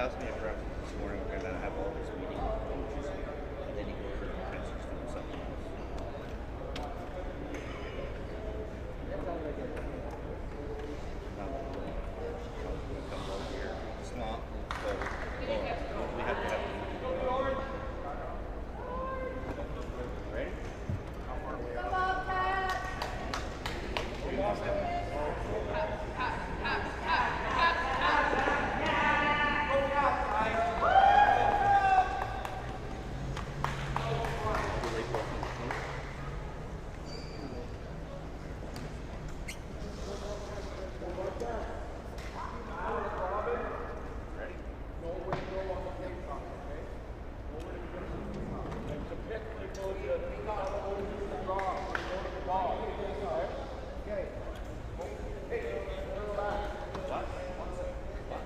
tells me from this morning we're going to have all these meetings with coaches, and then he goes to the defense system or something else. Now, we come over here. It's not. So, we have to have. Ready? How far away are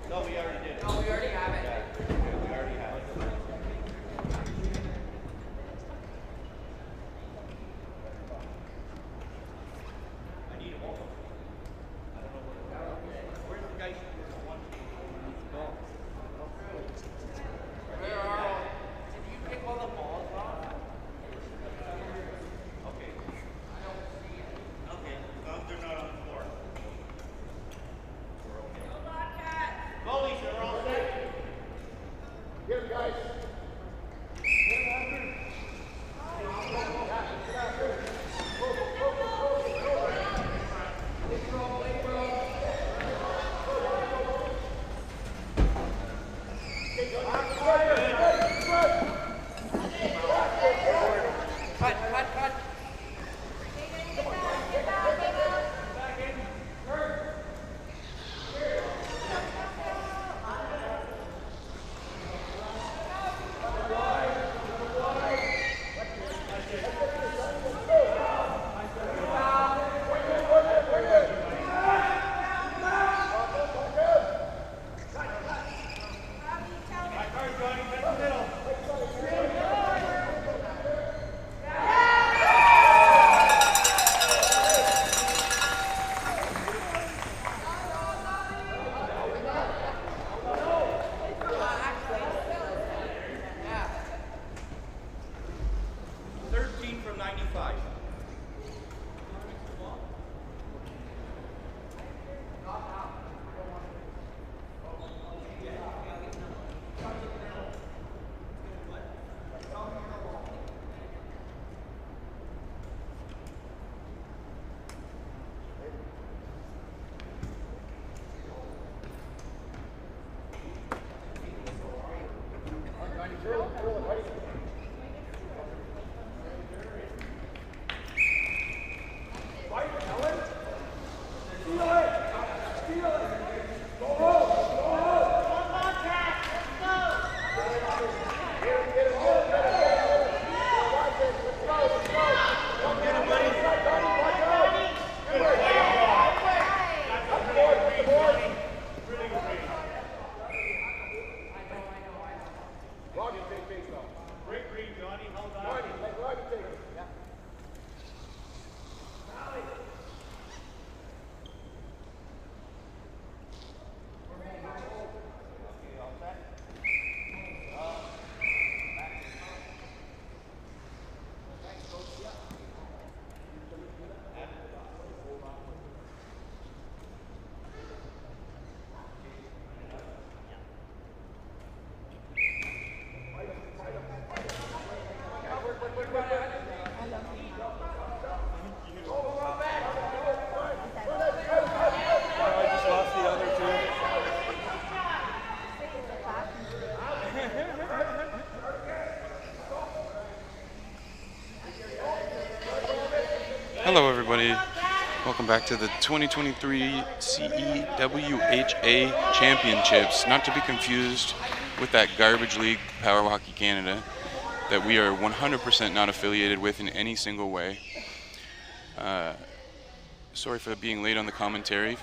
No, we already did. Oh, we already have it. Yeah, we already have it. I need a ball. I don't know where's the guy shooting the one ball? Where are all? Did you pick all the balls off? Okay. I don't see it. Okay. Well, they're not on the floor. We're okay. Go Bobcat! Goalies are all set. Here, guys. Cut, cut, cut. Yeah. 13 from 95. Great read, Johnny. Hold on. Hello everybody, welcome back to the 2023 CEWHA Championships, not to be confused with that garbage league, Power Hockey Canada, that we are 100% not affiliated with in any single way. Sorry for being late on the commentary.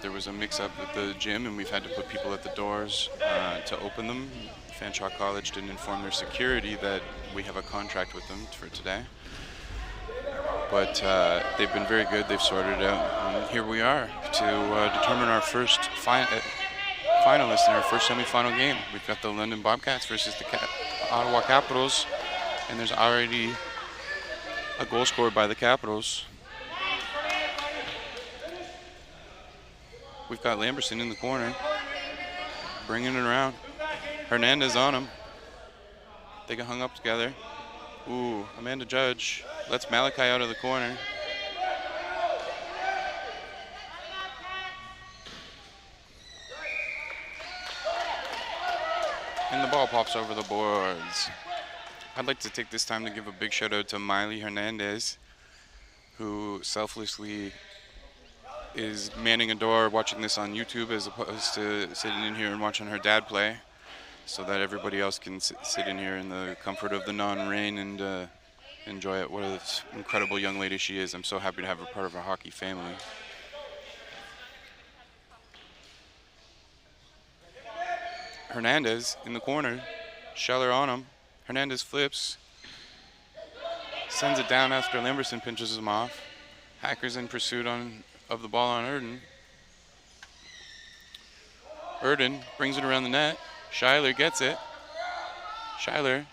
There was a mix-up at the gym and we've had to put people at the doors to open them. Fanshawe College didn't inform their security that we have a contract with them for today. But they've been very good. They've sorted it out. And here we are to determine our first finalists in our first semifinal game. We've got the London Bobcats versus the Ottawa Capitals, and there's already a goal scored by the Capitals. We've got Lamberson in the corner, bringing it around. Hernandez on him. They get hung up together. Ooh, Amanda Judge lets Malachi out of the corner. And the ball pops over the boards. I'd like to take this time to give a big shout out to Miley Hernandez, who selflessly is manning a door watching this on YouTube as opposed to sitting in here and watching her dad play, so that everybody else can sit in here in the comfort of the non-rain and enjoy it. What an incredible young lady she is. I'm so happy to have her part of our hockey family. Hernandez in the corner, Scheller on him. Hernandez flips, sends it down after Lamberson pinches him off. Hackers in pursuit of the ball on Erden. Erden brings it around the net. Schuyler gets it. Schuyler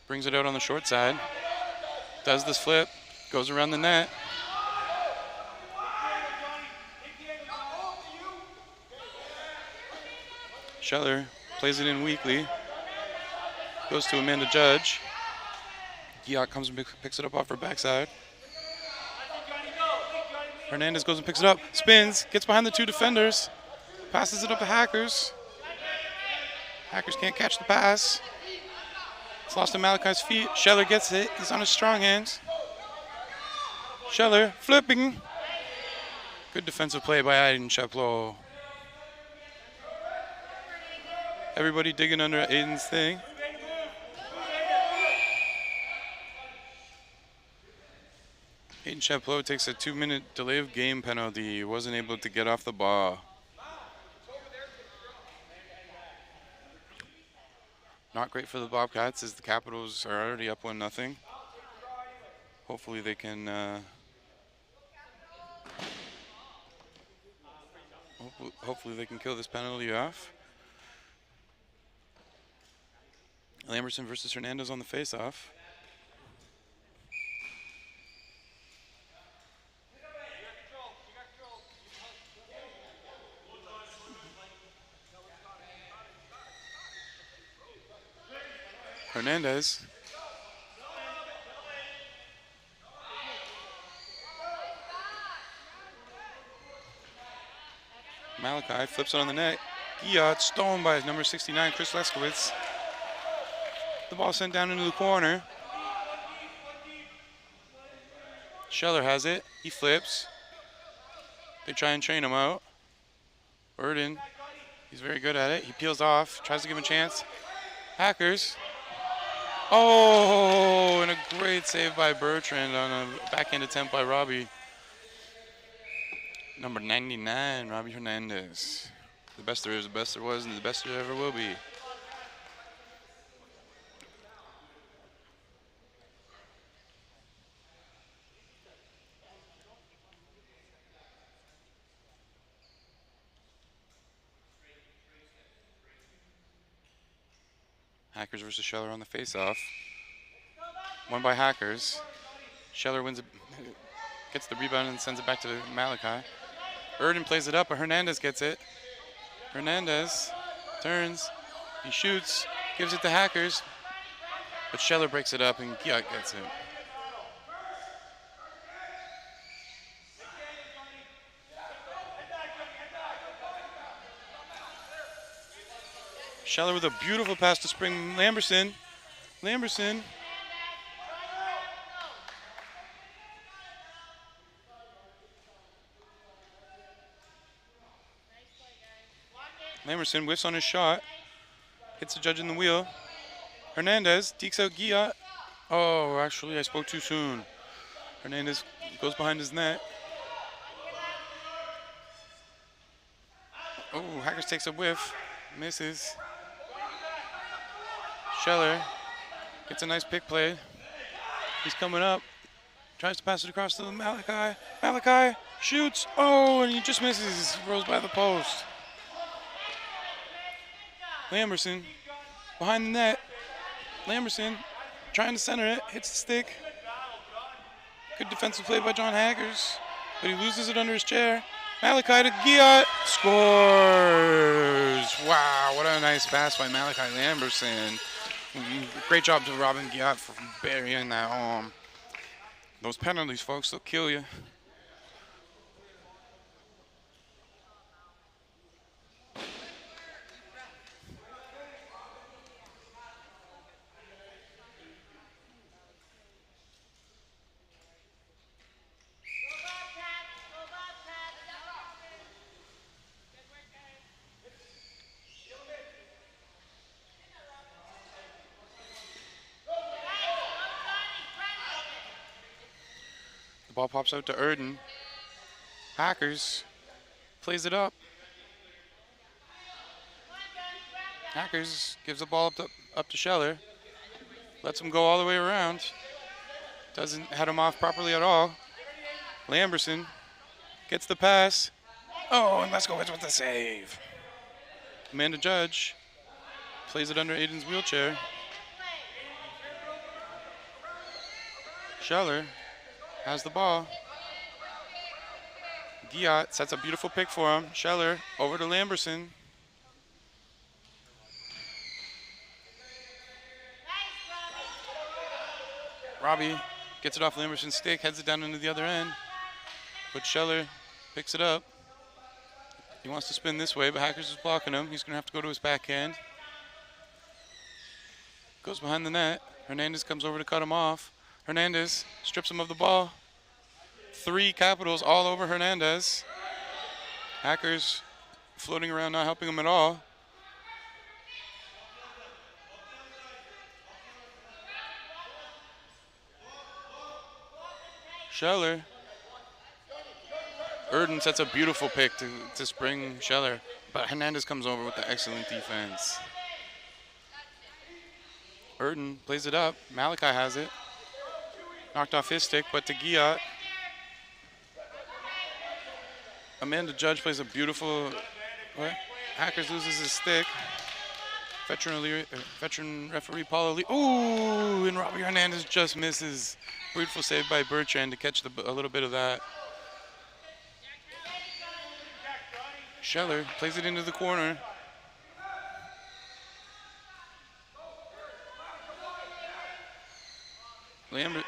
brings it out on the short side. Does this flip, goes around the net. Scheller plays it in weakly. Goes to Amanda Judge. Giat comes and picks it up off her backside. Hernandez goes and picks it up, spins, gets behind the two defenders, passes it up to Hackers. Hackers can't catch the pass. It's lost to Malachi's feet. Scheller gets it. He's on his strong hands. Scheller flipping. Good defensive play by Aiden Chaplot. Everybody digging under Aiden's thing. Aiden Chaplot takes a 2-minute delay of game penalty. He wasn't able to get off the ball. Not great for the Bobcats as the Capitals are already up 1-0. Hopefully they can hopefully they can kill this penalty off. Lamberson versus Hernandez on the face-off. Hernandez. Malachi flips it on the net. Giat stolen by number 69, Chris Leskowitz. The ball sent down into the corner. Scheller has it. He flips. They try and train him out. Erden, he's very good at it. He peels off, tries to give him a chance. Hackers. Oh, and a great save by Bertrand on a backhand attempt by Robbie. Number 99, Robbie Hernandez. The best there is, the best there was, and the best there ever will be. Hackers versus Scheller on the face-off. Won by Hackers. Scheller wins it, gets the rebound and sends it back to Malachi. Erden plays it up, but Hernandez gets it. Hernandez turns, he shoots, gives it to Hackers, but Scheller breaks it up and Giat gets it. Scheller with a beautiful pass to Spring Lamberson. Lamberson. Lamberson whiffs on his shot. Hits the judge in the wheel. Hernandez dekes out Giat. Oh, actually, I spoke too soon. Hernandez goes behind his net. Oh, Hackers takes a whiff. Misses. Scheller gets a nice pick play. He's coming up. Tries to pass it across to Malachi. Malachi shoots. Oh, and he just misses. Rolls by the post. Lamberson behind the net. Lamberson trying to center it, hits the stick. Good defensive play by John Hackers, but he loses it under his chair. Malachi to Giat, scores! Wow, what a nice pass by Malachi Lamberson. Great job to Robin Giat for burying that home. Those penalties, folks, they'll kill you. The ball pops out to Erden. Hackers plays it up. Hackers gives the ball up to Scheller. Lets him go all the way around. Doesn't head him off properly at all. Lamberson gets the pass. Oh, and Leskowitz with the save. Amanda Judge plays it under Aiden's wheelchair. Scheller has the ball. Giat sets a beautiful pick for him. Scheller over to Lamberson. Robbie gets it off Lamberson's stick, heads it down into the other end. But Scheller picks it up. He wants to spin this way, but Hackers is blocking him. He's going to have to go to his backhand. Goes behind the net. Hernandez comes over to cut him off. Hernandez strips him of the ball. 3 capitals all over Hernandez. Hackers floating around, not helping him at all. Scheller. Erden sets a beautiful pick to spring Scheller, but Hernandez comes over with the excellent defense. Erden plays it up. Malachi has it. Knocked off his stick, but to Giat. Amanda Judge plays a beautiful. What? Hackers loses his stick. Veteran referee Paul Ali. Ooh, and Robbie Hernandez just misses. Beautiful save by Bertrand to catch a little bit of that. Scheller plays it into the corner.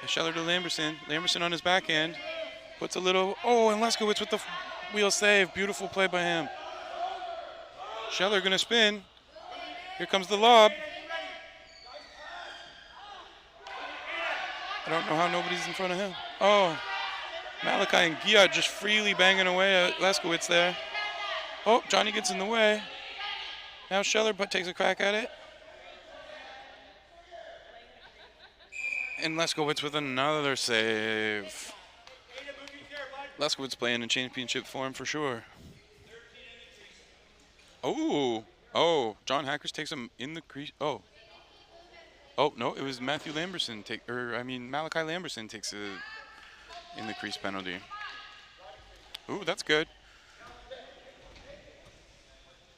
Scheller to Lamberson. Lamberson on his backhand. Puts a little, oh, and Leskowitz with the wheel save. Beautiful play by him. Scheller gonna spin. Here comes the lob. I don't know how nobody's in front of him. Oh, Malachi and Giat just freely banging away at Leskowitz there. Oh, Johnny gets in the way. Now Scheller takes a crack at it. And Leskowitz with another save. Leskowitz playing in championship form for sure. Oh, John Hackers takes him in the crease. Oh, no, it was Malachi Lamberson takes a in the crease penalty. Ooh, that's good.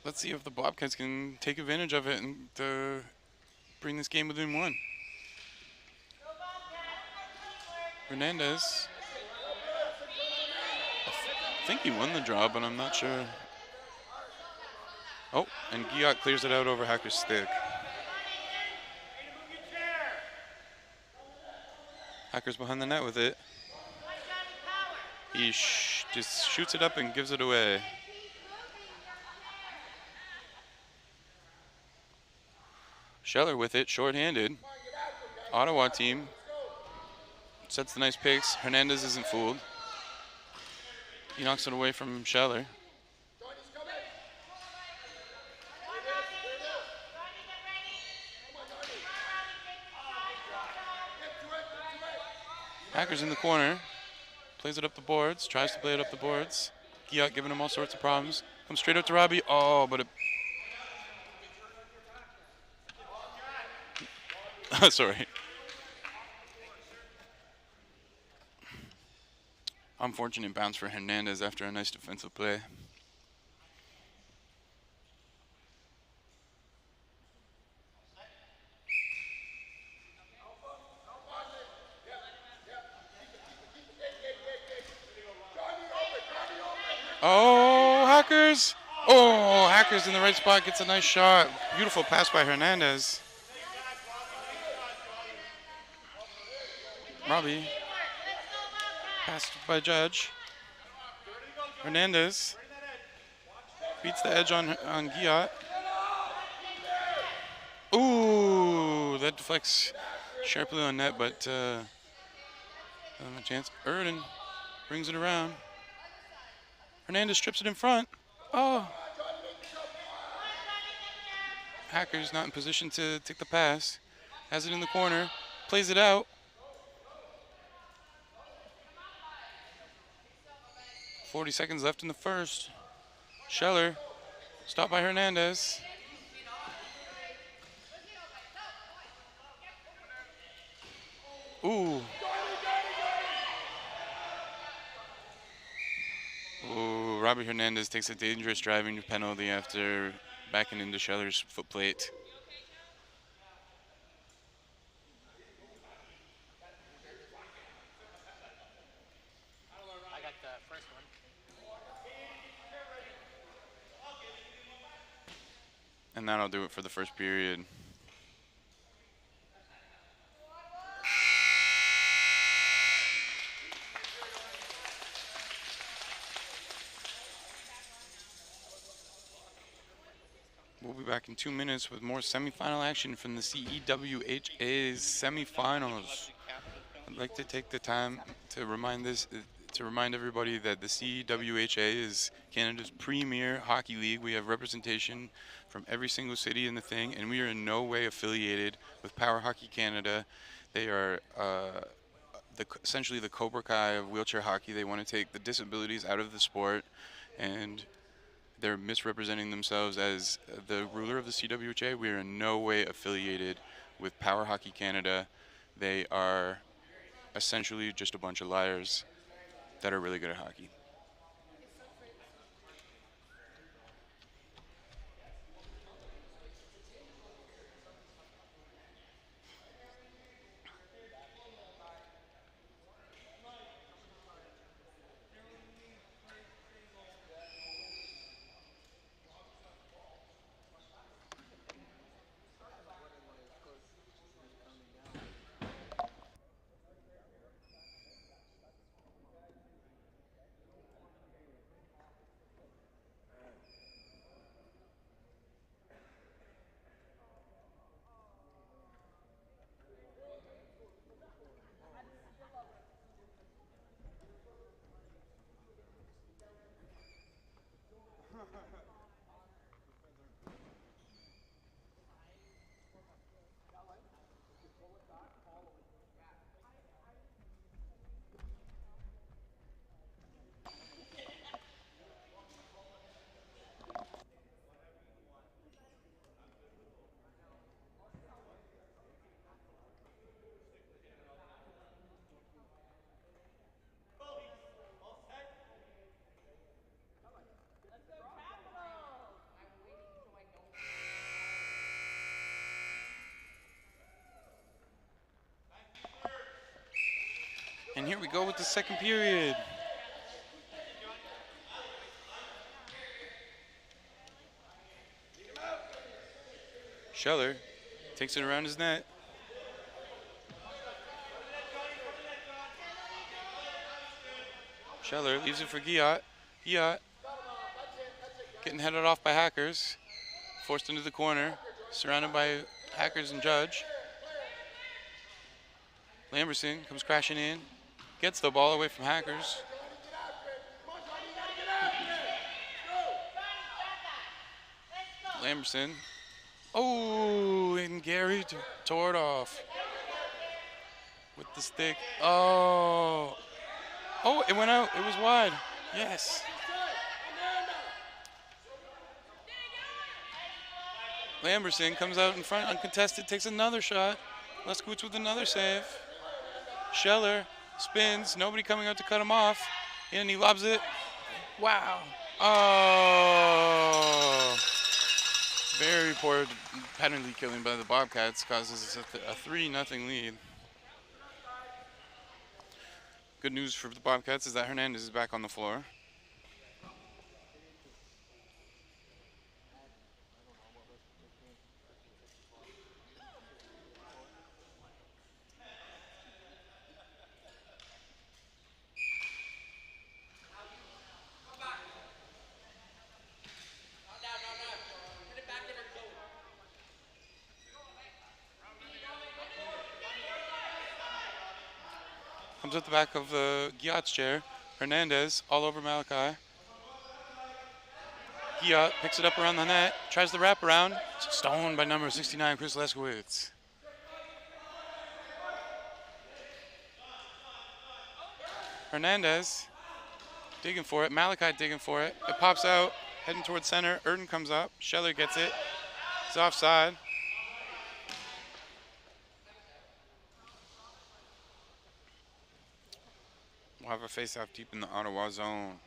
Let's see if the Bobcats can take advantage of it and bring this game within 1. Hernandez. I think he won the draw, but I'm not sure. Oh, and Giat clears it out over Hacker's stick. Hacker's behind the net with it. He just shoots it up and gives it away. Scheller with it, short-handed. Ottawa team sets the nice picks. Hernandez isn't fooled. He knocks it away from Scheller. Hackers in the corner. Plays it up the boards. Tries to play it up the boards. Giat giving him all sorts of problems. Comes straight up to Robbie. Oh, but it... Sorry. Unfortunate bounce for Hernandez after a nice defensive play. Hackers. Oh, Hackers in the right spot, gets a nice shot. Beautiful pass by Hernandez. Robbie. Passed by Judge. Hernandez beats the edge on Guillot. Ooh, that deflects sharply on net, but a chance. Erden brings it around. Hernandez strips it in front. Oh. Hacker's not in position to take the pass. Has it in the corner. Plays it out. .40 seconds left in the first. Scheller. Stopped by Hernandez. Ooh. Ooh, Robbie Hernandez takes a dangerous driving penalty after backing into Scheller's foot plate. I got the first one. And that'll do it for the first period. We'll be back in 2 minutes with more semifinal action from the CEWHA's semifinals. I'd like to take the time to remind everybody that the CEWHA is Canada's premier hockey league. We have representation from every single city in the thing, and we are in no way affiliated with Power Hockey Canada. They are essentially the Cobra Kai of wheelchair hockey. They want to take the disabilities out of the sport, and they're misrepresenting themselves as the ruler of the CWHA. We are in no way affiliated with Power Hockey Canada. They are essentially just a bunch of liars that are really good at hockey. And here we go with the second period. Scheller takes it around his net. Scheller leaves it for Guillot. Guillot getting headed off by Hackers. Forced into the corner. Surrounded by Hackers and Judge. Lamberson comes crashing in. Gets the ball away from Hackers. Lamberson. Oh, and Gary tore it off with the stick. Oh. Oh, it went out. It was wide. Yes. Lamberson comes out in front, uncontested, takes another shot. Leskowitz with another save. Scheller spins, nobody coming out to cut him off, and he lobs it. Wow. Oh. Very poor penalty killing by the Bobcats causes a 3-0 lead. Good news for the Bobcats is that Hernandez is back on the floor. comes at the back of Giat's chair. Hernandez all over Malachi. Giat picks it up around the net, tries the wraparound. Stolen by number 69, Chris Leskowitz. Hernandez digging for it. Malachi digging for it. It pops out, heading towards center. Erden comes up. Scheller gets it. He's offside. We'll have a face-off deep in the Ottawa zone.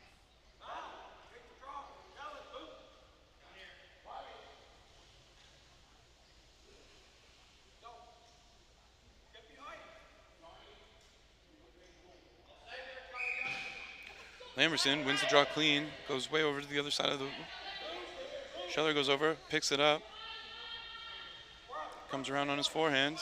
Lamberson wins the draw clean, goes way over to the other side of the... Scheller goes over, picks it up, comes around on his forehand.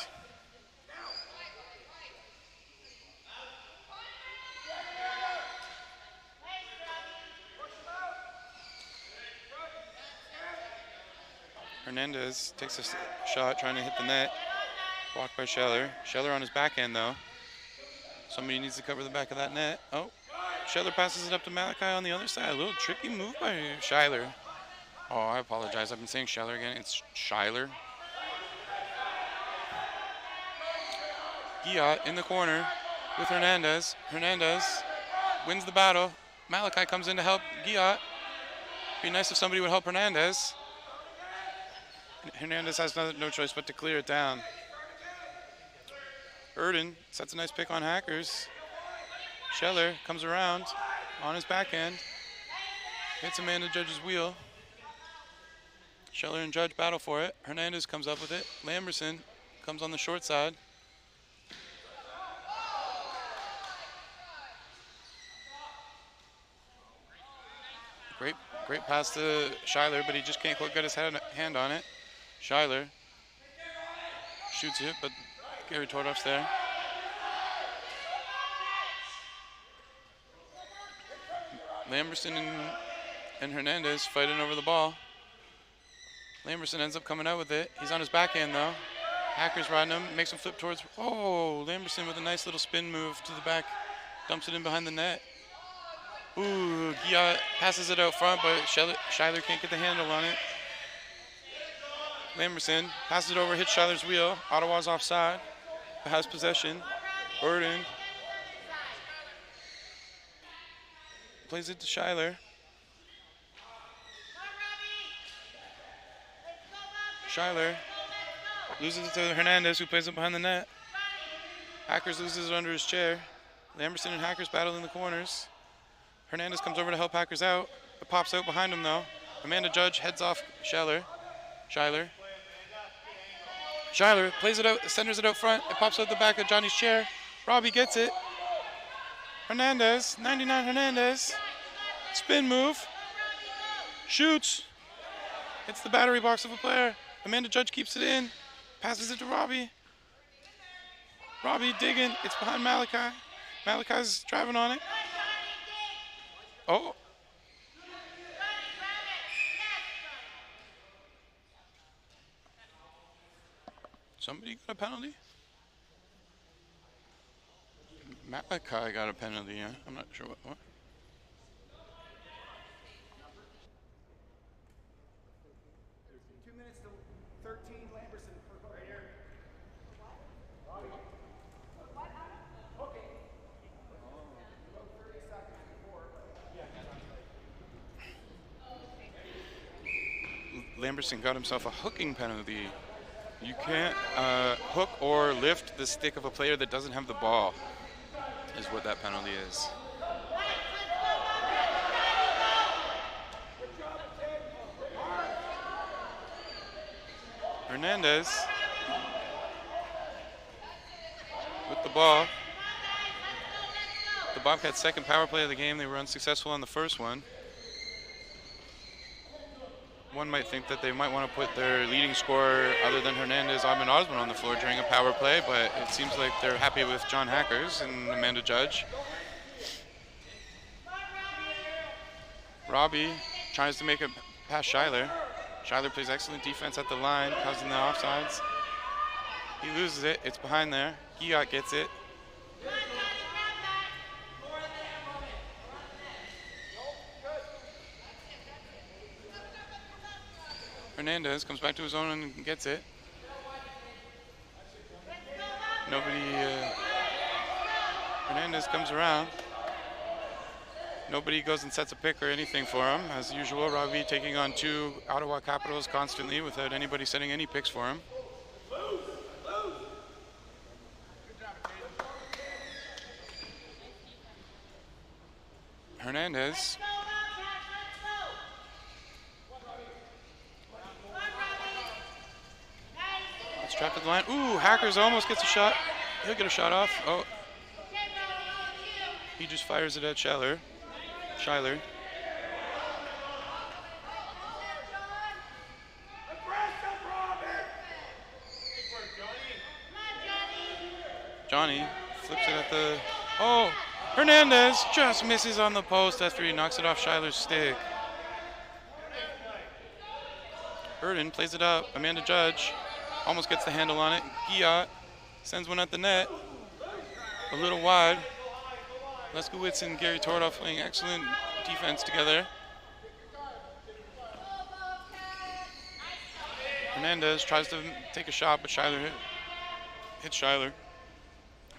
Hernandez takes a shot trying to hit the net, blocked by Scheller. Scheller on his backhand though. Somebody needs to cover the back of that net. Oh. Scheller passes it up to Malachi on the other side. A little tricky move by Schuyler. Oh, I apologize. I've been saying Scheller again. It's Schuyler. Giat in the corner with Hernandez. Hernandez wins the battle. Malachi comes in to help Giat. Be nice if somebody would help Hernandez. Hernandez has no choice but to clear it down. Erden sets a nice pick on Hackers. Scheller comes around on his backhand, hits Amanda Judge's wheel. Scheller and Judge battle for it. Hernandez comes up with it. Lamberson comes on the short side. Great pass to Schuyler, but he just can't quite get his hand on it. Schuyler shoots it, but Gary Tordorf's there. Lamberson and Hernandez fighting over the ball. Lamberson ends up coming out with it. He's on his backhand though. Hacker's riding him, makes him flip towards. Oh, Lamberson with a nice little spin move to the back, dumps it in behind the net. Ooh, Giat passes it out front, but Schuyler can't get the handle on it. Lamberson passes it over, hits Schuyler's wheel. Ottawa's offside, but has possession. Erden plays it to Schuyler. Schuyler loses it to Hernandez, who plays it behind the net. Hackers loses it under his chair. Lamberson and Hackers battle in the corners. Hernandez comes over to help Hackers out. It pops out behind him though. Amanda Judge heads off Schuyler. Schuyler plays it out, centers it out front. It pops out the back of Johnny's chair. Robbie gets it. Hernandez, 99 Hernandez. Spin move. Shoots. Hits the battery box of a player. Amanda Judge keeps it in. Passes it to Robbie. Robbie digging. It's behind Malachi. Malachi's driving on it. Oh. Somebody got a penalty? Malachi got a penalty, yeah. I'm not sure what. 2 minutes to 13, Lamberson right here. Okay. 30 seconds before. Lamberson got himself a hooking penalty. You can't hook or lift the stick of a player that doesn't have the ball, is what that penalty is. Hernandez with the ball. The Bobcats' second power play of the game. They were unsuccessful on the first one. One might think that they might want to put their leading scorer, other than Hernandez, Ahmed Osman, on the floor during a power play, but it seems like they're happy with John Hackers and Amanda Judge. Robbie tries to make it past Schuyler. Schuyler plays excellent defense at the line, causing the offsides. He loses it. It's behind there. Giat gets it. Hernandez comes back to his own and gets it. Hernandez comes around. Nobody goes and sets a pick or anything for him. As usual, Robbie taking on 2 Ottawa Capitals constantly without anybody setting any picks for him. Hernandez. Let's trap to the line. Ooh, Hackers almost gets a shot. He'll get a shot off. Oh. He just fires it at Schuyler. Johnny flips it at the... Oh! Hernandez just misses on the post after he knocks it off Schuyler's stick. Burden plays it up. Amanda Judge almost gets the handle on it. Giat sends one at the net. A little wide. Leskowitz and Gary Tordoff playing excellent defense together. Hernandez tries to take a shot, but Schuyler hits Schuyler.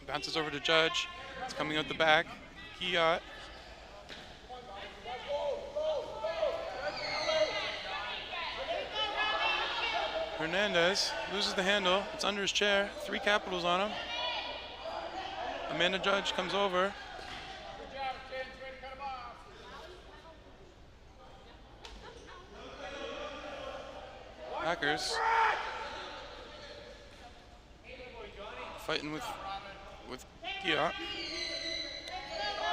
Bounces over to Judge. It's coming out the back. Giat. Hernandez loses the handle. It's under his chair. 3 Capitals on him. Amanda Judge comes over. Hackers fighting with Giat.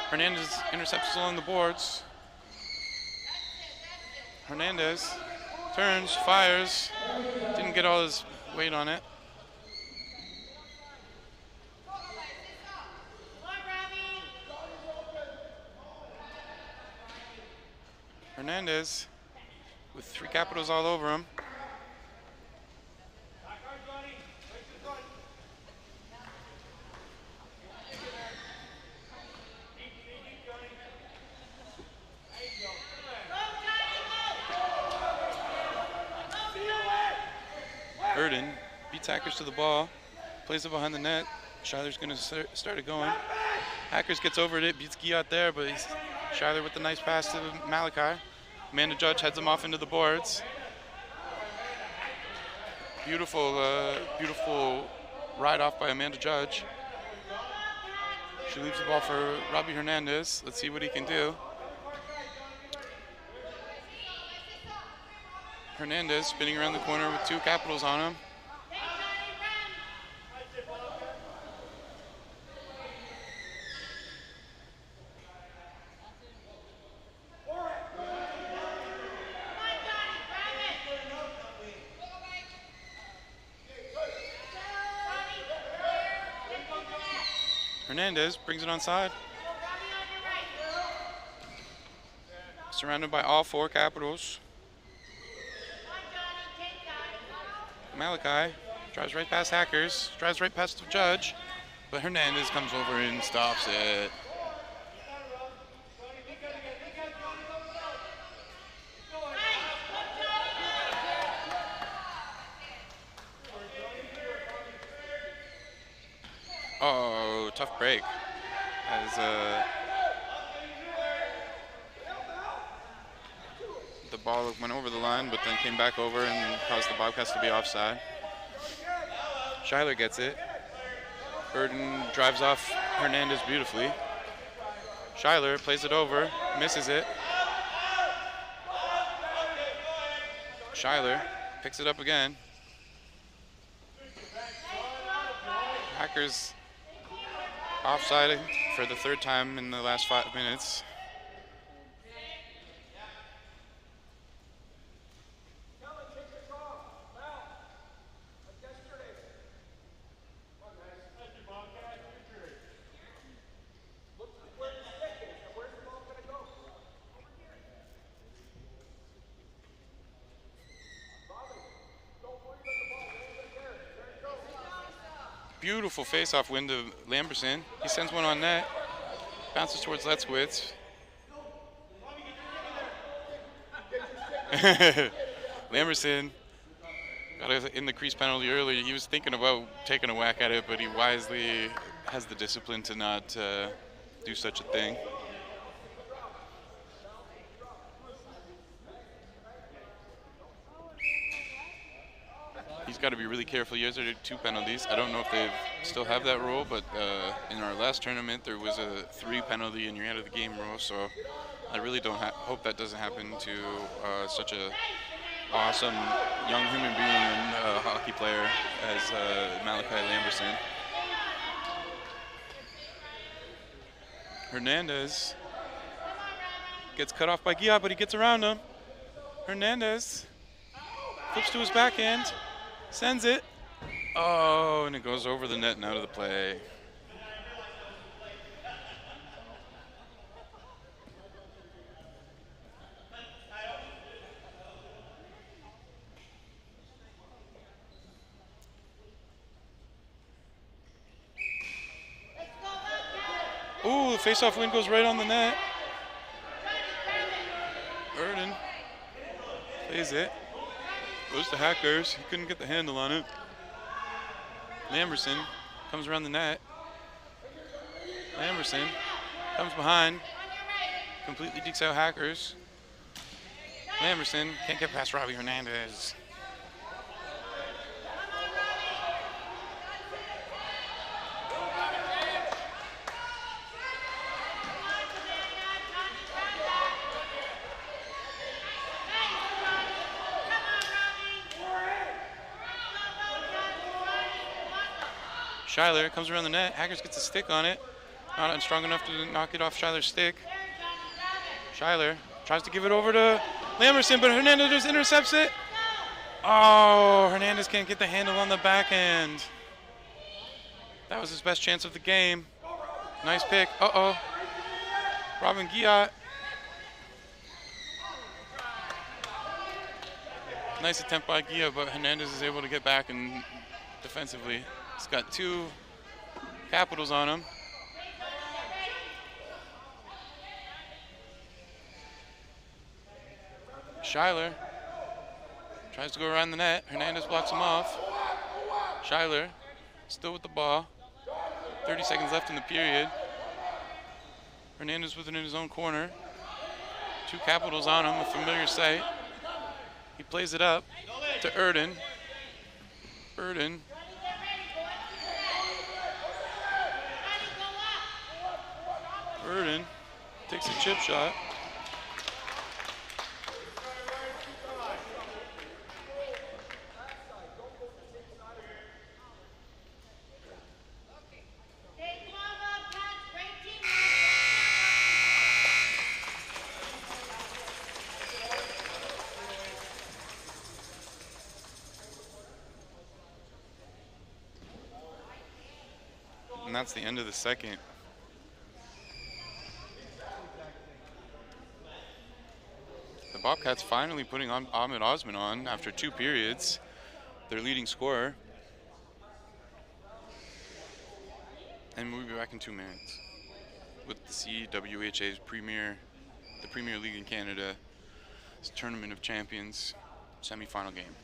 Hernandez intercepts along the boards. Hernandez turns, fires, didn't get all his weight on it. Hernandez with 3 Capitals all over him. Burden beats Hackers to the ball, plays it behind the net. Schuyler's going to start it going. Hackers gets over it, beats Giat there, but Schuyler with the nice pass to Malachi. Amanda Judge heads him off into the boards. Beautiful ride off by Amanda Judge. She leaves the ball for Robbie Hernandez. Let's see what he can do. Hernandez spinning around the corner with 2 Capitals on him. Hernandez brings it onside. Surrounded by all 4 Capitals. Malachi drives right past Hackers, drives right past the Judge, but Hernandez comes over and stops it. Oh, tough break. As the ball went over the line, but then came back over and caused the Bobcats to be offside. Schuyler gets it. Burden drives off Hernandez beautifully. Schuyler plays it over, misses it. Schuyler picks it up again. Hackers offside for the 3rd time in the last 5 minutes. Beautiful face-off win to Lamberson. He sends one on net. Bounces towards Leskowitz. Lamberson got in the crease penalty early. He was thinking about taking a whack at it, but he wisely has the discipline to not do such a thing. He's got to be really careful. He has 2 penalties. I don't know if they still have that rule, but in our last tournament there was a 3 penalty and you're out of the game rule. So I really don't hope that doesn't happen to such a awesome young human being and hockey player as Malachi Lamberson. Hernandez gets cut off by Gia, but he gets around him. Hernandez flips to his backhand, sends it. Oh, and it goes over the net and out of the play. Ooh, the face-off win goes right on the net. Erden plays it. Goes to Hackers. He couldn't get the handle on it. Lamberson comes around the net. Lamberson comes behind. Completely dekes out Hackers. Lamberson can't get past Robbie Hernandez. Schuyler comes around the net. Hackers gets a stick on it. Not strong enough to knock it off Schuyler's stick. Schuyler tries to give it over to Lamberson, but Hernandez just intercepts it. Oh, Hernandez can't get the handle on the backhand. That was his best chance of the game. Nice pick. Uh-oh. Robin Guillot. Nice attempt by Guillot, but Hernandez is able to get back and defensively. He's got 2 capitals on him. Schuyler tries to go around the net. Hernandez blocks him off. Schuyler still with the ball. 30 seconds left in the period. Hernandez within his own corner. 2 capitals on him, a familiar sight. He plays it up to Erden. Erden takes a chip shot. And that's the end of the second. The Bobcats finally putting Ahmed Osman on after 2 periods, their leading scorer. And we'll be back in 2 minutes with the CEWHA's Premier League in Canada, Tournament of Champions semifinal game.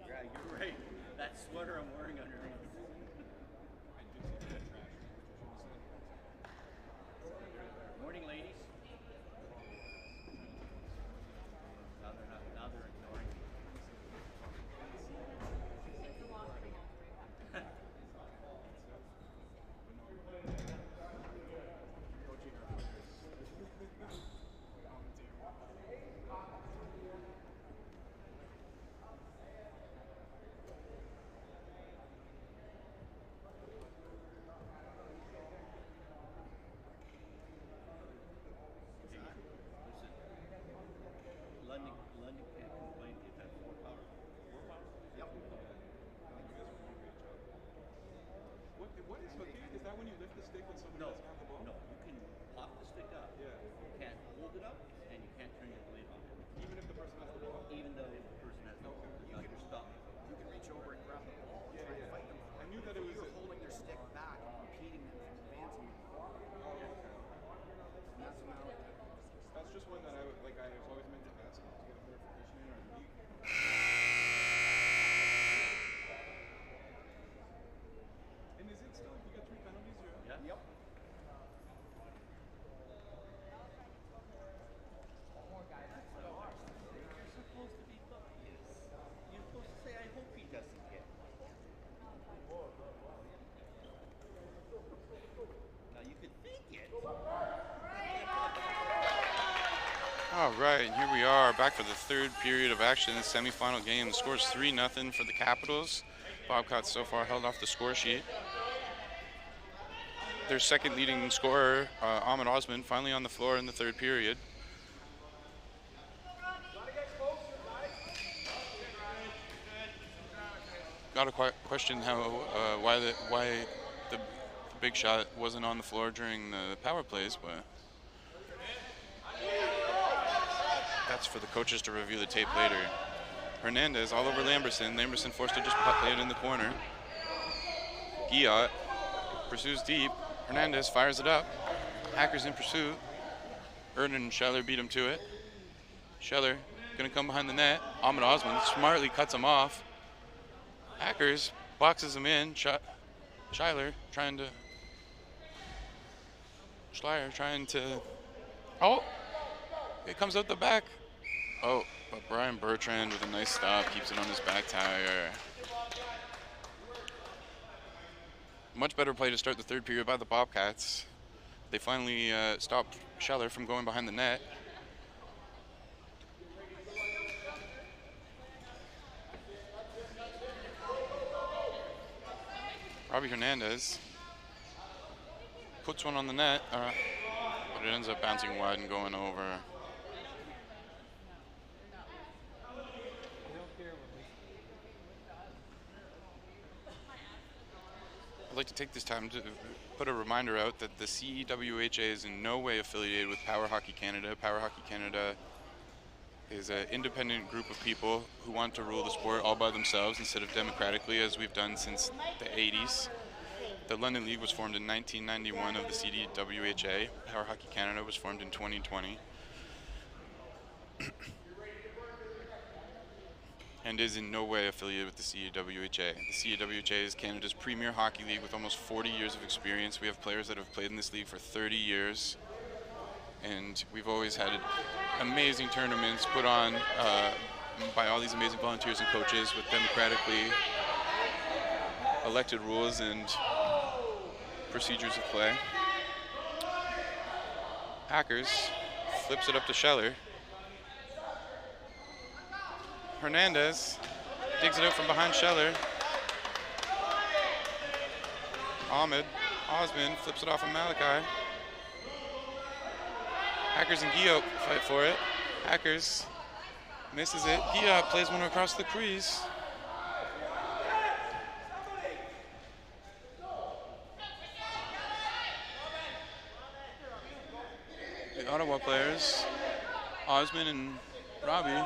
Yeah, you're right. That sweater I'm wearing underneath. Morning, ladies. Now they're ignoring me. London can't complain. They've had 4 power. 4 power? Yep. What is hooking? Is that when you lift the stick when somebody doesn't have the ball? No, you can pop the stick up. Yeah. You can't hold it up, and you can't turn your blade on it. Even if the person has the ball? Even though the person has the ball. Okay. over and grab the ball and try to fight them for I it. knew But that it if was you're holding their stick back and impeding them from advancing, and that's a matter of That's just one that I was always meant to ask to get a clarification in our league. And is it still if you get 3 penalties, Yeah. Yep. You're supposed to be puppies. You're supposed to say, I hope he doesn't get one. Now you could think it. All right, here we are back for the third period of action in the semifinal game. The score is 3-0 for the Capitals. Bobcats so far held off the score sheet. Their second leading scorer, Ahmed Osman, finally on the floor in the third period. Got to question why the big shot wasn't on the floor during the power plays, but that's for the coaches to review the tape later. Hernandez all over Lamberson. Lamberson forced to just play it in the corner. Guillot pursues deep. Hernandez fires it up. Hackers in pursuit. Erden and Scheller beat him to it. Scheller gonna come behind the net. Ahmed Osman smartly cuts him off. Hackers boxes him in. Schleier trying to. Oh! It comes out the back. Oh, but Brian Bertrand with a nice stop keeps it on his back tire. Much better play to start the third period by the Bobcats. They finally stopped Scheller from going behind the net. Robbie Hernandez puts one on the net, but it ends up bouncing wide and going over. I'd like to take this time to put a reminder out that the CEWHA is in no way affiliated with Power Hockey Canada. Power Hockey Canada is an independent group of people who want to rule the sport all by themselves instead of democratically, as we've done since the 80s. The London League was formed in 1991 of the CEWHA. Power Hockey Canada was formed in 2020. And is in no way affiliated with the CEWHA. The CEWHA is Canada's premier hockey league with almost 40 years of experience. We have players that have played in this league for 30 years. And we've always had amazing tournaments put on by all these amazing volunteers and coaches with democratically elected rules and procedures of play. Hackers flips it up to Scheller. Hernandez digs it out from behind Scheller. Ahmed Osman flips it off of Malachi. Hackers and Guillot fight for it. Hackers misses it. Guillot plays one across the crease. The Ottawa players, Osman and Robbie,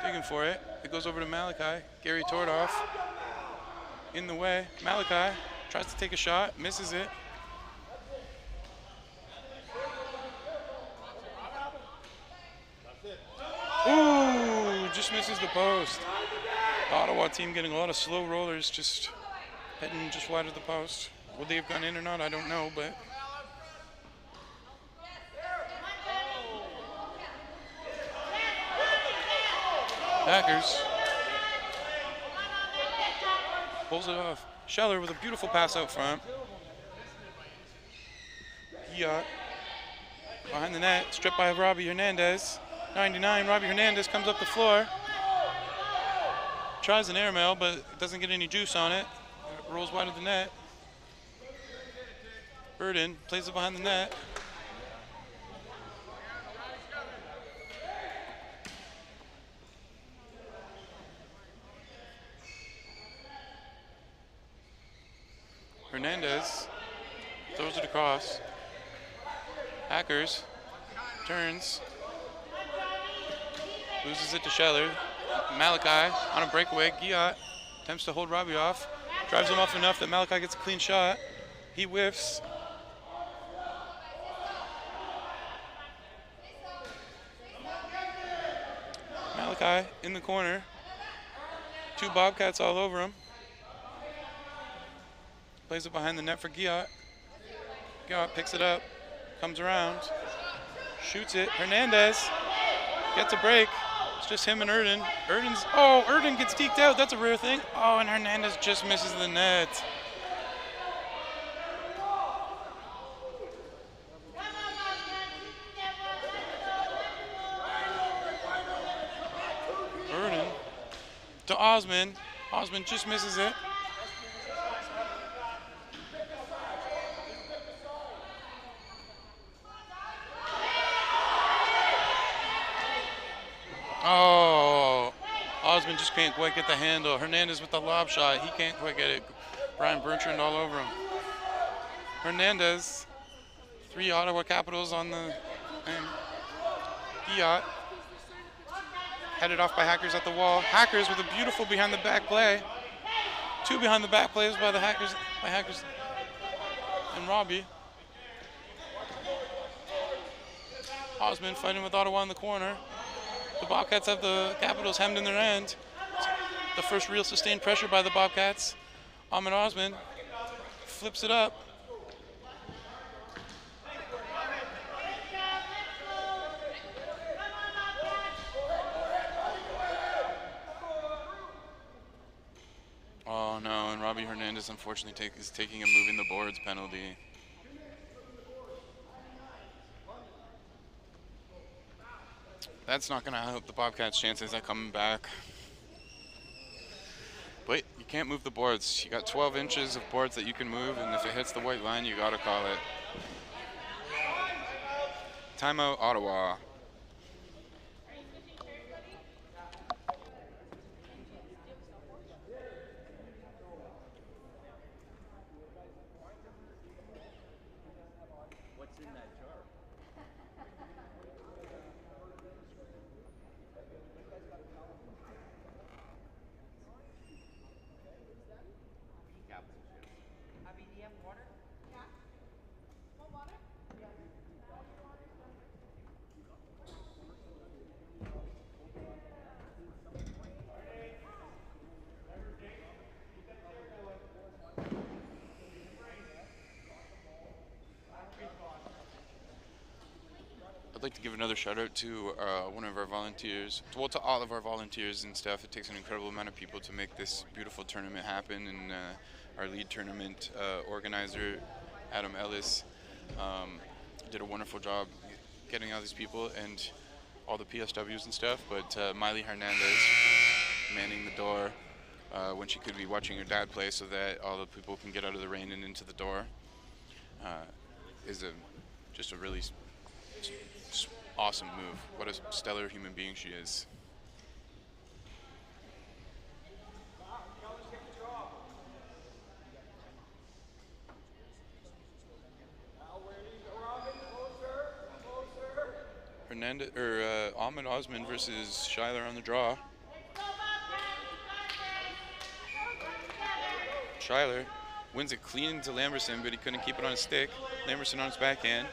digging for it. It goes over to Malachi. Gary Tordoff in the way. Malachi tries to take a shot, misses it. Ooh, just misses the post. The Ottawa team getting a lot of slow rollers, just heading just wide of the post. Would they have gone in or not? I don't know, but Hackers pulls it off. Scheller with a beautiful pass out front. Guillot behind the net, stripped by Robbie Hernandez. 99, Robbie Hernandez comes up the floor. Tries an airmail, but doesn't get any juice on it. Rolls wide of the net. Burden plays it behind the net. Hernandez throws it across. Hackers turns. Loses it to Scheller. Malachi on a breakaway. Guillot Attempts to hold Robbie off. Drives him off enough that Malachi gets a clean shot. He whiffs. Malachi in the corner. Two Bobcats all over him. Plays it behind the net for Giot. Giot picks it up. Comes around. Shoots it. Hernandez gets a break. It's just him and Erden. Erden gets deked out. That's a rare thing. Oh, and Hernandez just misses the net. Erden to Osman. Osman just misses it. Oh, Osman just can't quite get the handle. Hernandez with the lob shot. He can't quite get it. Brian Bertrand all over him. Hernandez. 3 Ottawa Capitals on the thing. Giot. Headed off by Hackers at the wall. Hackers with a beautiful behind the back play. 2 behind the back plays by the Hackers and Robbie. Osman fighting with Ottawa in the corner. The Bobcats have the Capitals hemmed in their end. The first real sustained pressure by the Bobcats. Ahmed Osman flips it up. Oh no, and Robbie Hernandez unfortunately is taking a moving the boards penalty. That's not going to help the Bobcats' chances at coming back. But you can't move the boards. You got 12 inches of boards that you can move, and if it hits the white line, you got to call it. Timeout, Ottawa. What's in that jar? Abby, do you have water? I'd like to give another shout out to one of our volunteers, well, to all of our volunteers and staff. It takes an incredible amount of people to make this beautiful tournament happen, and our lead tournament organizer, Adam Ellis, did a wonderful job getting all these people and all the PSWs and stuff, but Miley Hernandez manning the door when she could be watching her dad play so that all the people can get out of the rain and into the door is just a really awesome move. What a stellar human being she is. Hernandez or Ahmed Osman versus Schuyler on the draw. Schuyler wins it clean to Lamberson, but he couldn't keep it on his stick. Lamberson on his backhand,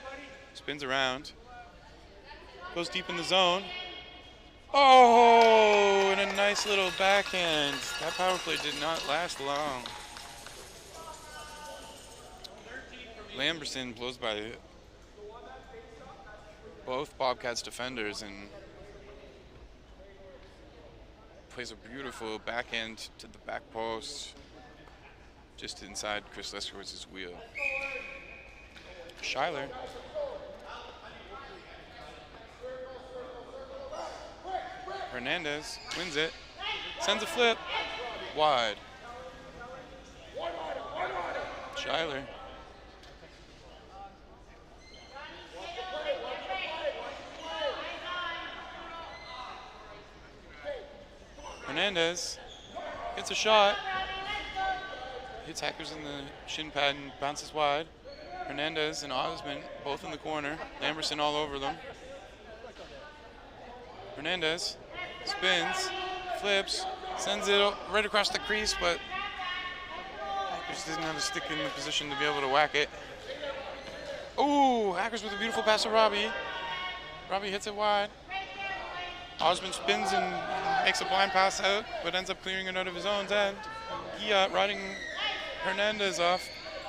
spins around, goes deep in the zone. Oh, and a nice little backhand. That power play did not last long. Lamberson blows by both Bobcats defenders and plays a beautiful backhand to the back post, just inside Chris Leskowitz's wheel. Schuyler. Hernandez wins it, sends a flip, wide. Schuyler. Hernandez gets a shot, hits Hackers in the shin pad and bounces wide. Hernandez and Osman both in the corner. Lamberson all over them. Hernandez spins, flips, Sends it right across the crease, but Hackers didn't have a stick in the position to be able to whack it. Ooh, Hackers with a beautiful pass to Robbie. Robbie hits it wide. Osmond spins and makes a blind pass out, but ends up clearing it out of his own end. Giat riding Hernandez off.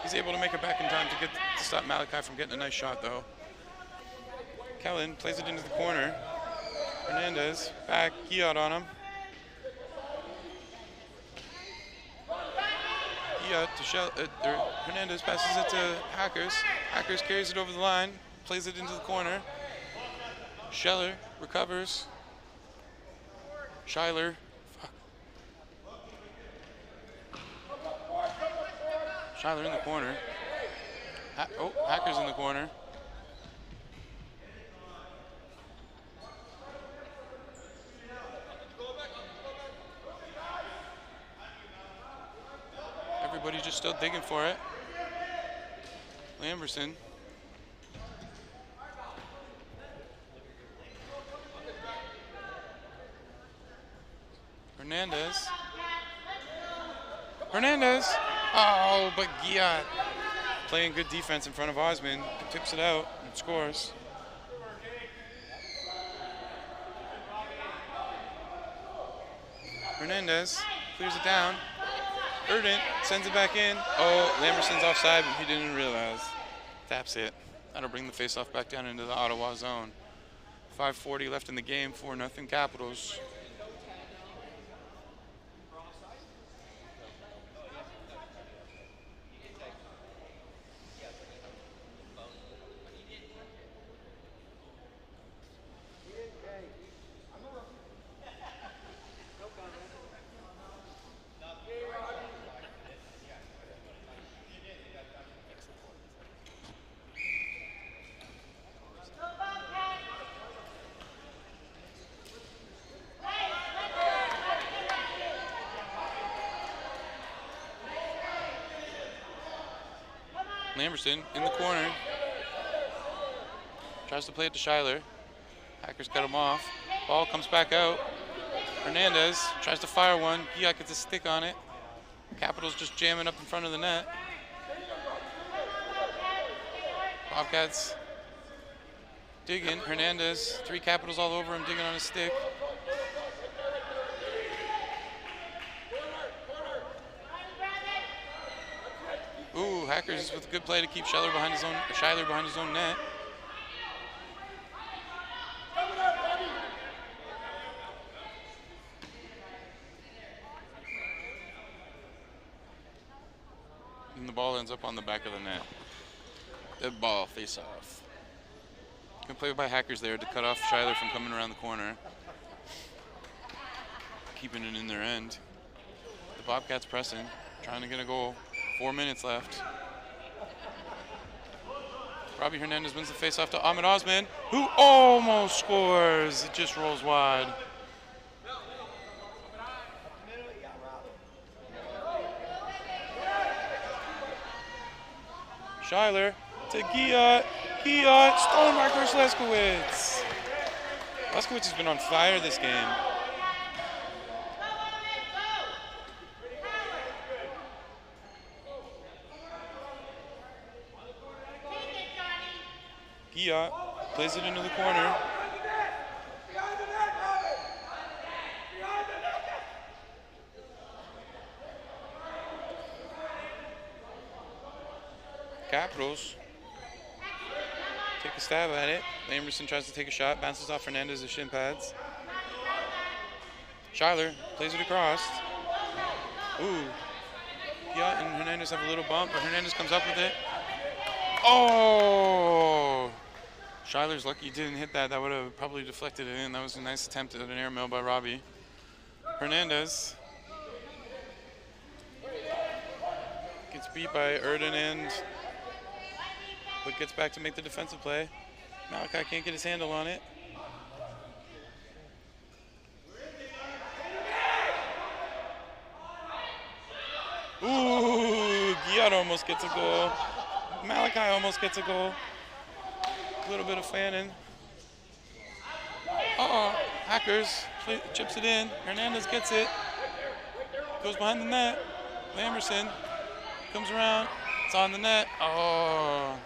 He's able to make it back in time to stop Malachi from getting a nice shot, though. Kellen plays it into the corner. Hernandez back, Giat on him. Giat to Hernandez passes it to Hackers. Hackers carries it over the line, plays it into the corner. Scheller recovers. Schuyler. Schuyler in the corner. Hackers in the corner. Everybody's just still digging for it. Lamberson. Hernandez. Oh, but Giat playing good defense in front of Osmond. Tips it out and scores. Hernandez clears it down. Erdent sends it back in. Oh, Lamberson's offside, but he didn't realize. Taps it. That'll bring the faceoff back down into the Ottawa zone. 5:40 left in the game, 4-0 Capitals. Lamberson in the corner. Tries to play it to Schuyler. Hackers cut him off. Ball comes back out. Hernandez tries to fire one. Giat gets a stick on it. Capitals just jamming up in front of the net. Bobcats digging. Hernandez, 3 Capitals all over him, digging on his stick. Ooh, Hackers with a good play to keep Schuyler behind his own net. And the ball ends up on the back of the net. Dead ball, face off. Good play by Hackers there to cut off Schuyler from coming around the corner. Keeping it in their end. The Bobcats pressing, trying to get a goal. 4 minutes left. Robbie Hernandez wins the faceoff to Ahmed Osman, who almost scores. It just rolls wide. Schuyler to Giat. Giat, stolen by Chris Leskowitz. Leskowitz has been on fire this game. Giat plays it into the corner. Capitals take a stab at it. Lamberson tries to take a shot, bounces off Hernandez's shin pads. Schuyler plays it across. Ooh. Giat and Hernandez have a little bump, but Hernandez comes up with it. Oh! Schuyler's lucky he didn't hit that. That would have probably deflected it in. That was a nice attempt at an airmail by Robbie. Hernandez gets beat by Erdinand, but gets back to make the defensive play. Malachi can't get his handle on it. Ooh, Giat almost gets a goal. Malachi almost gets a goal. A little bit of fanning. Hackers chips it in. Hernandez gets it. Goes behind the net. Lamberson comes around. It's on the net. Oh.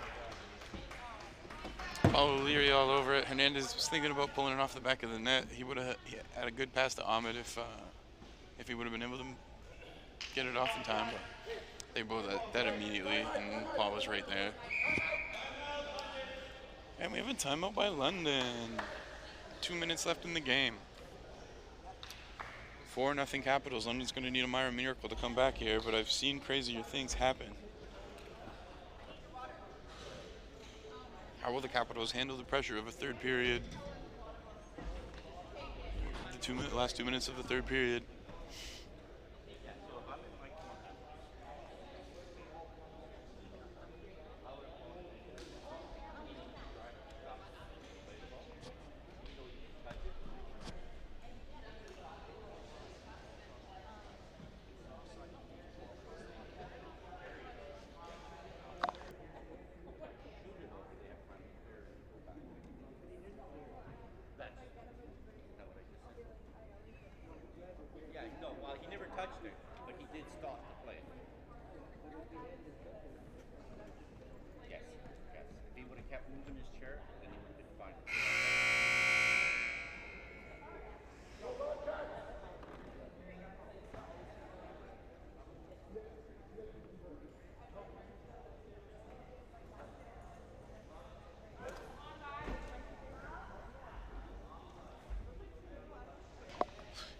Paulo Leary all over it. Hernandez was thinking about pulling it off the back of the net. He would have had a good pass to Ahmed if he would have been able to get it off in time. But they both had that immediately, and Paul was right there. And we have a timeout by London. 2 minutes left in the game. 4-0 Capitals. London's going to need a minor miracle to come back here, but I've seen crazier things happen. How will the Capitals handle the pressure of a third period? The last 2 minutes of the third period. Yeah, no, well, he never touched it, but he did stop the play. Yes, yes. If he would have kept moving his chair, then he would have been fine.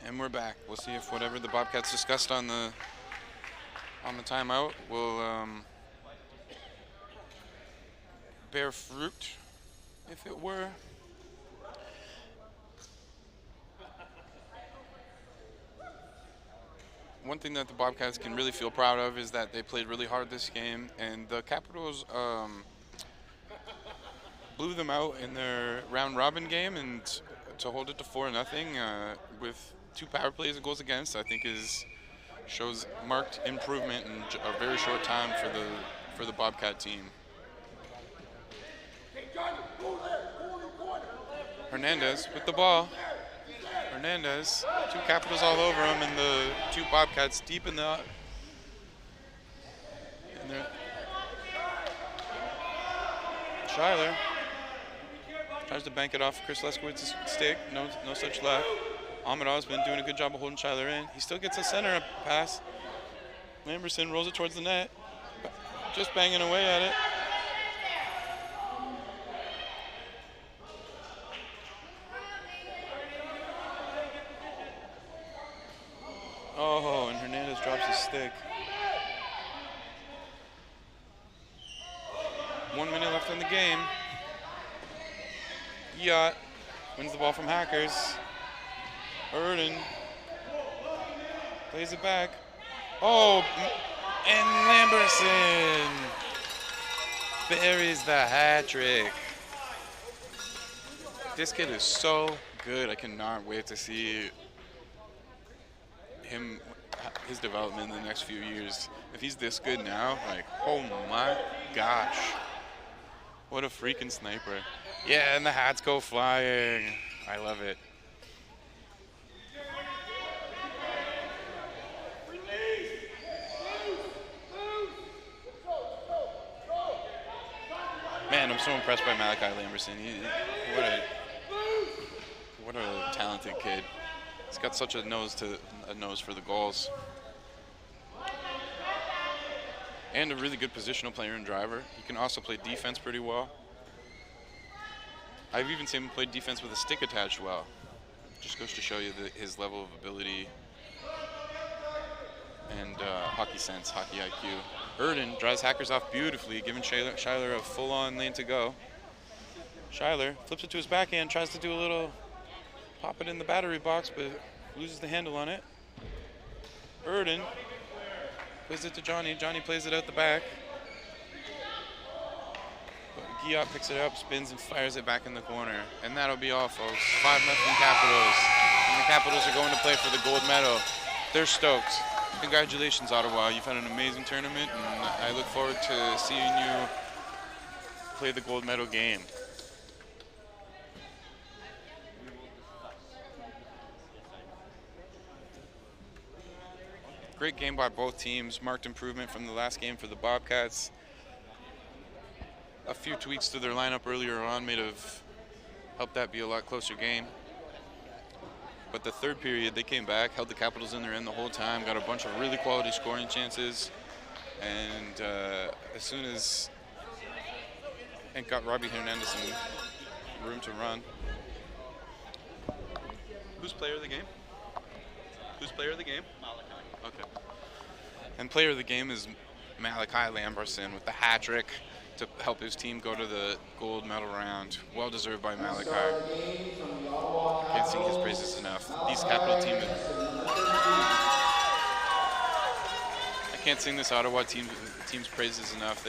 And we're back. We'll see if whatever the Bobcats discussed on the timeout will bear fruit, if it were. One thing that the Bobcats can really feel proud of is that they played really hard this game, and the Capitals blew them out in their round robin game, and to hold it to 4-0 with 2 power plays and goals against, I think shows marked improvement in a very short time for the Bobcat team. Hernandez with the ball. Hernandez, 2 Capitals all over him, and the 2 Bobcats deep in the. Schuyler tries to bank it off Chris Leskowitz's stick. No such luck. Ahmedov's been doing a good job of holding Schuyler in. He still gets a center pass. Lamberson rolls it towards the net. Just banging away at it. Oh, and Hernandez drops his stick. 1 minute left in the game. Yacht wins the ball from Hackers. Erden plays it back. Oh, and Lamberson buries the hat trick. This kid is so good. I cannot wait to see his development in the next few years. If he's this good now, like, oh my gosh. What a freaking sniper. Yeah, and the hats go flying. I love it. Man, I'm so impressed by Malachi Lamberson. What a talented kid. He's got such a nose for the goals. And a really good positional player and driver. He can also play defense pretty well. I've even seen him play defense with a stick attached well. Just goes to show you his level of ability and hockey sense, hockey IQ. Erden drives Hackers off beautifully, giving Schuyler a full-on lane to go. Schuyler flips it to his backhand, tries to do a little pop it in the battery box, but loses the handle on it. Erden plays it to Johnny. Johnny plays it out the back. But Guillot picks it up, spins, and fires it back in the corner. And that'll be all, folks. 5-0 Capitals. And the Capitals are going to play for the gold medal. They're stoked. Congratulations, Ottawa. You've had an amazing tournament, and I look forward to seeing you play the gold medal game. Great game by both teams. Marked improvement from the last game for the Bobcats. A few tweaks to their lineup earlier on may have helped that be a lot closer game. But the third period, they came back, held the Capitals in their end the whole time, got a bunch of really quality scoring chances, and as soon as it got Robbie Hernandez some room to run. Who's player of the game? Who's player of the game? Okay. And player of the game is Malachi Lamberson with the hat trick to help his team go to the gold medal round. Well deserved by Malachi. Can't sing his praises enough. These Capital teams. I can't sing this Ottawa team's praises enough.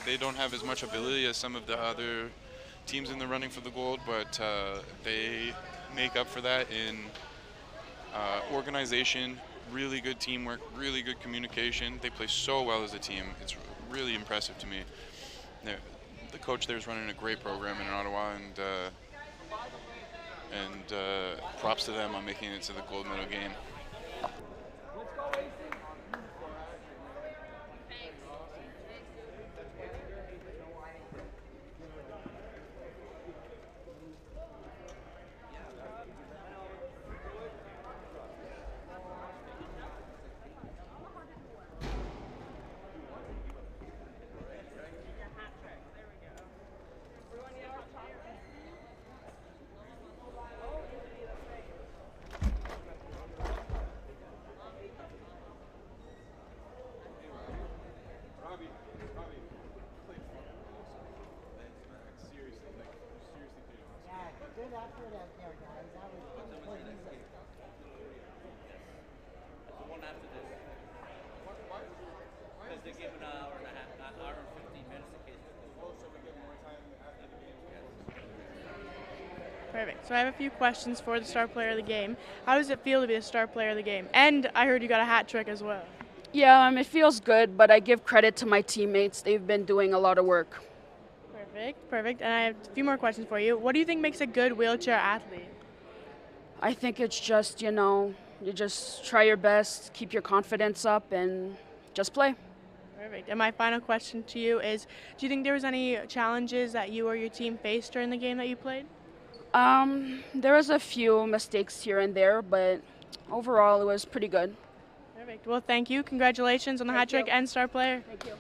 They don't have as much ability as some of the other teams in the running for the gold, but they make up for that in organization, really good teamwork, really good communication. They play so well as a team. It's really impressive to me. The coach there is running a great program in Ottawa, and props to them on making it to the gold medal game. Good effort out there, guys. That was easy. One after this. Because they give an hour and a half, an hour and 15 minutes in case. Oh, so we get more time after the game. Perfect. So I have a few questions for the star player of the game. How does it feel to be the star player of the game? And I heard you got a hat trick as well. Yeah, it feels good, but I give credit to my teammates. They've been doing a lot of work. Perfect. And I have a few more questions for you. What do you think makes a good wheelchair athlete? I think it's just, you just try your best, keep your confidence up, and just play. Perfect. And my final question to you is, do you think there was any challenges that you or your team faced during the game that you played? There was a few mistakes here and there, but overall it was pretty good. Perfect. Well, thank you. Congratulations on the hat trick and star player. Thank you.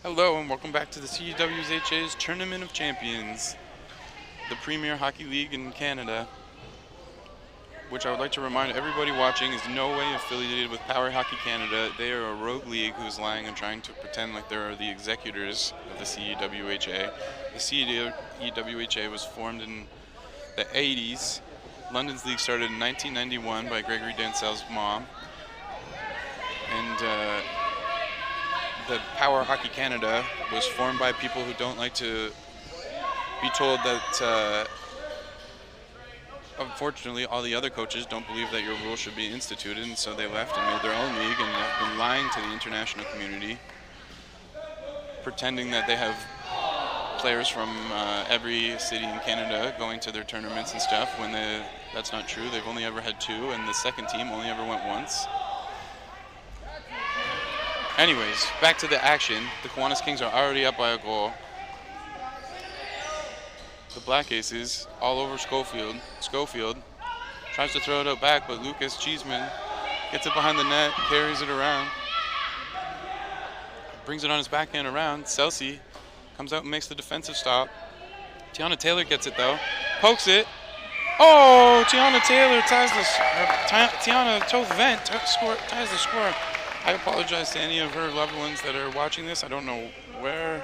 Hello and welcome back to the CEWHA's Tournament of Champions, the premier hockey league in Canada, which I would like to remind everybody watching is no way affiliated with Power Hockey Canada. They are a rogue league who's lying and trying to pretend like they are the executors of the CEWHA. The CEWHA was formed in the 80s. London's league started in 1991 by Gregory Dancel's mom. And the Power Hockey Canada was formed by people who don't like to be told that, unfortunately, all the other coaches don't believe that your rules should be instituted, and so they left and made their own league and have been lying to the international community, pretending that they have players from every city in Canada going to their tournaments and stuff, when that's not true. They've only ever had 2, and the second team only ever went once. Anyways, back to the action. The Kiwanis Kings are already up by a goal. The Black Aces all over Schofield. Schofield tries to throw it out back, but Lucas Cheeseman gets it behind the net, carries it around, brings it on his backhand around. Celsi comes out and makes the defensive stop. Tiana Taylor gets it though, pokes it. Oh, Tiana Taylor ties Tiana Toth Vent ties the score. I apologize to any of her loved ones that are watching this. I don't know where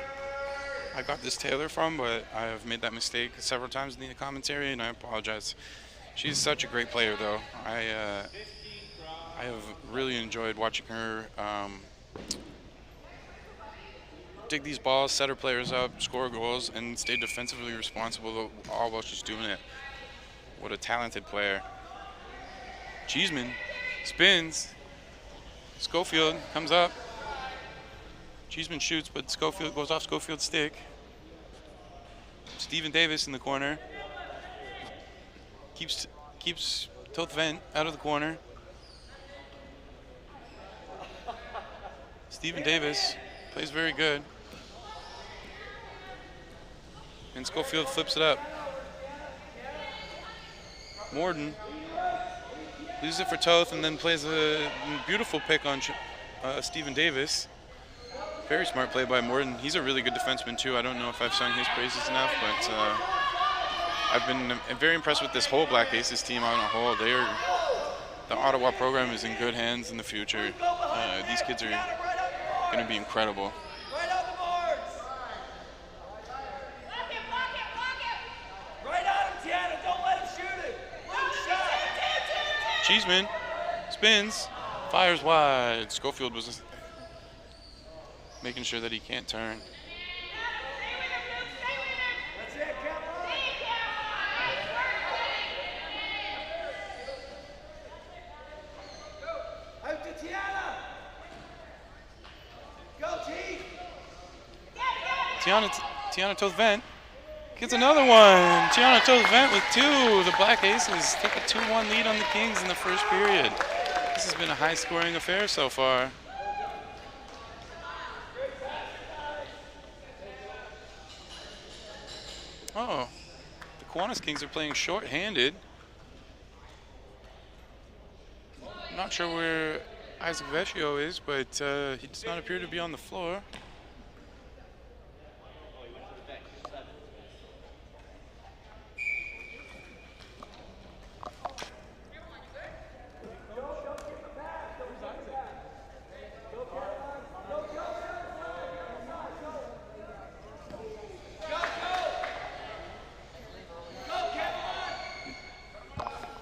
I got this Taylor from, but I have made that mistake several times in the commentary, and I apologize. She's such a great player, though. I have really enjoyed watching her dig these balls, set her players up, score goals, and stay defensively responsible all while she's doing it. What a talented player. Cheeseman spins. Schofield comes up. Cheeseman shoots, but Schofield goes off Schofield's stick. Stephen Davis in the corner. Keeps Toth Vent out of the corner. Stephen Davis plays very good. And Schofield flips it up. Morden loses it for Toth and then plays a beautiful pick on Stephen Davis. Very smart play by Morden. He's a really good defenseman too. I don't know if I've sung his praises enough, but I've been very impressed with this whole Black Aces team on a whole. The Ottawa program is in good hands in the future. These kids are going to be incredible. Cheeseman spins, fires wide. Schofield was making sure that he can't turn. Out to Tiana. Go, Tiana Toth Vent gets another one. Tiana Toth Vent with 2. The Black Aces take a 2-1 lead on the Kings in the first period. This has been a high-scoring affair so far. Oh, the Kiwanis Kings are playing short-handed. I'm not sure where Isaac Vecchio is, but he does not appear to be on the floor.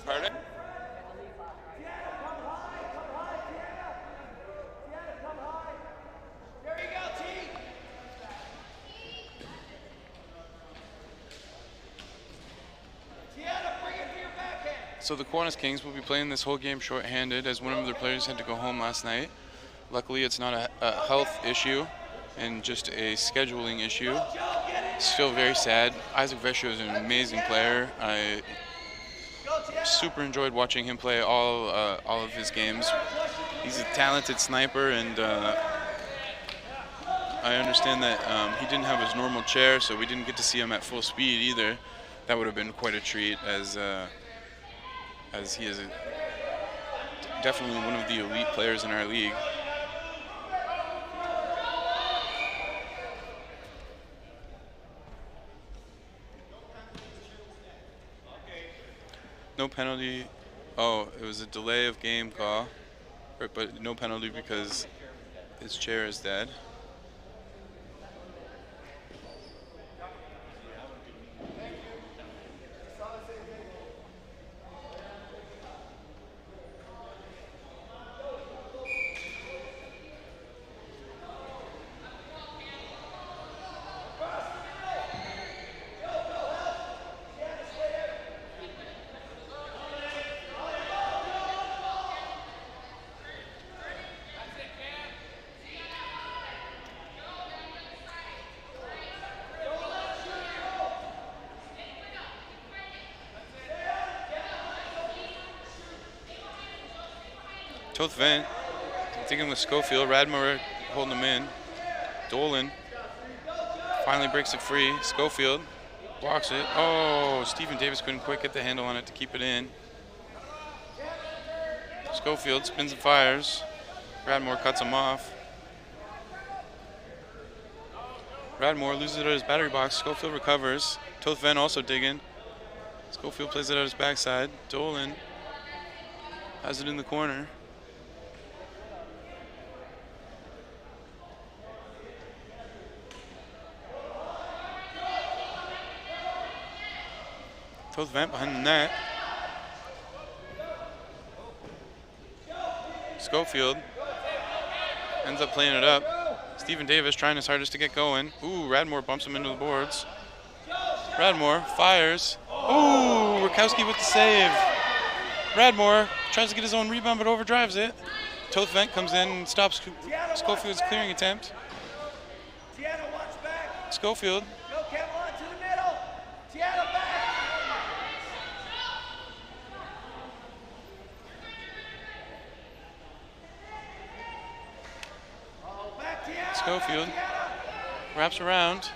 Pardon? So the Kiwanis Kings will be playing this whole game short-handed as one of their players had to go home last night. Luckily, it's not a health issue and just a scheduling issue. Still very sad. Isaac Vecchio is an amazing player. I super enjoyed watching him play all of his games. He's a talented sniper, and I understand that he didn't have his normal chair, so we didn't get to see him at full speed either. That would have been quite a treat, as he is definitely one of the elite players in our league. No penalty. Oh, it was a delay of game call. But no penalty because his chair is dead. Tothvent digging with Schofield. Radmore holding him in. Dolan finally breaks it free. Schofield blocks it. Oh, Stephen Davis couldn't quite get the handle on it to keep it in. Schofield spins and fires. Radmore cuts him off. Radmore loses it out of his battery box. Schofield recovers. Tothvent also digging. Schofield plays it out his backside. Dolan has it in the corner. Tothvent behind the net. Schofield ends up playing it up. Stephen Davis trying his hardest to get going. Ooh, Radmore bumps him into the boards. Radmore fires. Ooh, Rakowski with the save. Radmore tries to get his own rebound but overdrives it. Tothvent comes in and stops Schofield's clearing attempt. Tiana, watch back. Schofield. Go, Cameron, to the middle. Tiana, back. Oh, back, Tiana. Schofield wraps around.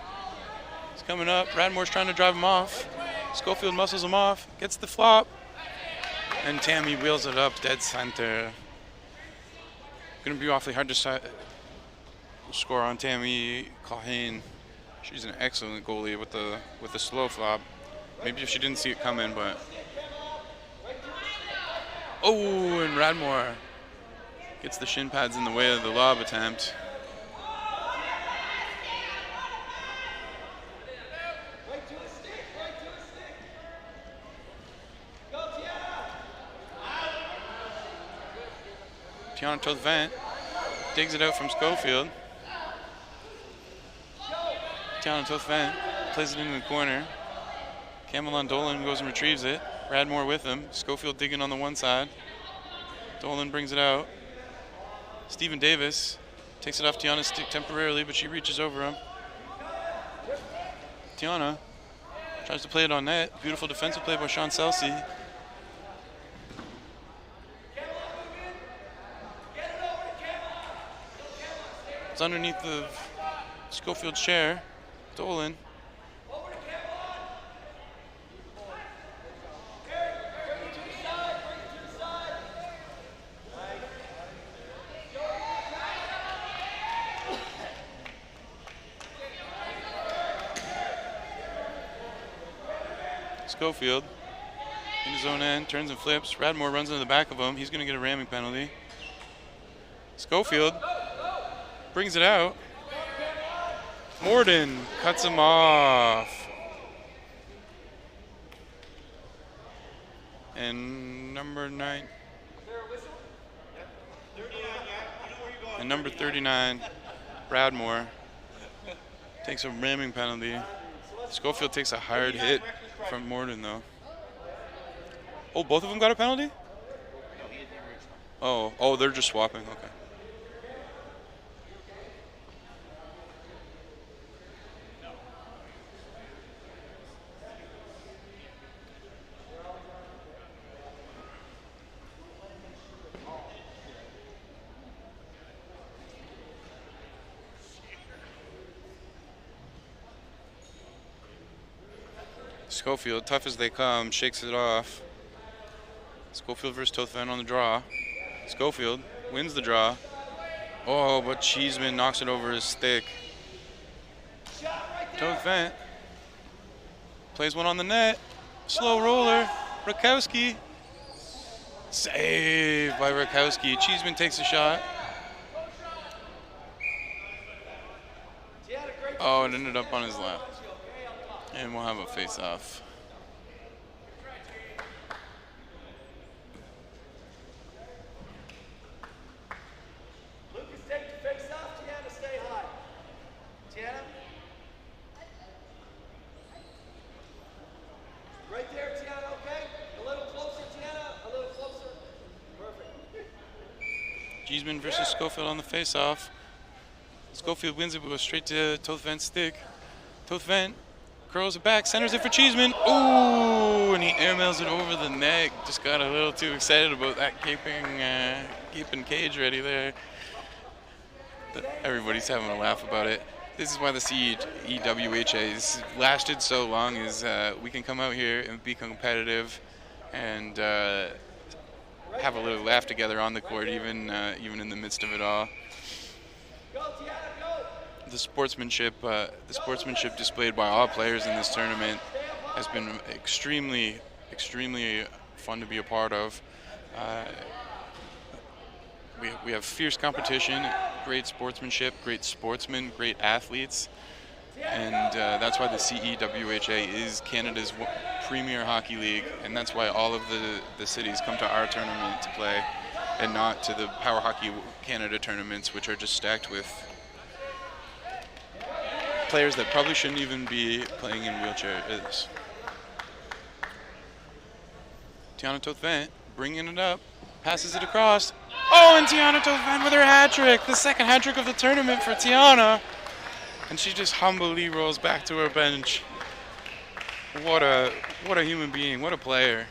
He's coming up. Radmore's trying to drive him off. Schofield muscles him off. Gets the flop. And Tammy wheels it up dead center. Gonna be awfully hard to score on Tammy Culhane. She's an excellent goalie with the slow flop. Maybe if she didn't see it coming, but oh, and Radmore gets the shin pads in the way of the lob attempt. Tiana Tothvent digs it out from Schofield. Tiana Tothvent plays it into the corner. Camelon Dolan goes and retrieves it. Radmore with him. Schofield digging on the one side. Dolan brings it out. Stephen Davis takes it off Tiana's stick temporarily, but she reaches over him. Tiana tries to play it on net. Beautiful defensive play by Sean Selsey. It's underneath the Schofield's chair. Dolan. Schofield in his own end, turns and flips. Radmore runs into the back of him. He's going to get a ramming penalty. Schofield brings it out. Morden cuts him off. And number 9. And number 39, Radmore, takes a ramming penalty. Schofield takes a hard hit from Morden, though. Oh, both of them got a penalty? Oh, they're just swapping. Okay. Schofield, tough as they come, shakes it off. Schofield versus Tothvent on the draw. Schofield wins the draw. Oh, but Cheeseman knocks it over his stick. Tothvent plays one on the net. Slow roller. Rakowski. Saved by Rakowski. Cheeseman takes a shot. Oh, it ended up on his lap. And we'll have a face-off. Lucas, take the face off. Tiana, stay high. Tiana? Right there, Tiana, okay? A little closer, Tiana. A little closer. Perfect. Cheeseman versus Schofield on the face-off. Schofield wins it, but goes straight to Tothvent's stick. Tothvent curls it back, centers it for Cheeseman. Ooh, and he airmails it over the neck. Just got a little too excited about that keeping cage ready there. Everybody's having a laugh about it. This is why the CEWHA has lasted so long, is we can come out here and be competitive and have a little laugh together on the court, even in the midst of it all. The sportsmanship displayed by all players in this tournament has been extremely fun to be a part of. We have fierce competition, great sportsmanship, great sportsmen, great athletes, and that's why the CEWHA is Canada's premier hockey league, and that's why all of the cities come to our tournament to play and not to the Power Hockey Canada tournaments, which are just stacked with players that probably shouldn't even be playing in wheelchairs. Tiana Tothvent bringing it up, passes it across. Oh, and Tiana Tothvent with her hat trick, the second hat trick of the tournament for Tiana. And she just humbly rolls back to her bench. What a human being, what a player.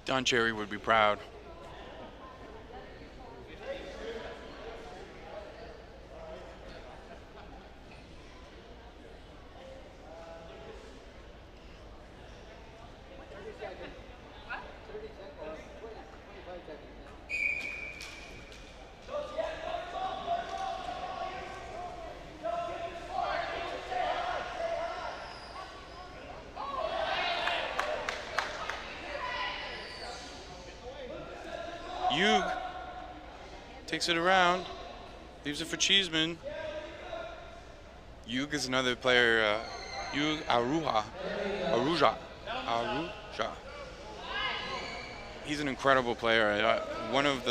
Don Cherry would be proud. Hugh takes it around, leaves it for Cheeseman. Hugh is another player, Hugh Aruja. He's an incredible player. One of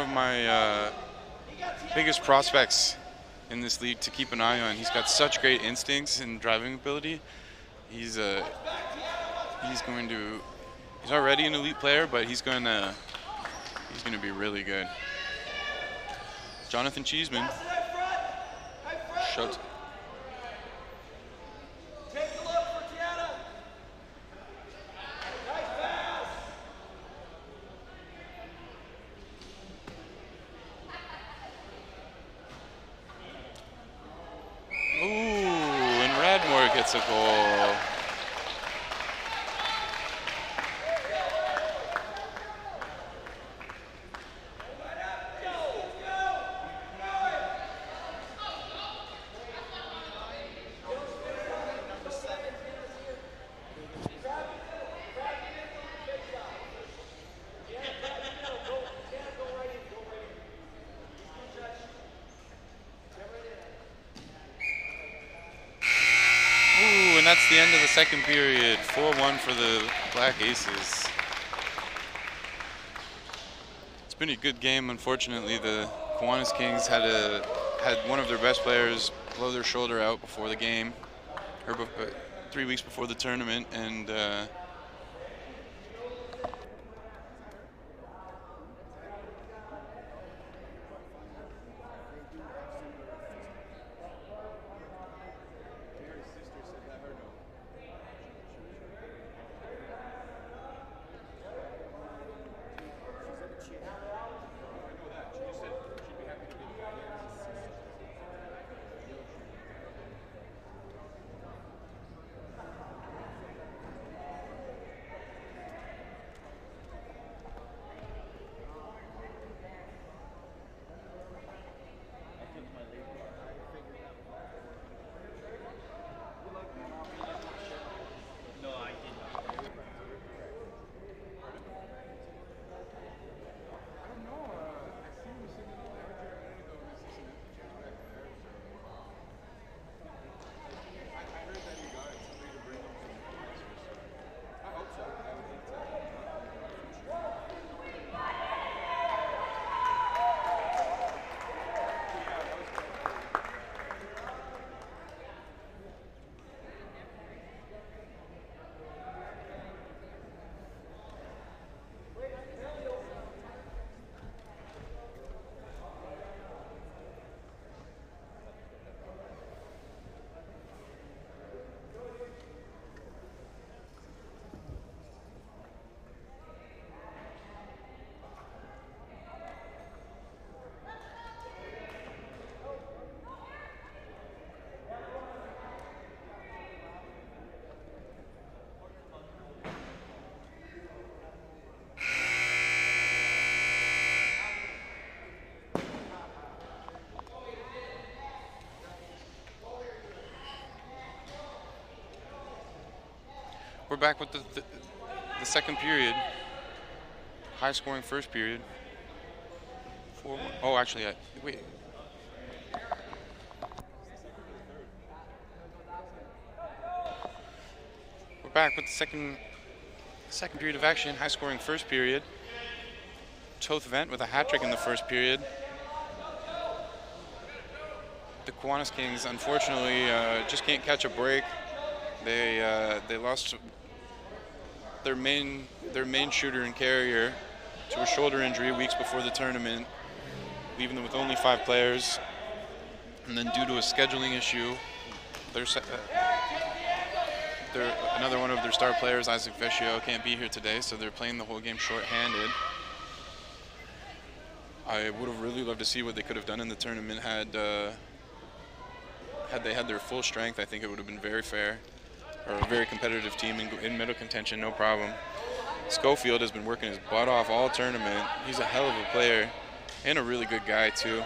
my biggest prospects in this league to keep an eye on. He's got such great instincts and driving ability. He's already an elite player, but he's going to be really good. Jonathan Cheeseman shows. Take a look for Tiana. Nice pass. Ooh, and Radmore gets a goal. That's the end of the second period. 4-1 for the Black Aces. It's been a good game. Unfortunately, the Kiwanis Kings had one of their best players blow their shoulder out before the game, or 3 weeks before the tournament, and back with the second period. High scoring first period. 4-1. Oh, actually, wait. We're back with the second period of action. High scoring first period. Toth Vent with a hat trick in the first period. The Kiwanis Kings, unfortunately, just can't catch a break. They lost their main shooter and carrier to a shoulder injury weeks before the tournament, leaving them with only 5 players. And then due to a scheduling issue, another one of their star players, Isaac Vecchio, can't be here today, so they're playing the whole game short-handed. I would have really loved to see what they could have done in the tournament had they had their full strength. I think it would have been very fair, or a very competitive team in middle contention, no problem. Schofield has been working his butt off all tournament. He's a hell of a player and a really good guy too.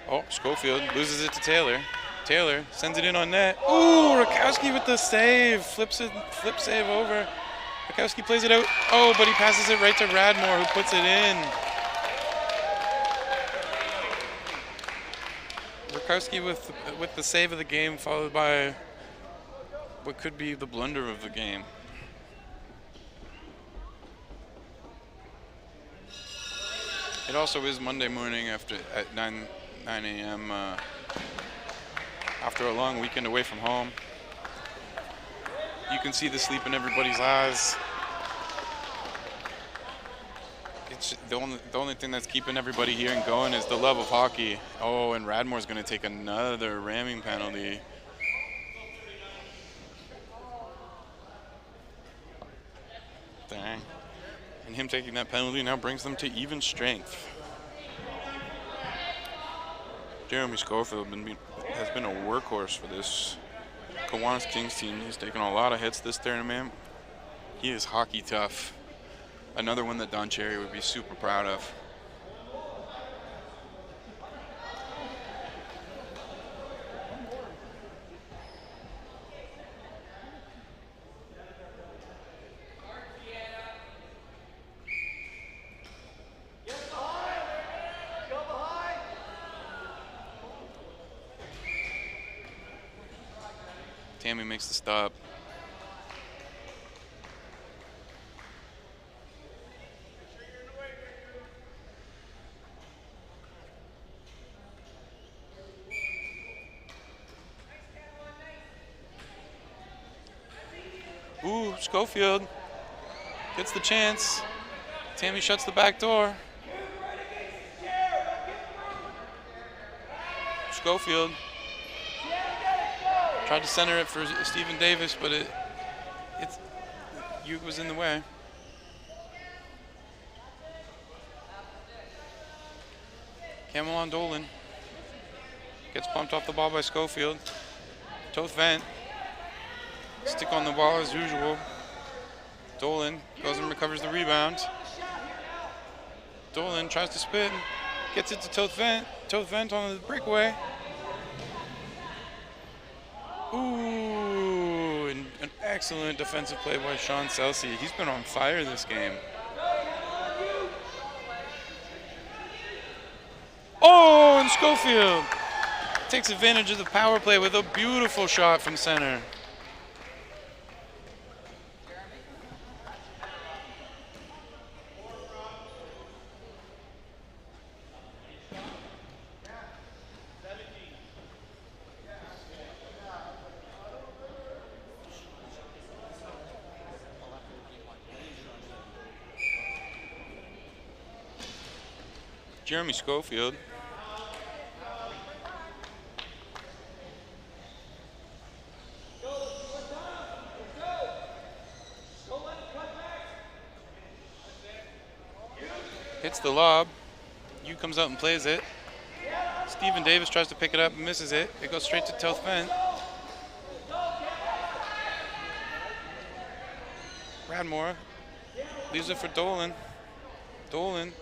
Oh, Schofield loses it to Taylor. Taylor sends it in on net. Ooh, Rakowski with the save. Flip save over. Rakowski plays it out. Oh, but he passes it right to Radmore, who puts it in. Rakowski with the save of the game, followed by what could be the blunder of the game. It also is Monday morning at 9 a.m. After a long weekend away from home. You can see the sleep in everybody's eyes. It's the only thing that's keeping everybody here and going is the love of hockey. Oh, and Radmore's going to take another ramming penalty. Dang. And him taking that penalty now brings them to even strength. Jeremy Schofield has been a workhorse for this Kiwanis Kings team. He's taken a lot of hits this tournament. He is hockey tough. Another one that Don Cherry would be super proud of. Tammy makes the stop. Ooh, Schofield gets the chance. Tammy shuts the back door. Schofield tried to center it for Stephen Davis, but it was in the way. Camelon Dolan gets pumped off the ball by Schofield. Toth Vent. Stick on the ball as usual. Dolan goes and recovers the rebound. Dolan tries to spin. Gets it to Toth Vent. Toth Vent on the breakaway. Ooh, and an excellent defensive play by Sean Celsi. He's been on fire this game. Oh, and Schofield takes advantage of the power play with a beautiful shot from center. Jeremy Schofield. Hits the lob. Yu comes out and plays it. Stephen Davis tries to pick it up and misses it. It goes straight to Toth Vent. Radmore leaves it for Dolan. Dolan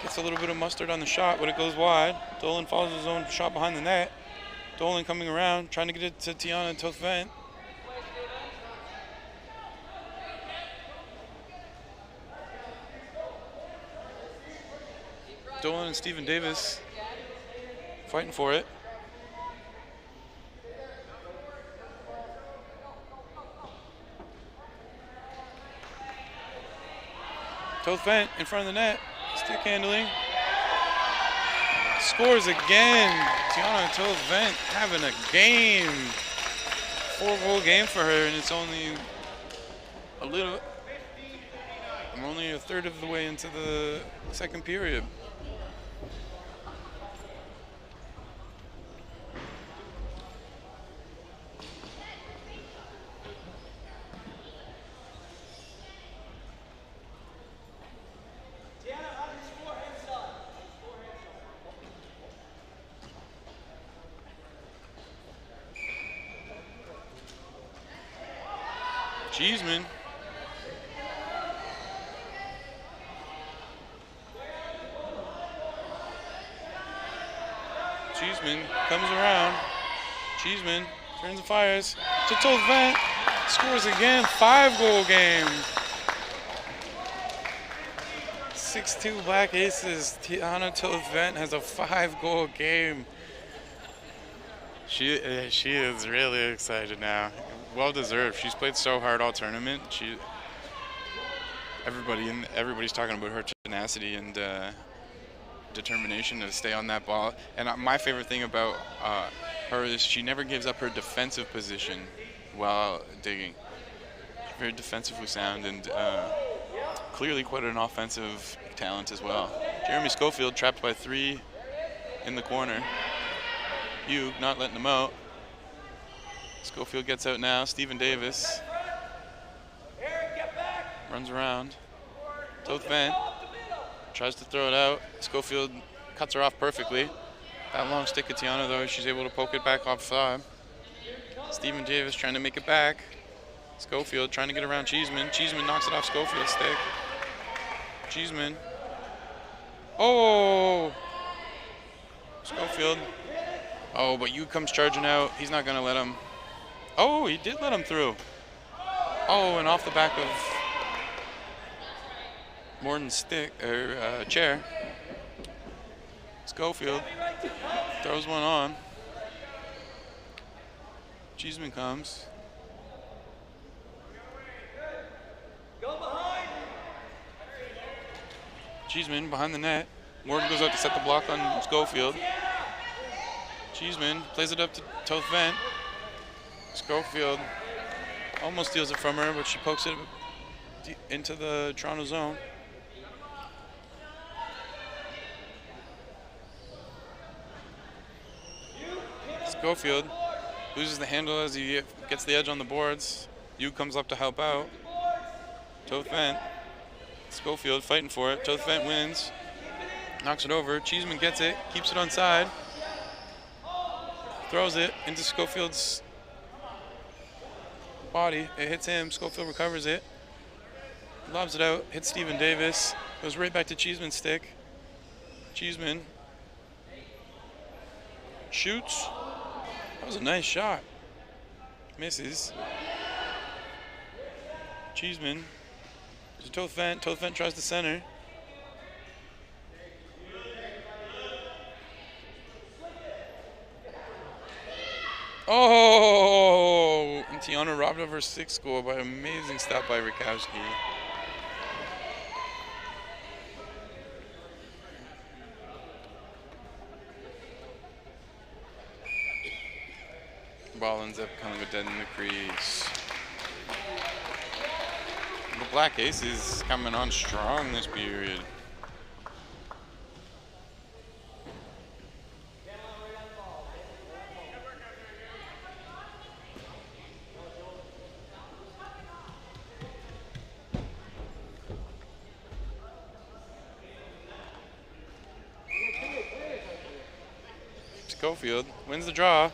gets a little bit of mustard on the shot, but it goes wide. Dolan follows his own shot behind the net. Dolan coming around, trying to get it to Tiana Tothvent. Dolan and Stephen Davis fighting for it. Tothvent in front of the net, stick handling. Scores again. Tiana Tothvent having a game. 4-goal game for her, and it's only I'm only a third of the way into the second period. Cheeseman. Cheeseman comes around. Cheeseman turns and fires to Tothvent. Scores again. 5-goal game. 6-2 Black Aces. Tiana Tothvent has a 5-goal game. She is really excited now. Well deserved. She's played so hard all tournament. Everybody's talking about her tenacity and determination to stay on that ball. And my favorite thing about her is she never gives up her defensive position while digging. Very defensively sound and clearly quite an offensive talent as well. Jeremy Schofield trapped by 3 in the corner. Hugh not letting him out. Schofield gets out now. Stephen Davis runs around. Tothvent tries to throw it out. Schofield cuts her off perfectly. That long stick at Tiana, though, she's able to poke it back offside. Stephen Davis trying to make it back. Schofield trying to get around Cheeseman. Cheeseman knocks it off Schofield's stick. Cheeseman. Oh! Schofield. Oh, but Hugh comes charging out. He's not going to let him. Oh, he did let him through. Oh, and off the back of Morton's stick or chair. Schofield throws one on. Cheeseman comes. Cheeseman behind the net. Morton goes out to set the block on Schofield. Cheeseman plays it up to Tothvent. Schofield almost steals it from her, but she pokes it into the Toronto zone. Schofield loses the handle as he gets the edge on the boards. Hugh comes up to help out. Tothvent. Schofield fighting for it. Tothvent wins. Knocks it over. Cheeseman gets it. Keeps it on side. Throws it into Schofield's body. It hits him. Schofield recovers it. Lobs it out. Hits Stephen Davis. Goes right back to Cheeseman's stick. Cheeseman shoots. That was a nice shot. Misses. Cheeseman to Tothvent. Tothvent tries to center. Oh! And Tiana robbed of her 6th goal by an amazing stop by Rakowski. Ball ends up coming dead in the crease. The Black Aces coming on strong this period. Schofield wins the draw.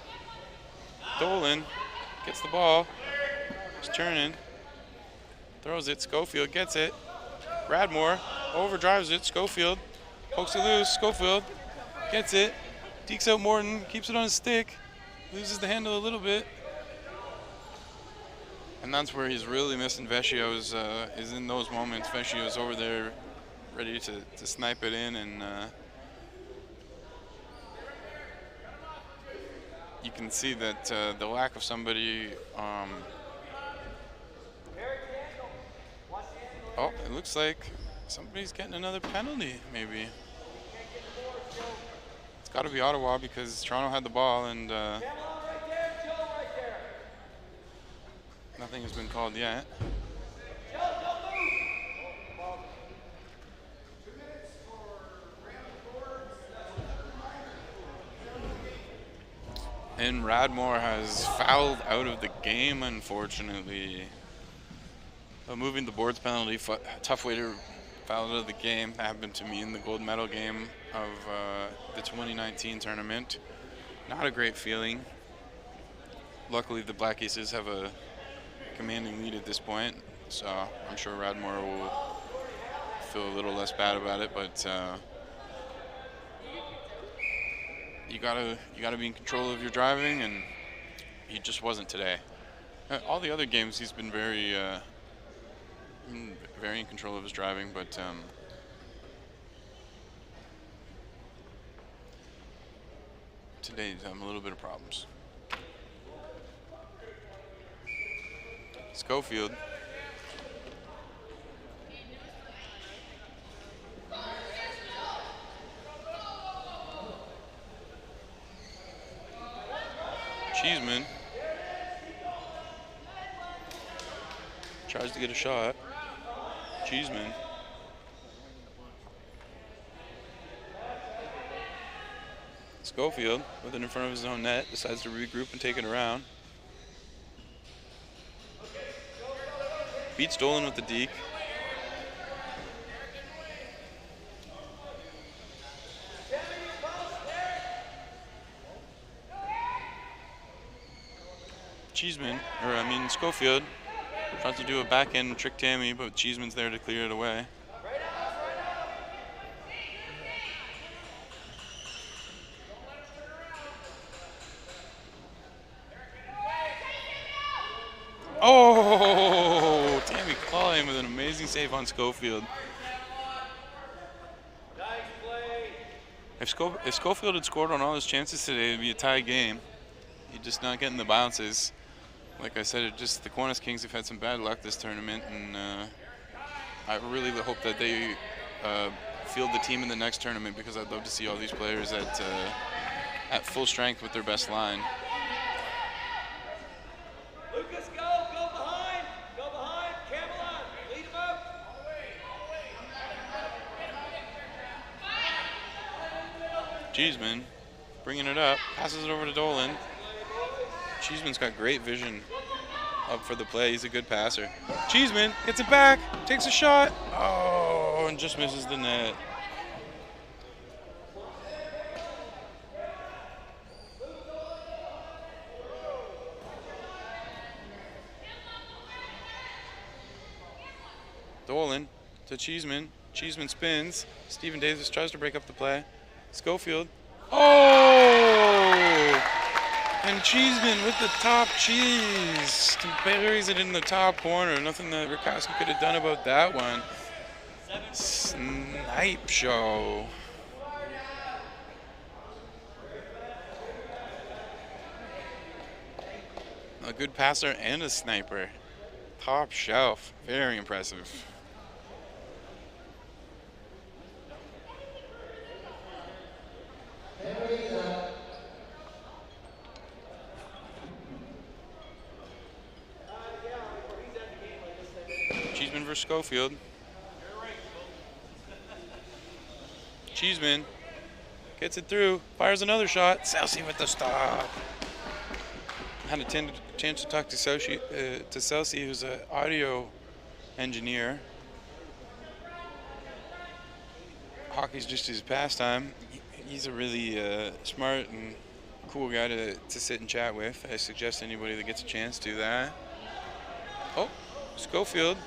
Dolan gets the ball. He's turning. Throws it. Schofield gets it. Bradmore overdrives it. Schofield pokes it loose. Schofield gets it. Dekes out Morton. Keeps it on his stick. loses the handle a little bit. And that's where he's really missing Vecchio's, is in those moments. Vecchio's over there ready to snipe it in, and you can see that the lack of somebody. Oh, it looks like somebody's getting another penalty, maybe. It's got to be Ottawa because Toronto had the ball, and nothing has been called yet. And Radmore has fouled out of the game, unfortunately. Moving the boards penalty, tough way to foul out of the game. That happened to me in the gold medal game of the 2019 tournament. Not a great feeling. Luckily, the Black Aces have a commanding lead at this point, so I'm sure Radmore will feel a little less bad about it, but you gotta be in control of your driving, and he just wasn't today. All the other games he's been very in control of his driving, but today he's having a little bit of problems. Schofield. Cheeseman tries to get a shot. Cheeseman. Schofield, with it in front of his own net, decides to regroup and take it around. Beats Dolan with the deke. Schofield tries to do a backhand trick Tammy, but Cheeseman's there to clear it away. Oh, Tammy Klein with an amazing save on Schofield. If Schofield had scored on all his chances today, it'd be a tie game. He's just not getting the bounces. Like I said, the Kiwanis Kings have had some bad luck this tournament, and I really hope that they field the team in the next tournament, because I'd love to see all these players at full strength with their best line. Lucas, go behind, Camelot, lead him up. Cheeseman bringing it up, passes it over to Dolan. Cheeseman's got great vision up for the play. He's a good passer. Cheeseman gets it back, takes a shot. Oh, and just misses the net. Dolan to Cheeseman. Cheeseman spins. Stephen Davis tries to break up the play. Schofield. Oh! And Cheeseman with the top cheese. Buries it in the top corner. Nothing that Rakowski could have done about that one. Snipe show. A good passer and a sniper. Top shelf. Very impressive. Cheeseman versus Schofield. Cheeseman gets it through, fires another shot. Celsi with the stop. Had a chance to talk to Celsi, who's an audio engineer. Hockey's just his pastime. He's a really smart and cool guy to sit and chat with. I suggest anybody that gets a chance do that. Oh, Schofield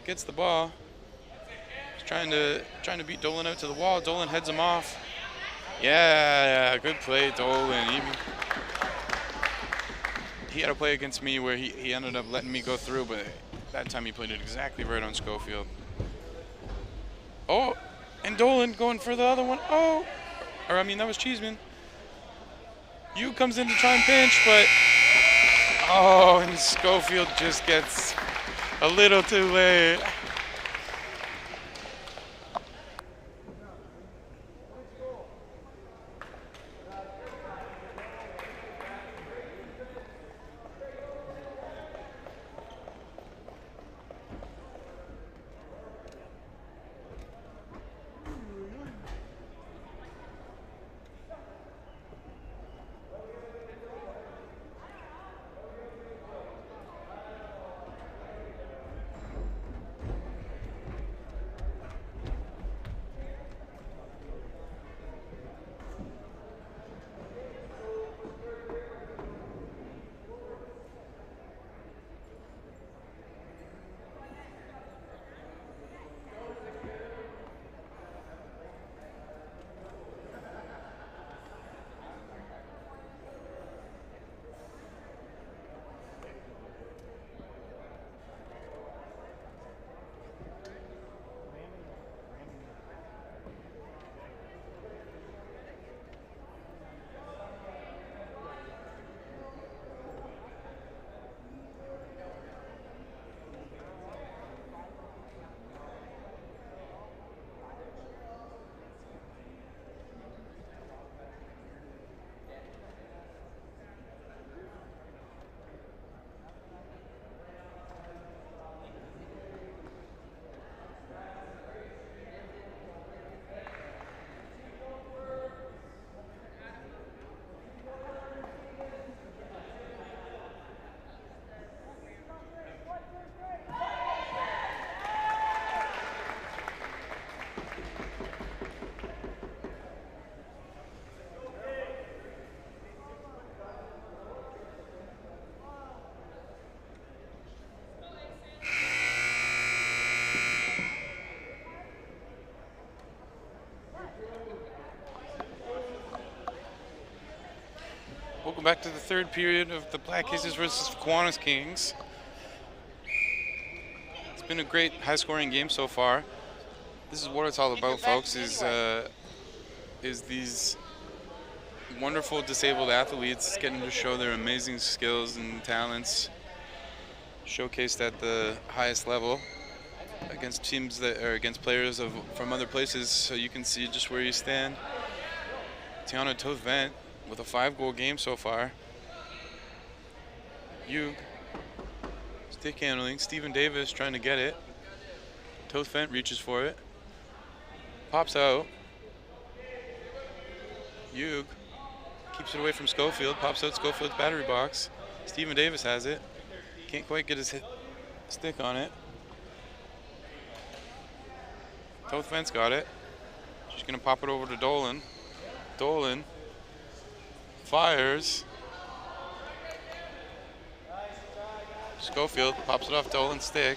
gets the ball. He's trying to beat Dolan out to the wall. Dolan heads him off. Yeah, good play, Dolan. He had a play against me where he ended up letting me go through, but that time he played it exactly right on Schofield. Oh, and Dolan going for the other one. Oh, or I mean, that was Cheeseman. You comes in to try and pinch, but oh, and Schofield just gets a little too late. Welcome back to the third period of the Black Aces versus Kiwanis Kings. It's been a great high-scoring game so far. This is what it's all about, folks, is these wonderful disabled athletes getting to show their amazing skills and talents showcased at the highest level against teams that are against players from other places, so you can see just where you stand. Tiana Tovent with a 5-goal game so far. Stick handling. Stephen Davis trying to get it. Tovent reaches for it. Pops out. Hugh keeps it away from Schofield. Pops out Schofield's battery box. Stephen Davis has it. Can't quite get his stick on it. Tovent's got it. She's going to pop it over to Dolan. Dolan fires. Schofield pops it off Dolan's stick.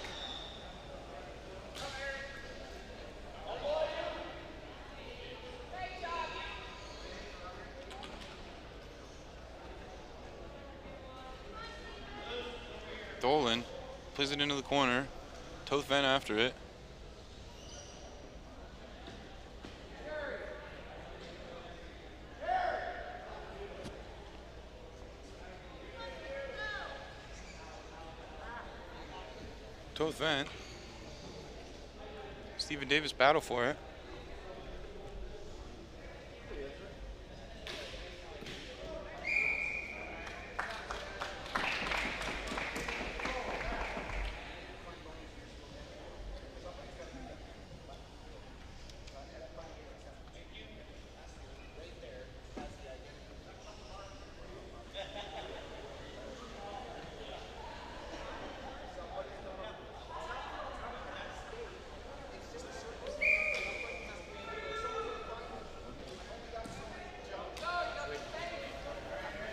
Dolan plays it into the corner. Tovent after it. Tovent. Stephen Davis battle for it.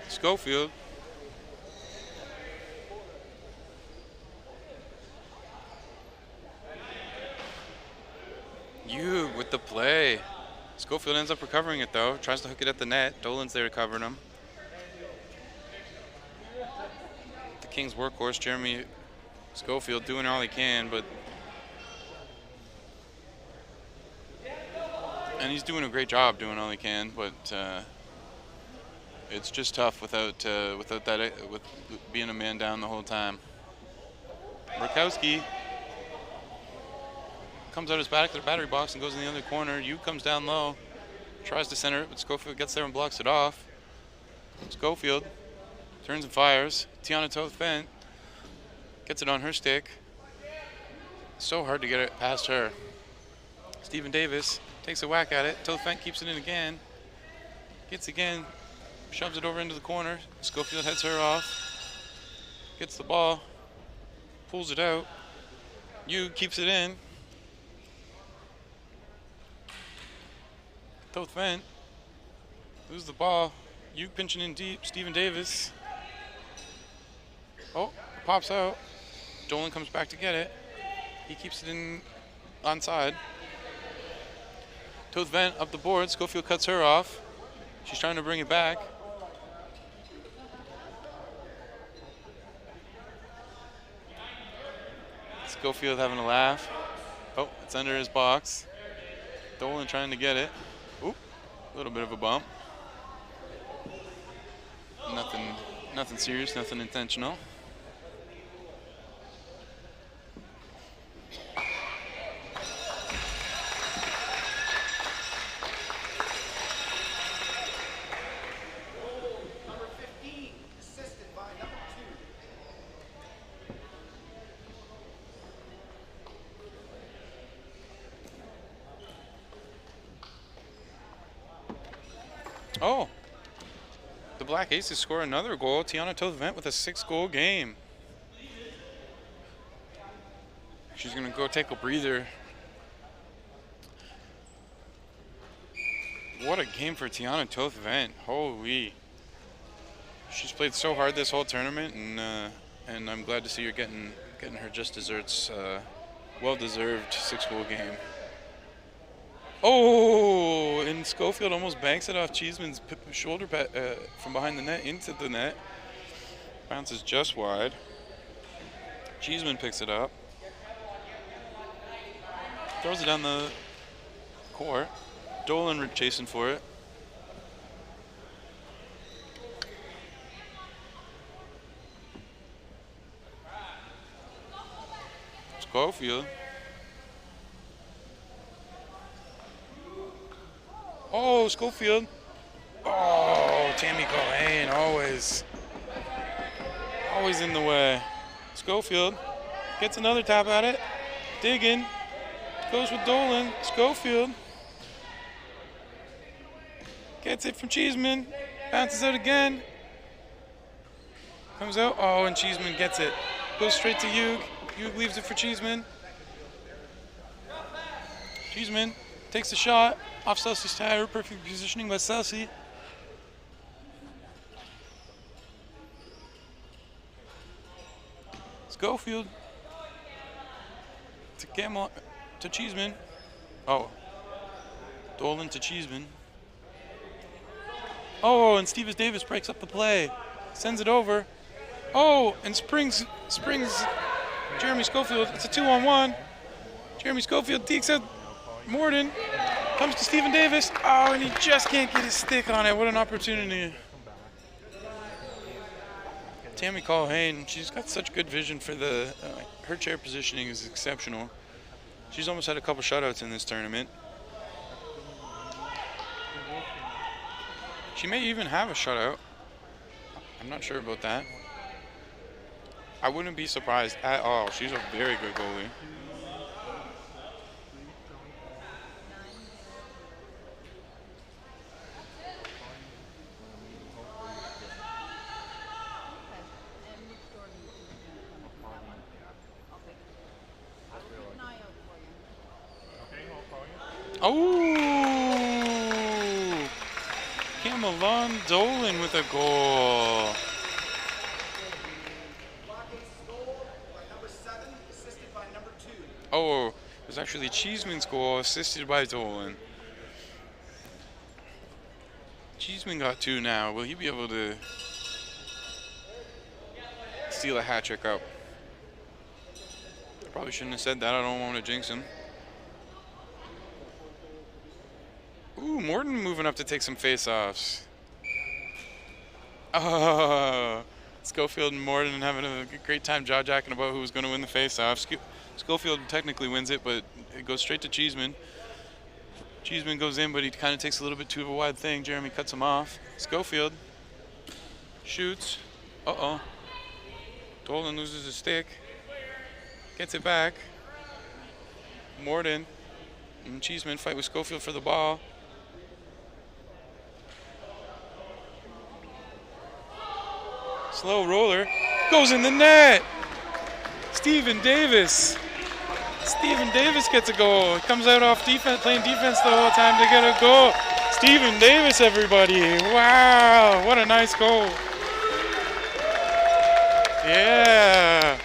Schofield. You with the play. Schofield ends up recovering it though. Tries to hook it at the net. Dolan's there to cover him. The Kings workhorse, Jeremy Schofield, doing all he can, and he's doing a great job doing all he can, but it's just tough without with being a man down the whole time. Rakowski comes out his back to the battery box and goes in the other corner. Yu comes down low, tries to center it, but Schofield gets there and blocks it off. Schofield turns and fires. Tiana Toth-Fent gets it on her stick. So hard to get it past her. Stephen Davis takes a whack at it. Toth-Fent keeps it in again. Gets again. Shoves it over into the corner. Schofield heads her off. Gets the ball. Pulls it out. Yu keeps it in. Toth-Fent loses the ball. Yu pinching in deep. Stephen Davis. Oh, it pops out. Dolan comes back to get it. He keeps it in onside. Toth-Fent up the board. Schofield cuts her off. She's trying to bring it back. Schofield having a laugh. Oh, it's under his box. Dolan trying to get it. Oop, a little bit of a bump. Nothing serious, nothing intentional. Number 15, assisted by number 2. Oh, the Black Aces score another goal. Tiana Toth-Fent with a 6-goal game. She's gonna go take a breather. What a game for Tiana Toth-Fent. Holy. She's played so hard this whole tournament, and I'm glad to see her getting her just desserts, well-deserved 6-goal game. Oh, and Schofield almost banks it off Cheeseman's shoulder pad, from behind the net into the net. Bounces just wide. Cheeseman picks it up. Throws it down the court. Dolan chasing for it. Schofield. Oh, Schofield. Oh, Tammy Cohen, always in the way. Schofield gets another tap at it. Digging. Goes with Dolan. Schofield gets it from Cheeseman. Bounces out again. Comes out. Oh, and Cheeseman gets it. Goes straight to Hugh. Hugh leaves it for Cheeseman. Cheeseman takes the shot off Celsie's tire. Perfect positioning by Celsie. Schofield to Gamel to Cheeseman. Oh, Dolan to Cheeseman. Oh, and Stevens Davis breaks up the play, sends it over. Oh, and springs Jeremy Schofield. It's a 2-on-1. Jeremy Schofield dekes out Morden. Comes to Stephen Davis. Oh, and he just can't get his stick on it. What an opportunity. Tammy Colhane, she's got such good vision for the, her chair positioning is exceptional. She's almost had a couple shutouts in this tournament. She may even have a shutout. I'm not sure about that. I wouldn't be surprised at all. She's a very good goalie. Oh! Camelon Dolan with a goal. Oh, it was actually Cheeseman's goal, assisted by Dolan. Cheeseman got 2 now. Will he be able to steal a hat trick up? Probably shouldn't have said that. I don't want to jinx him. Ooh, Morton moving up to take some face-offs. Oh, Schofield and Morton having a great time jaw-jacking about who was going to win the face-off. Schofield technically wins it, but it goes straight to Cheeseman. Cheeseman goes in, but he kind of takes a little bit too of a wide thing. Jeremy cuts him off. Schofield shoots. Uh-oh. Dolan loses his stick. Gets it back. Morton and Cheeseman fight with Schofield for the ball. Slow roller. Goes in the net. Stephen Davis. Stephen Davis gets a goal. He comes out off defense, playing defense the whole time to get a goal. Stephen Davis, everybody. Wow, what a nice goal. Yeah.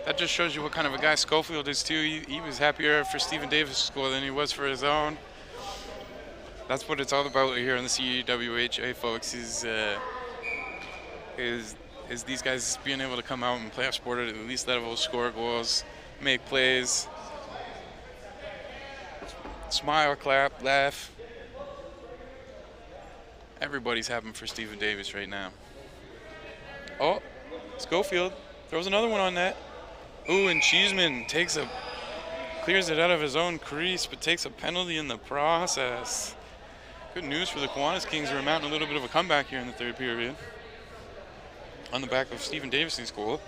That just shows you what kind of a guy Schofield is too. He was happier for Stephen Davis' score than he was for his own. That's what it's all about here in the CEWHA, folks, is these guys being able to come out and play our sport at the least level, score goals, make plays, smile, clap, laugh. Everybody's happy for Stephen Davis right now. Oh, Schofield throws another one on net. Ooh, and Cheeseman clears it out of his own crease, but takes a penalty in the process. Good news for the Kiwanis Kings, who are mounting a little bit of a comeback here in the third period on the back of Stephen Davis' goal.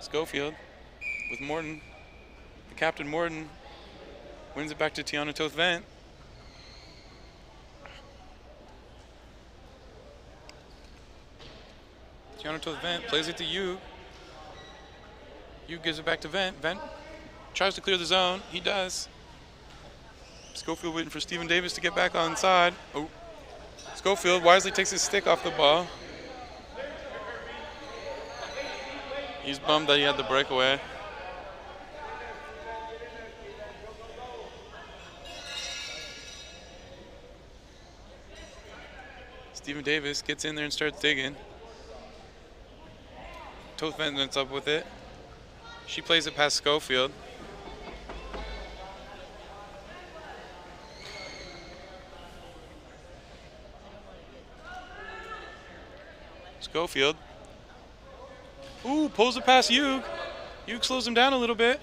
Schofield with Morton. The captain, Morton, wins it back to Tiana Toth-Vent. Tiana Toth-Vent plays it to Hugh. Hugh gives it back to Vent. Vent tries to clear the zone. He does. Schofield waiting for Stephen Davis to get back on side. Oh, Schofield wisely takes his stick off the ball. He's bummed that he had the breakaway. Stephen Davis gets in there and starts digging. Toth-Vent ends up with it. She plays it past Schofield. Schofield. Ooh, pulls it past Hugh. Hugh slows him down a little bit.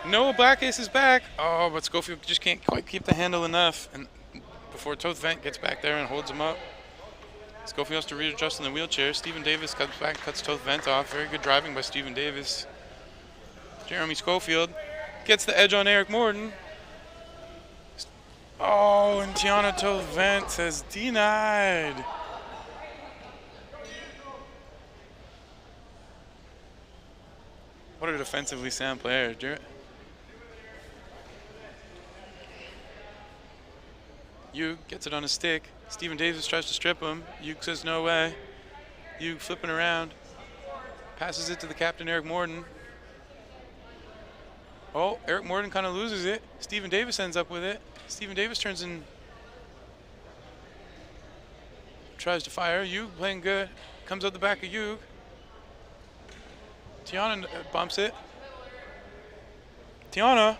Noah Blackace is back. Oh, but Schofield just can't quite keep the handle enough. And before Toth-Vent gets back there and holds him up. Schofield has to readjust in the wheelchair. Stephen Davis comes back, cuts Toth-Vent off. Very good driving by Stephen Davis. Jeremy Schofield gets the edge on Eric Morton. Oh, and Tiana Toth-Vent says denied. What a defensively sound player. Hugh gets it on his stick. Stephen Davis tries to strip him. Hugh says no way. Hugh flipping around. Passes it to the captain, Eric Morton. Oh, Eric Morton kind of loses it. Stephen Davis ends up with it. Stephen Davis turns and tries to fire. Hugh playing good. Comes out the back of Hugh. Tiana bumps it. Tiana.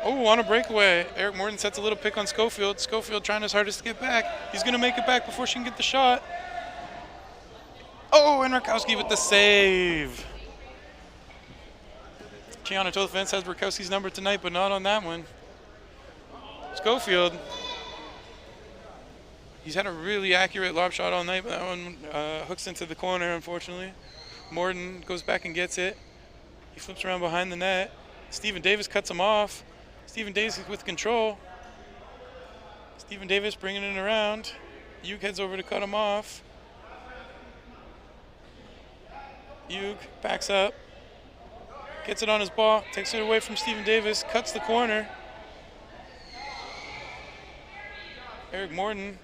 Oh, on a breakaway. Eric Morton sets a little pick on Schofield. Schofield trying his hardest to get back. He's going to make it back before she can get the shot. Oh, and Rakowski with the save. Tiana Toth-Vent has Rakowski's number tonight, but not on that one. Schofield. He's had a really accurate lob shot all night, but that one hooks into the corner, unfortunately. Morton goes back and gets it. He flips around behind the net. Stephen Davis cuts him off. Stephen Davis with control. Stephen Davis bringing it around. Hugh heads over to cut him off. Hugh backs up. Gets it on his ball, takes it away from Stephen Davis, cuts the corner. Eric Morton.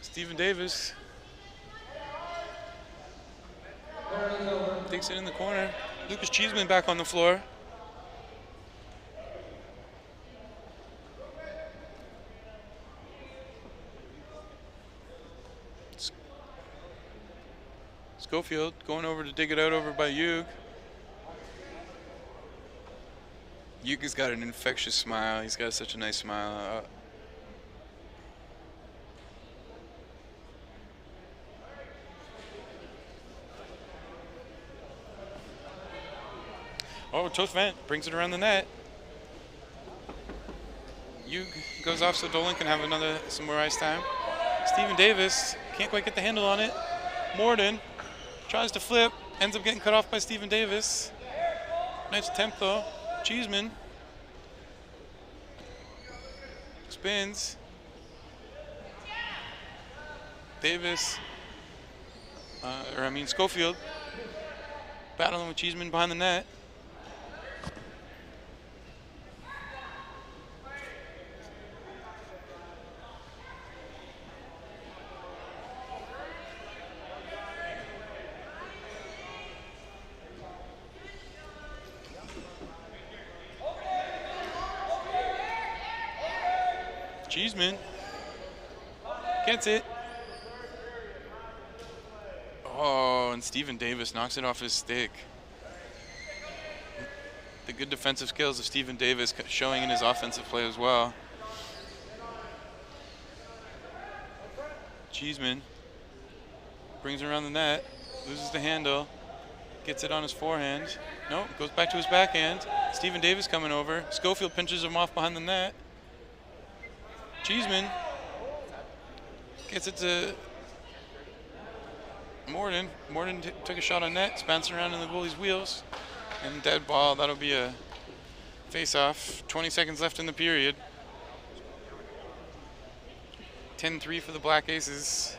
Stephen Davis. Takes it in the corner. Lucas Cheeseman back on the floor. Schofield going over to dig it out over by Hugh. Hugh has got an infectious smile. He's got such a nice smile. Oh, Toast Vent brings it around the net. Hugh goes off so Dolan can have some more ice time. Stephen Davis can't quite get the handle on it. Morden tries to flip, ends up getting cut off by Stephen Davis. Nice attempt though. Cheeseman spins. Davis, Schofield battling with Cheeseman behind the net. Cheeseman gets it. Oh, and Stephen Davis knocks it off his stick. The good defensive skills of Stephen Davis showing in his offensive play as well. Cheeseman brings it around the net, loses the handle, gets it on his forehand. Nope, goes back to his backhand. Stephen Davis coming over. Schofield pinches him off behind the net. Cheeseman gets it to Morden. Morden took a shot on net, it's bouncing around in the goalie's wheels. And dead ball, that'll be a face-off. 20 seconds left in the period. 10-3 for the Black Aces.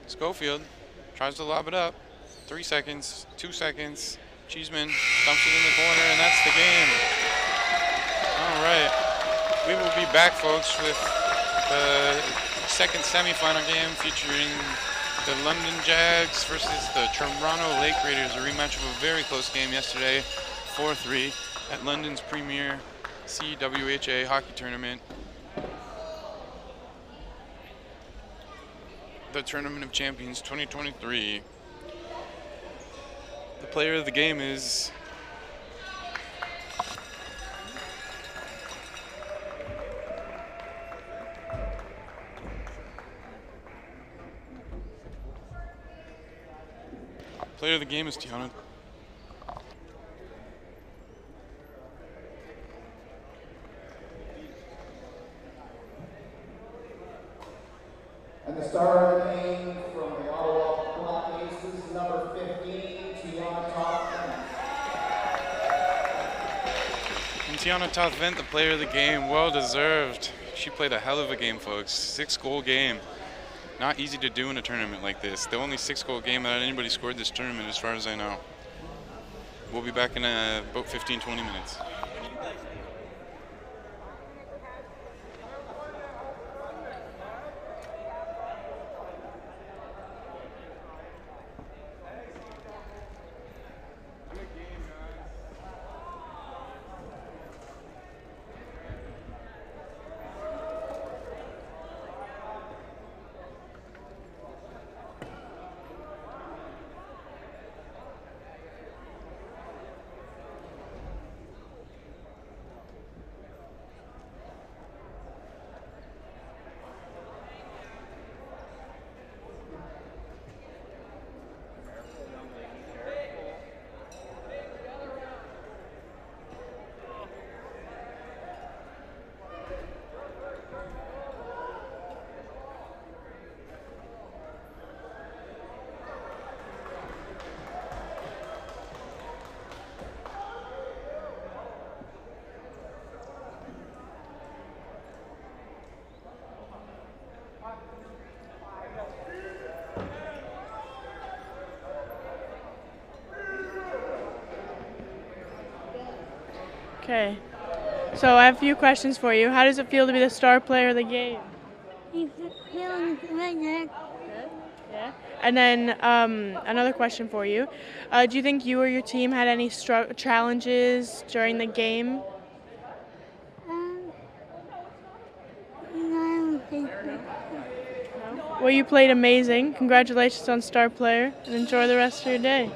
Schofield tries to lob it up. 3 seconds, 2 seconds. Cheeseman dumps it in the corner, and that's the game. All right. We will be back, folks, with the second semifinal game featuring the London Jags versus the Toronto Lake Raiders, a rematch of a very close game yesterday, 4-3, at London's premier CEWHA hockey tournament. The Tournament of Champions 2023. The player of the game is Tiana. And the star of the game from the Ottawa Black Aces, number 15, Tiana Toth-Vent. And Tiana Toth-Vent, the player of the game, well deserved. She played a hell of a game, folks. 6-goal game. Not easy to do in a tournament like this. The only 6-goal game that anybody scored this tournament, as far as I know. We'll be back in about 15-20 minutes. Okay. So I have a few questions for you. How does it feel to be the star player of the game? He's feeling good. Yeah. And then another question for you. Do you think you or your team had any challenges during the game? Um, no, I don't think so. Well, you played amazing. Congratulations on star player, and enjoy the rest of your day.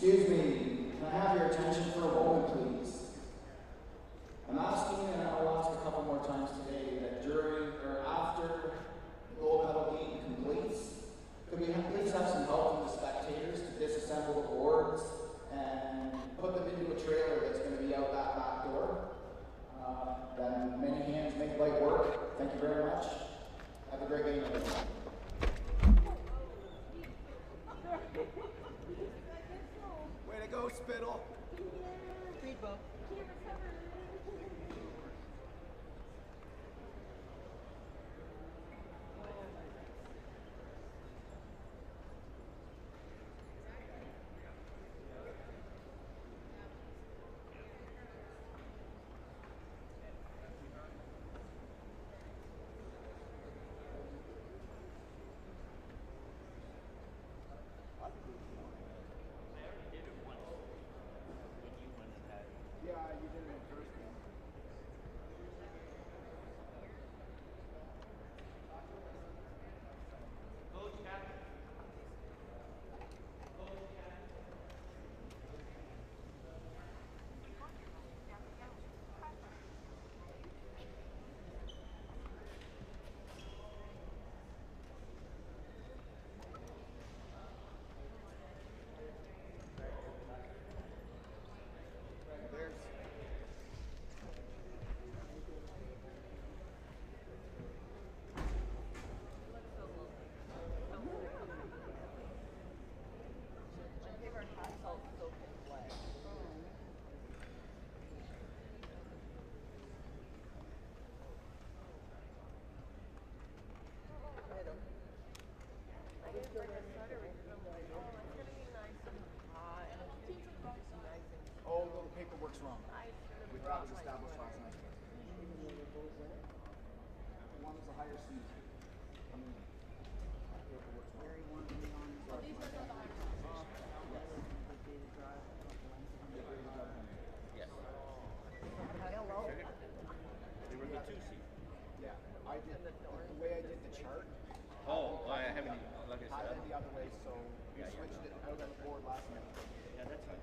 Excuse me, can I have your attention for a moment, please? I'm asking, and I'll ask a couple more times today, that during or after the gold medal game completes, could we please have some help from the spectators to disassemble the boards and put them into a trailer that's going to be out that back door? Then many hands make light work. Thank you very much. Have a great game, everyone. Way to go, Spittle. Yeah, you did it in first game. Oh, no, the paperwork's wrong. That was established last night. One was a higher seat. Paperwork's wrong. Yes. Hello. They were the 2 seat. Yeah, I did the way I did the chart. Oh, I haven't, like I Had said. it the other way, so we Yeah, switched it out on the board last night. Yeah, that's fine.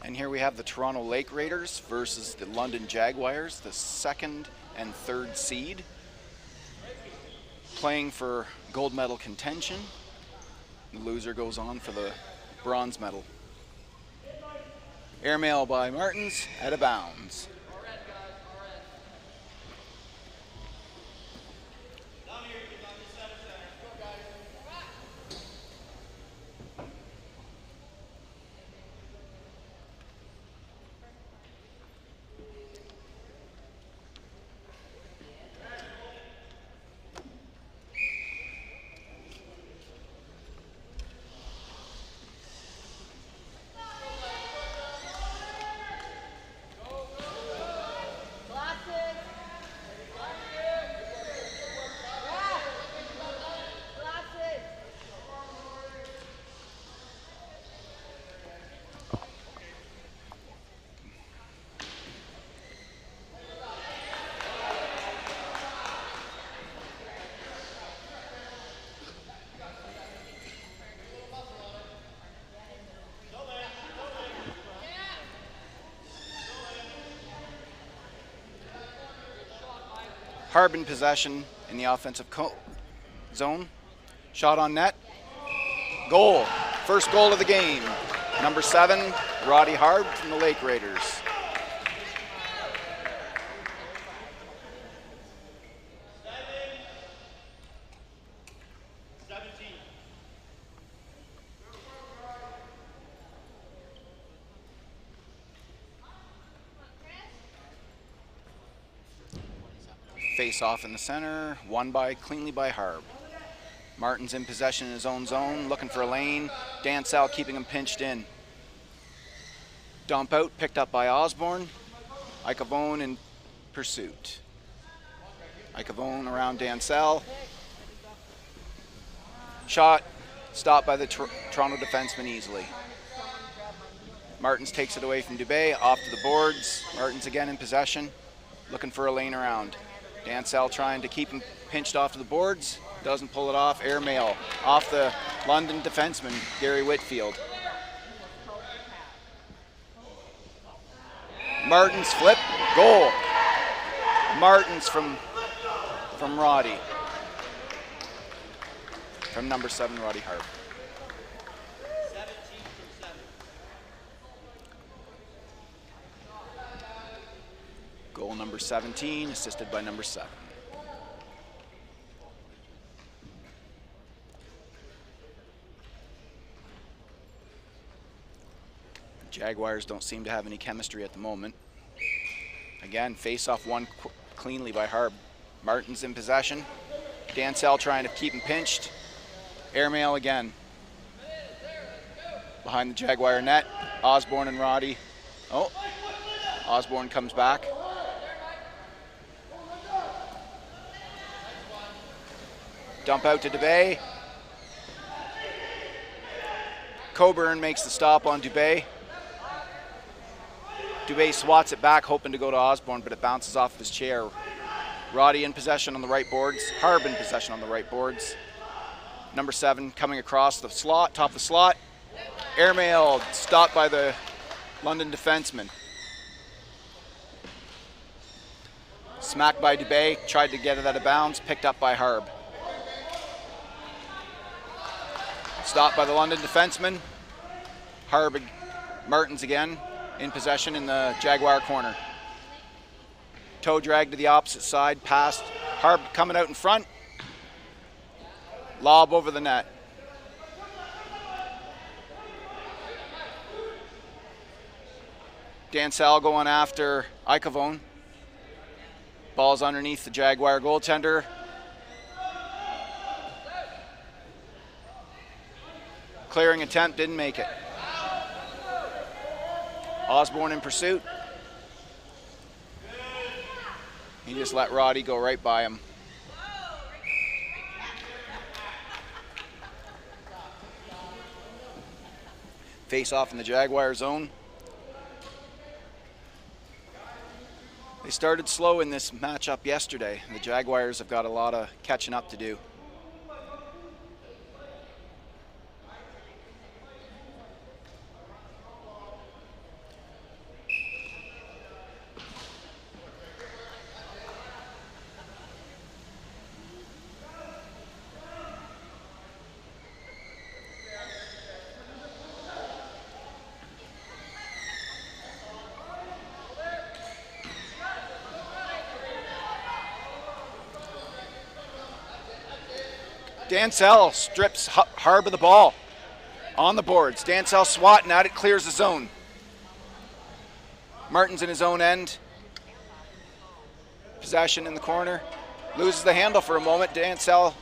And here we have the Toronto Lake Raiders versus the London Jaguars, the 2nd and 3rd seed, playing for gold medal contention. The loser goes on for the bronze medal. Airmail by Martins, out of bounds. Harbin possession in the offensive zone. Shot on net. Goal. First goal of the game. Number 7, Roddy Harb from the Lake Raiders. Face off in the center, won cleanly by Harb. Martin's in possession in his own zone, looking for a lane. Dansell keeping him pinched in. Dump out, picked up by Osborne. Icavone in pursuit. Icavone around Dansell. Shot, stopped by the Toronto defenseman easily. Martins takes it away from Dubé, off to the boards. Martins again in possession, looking for a lane around. Dansell trying to keep him pinched off to the boards. Doesn't pull it off. Airmail off the London defenseman, Gary Whitfield. Martins flip, goal. Martins from Roddy. From number 7, Roddy Harb. Goal number 17, assisted by number 7. Jaguars don't seem to have any chemistry at the moment. Again, face-off won cleanly by Harb. Martin's in possession. Dansell trying to keep him pinched. Airmail again. Behind the Jaguar net, Osborne and Roddy. Oh, Osborne comes back. Dump out to Dubé. Coburn makes the stop on Dubé. Dubé swats it back, hoping to go to Osborne, but it bounces off of his chair. Roddy in possession on the right boards. Harb in possession on the right boards. Number 7 coming across the slot, top of the slot. Airmail stopped by the London defenseman. Smacked by Dubé, tried to get it out of bounds, picked up by Harb. Stopped by the London defenseman. Harb, Martins again in possession in the Jaguar corner. Toe drag to the opposite side, past Harb coming out in front. Lob over the net. Dansell going after Icavone. Ball's underneath the Jaguar goaltender. Clearing attempt, didn't make it. Osborne in pursuit. He just let Roddy go right by him. Face off in the Jaguar zone. They started slow in this matchup yesterday. The Jaguars have got a lot of catching up to do. Dansell strips Harb of the ball on the boards. Dansell swatting at it, clears the zone. Martin's in his own end. Possession in the corner. Loses the handle for a moment. Dansell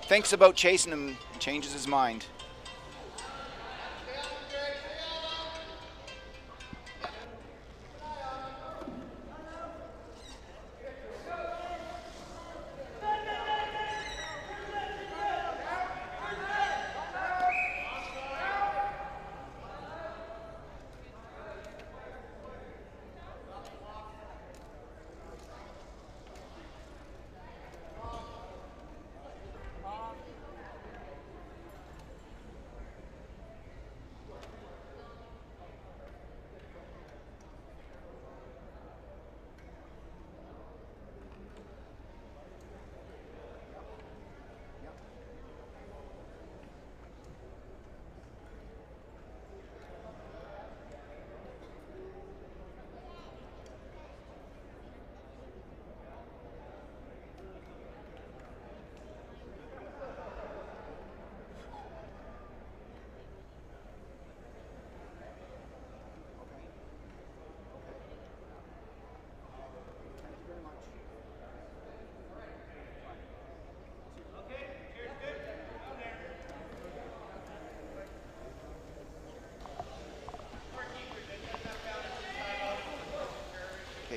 thinks about chasing him, changes his mind.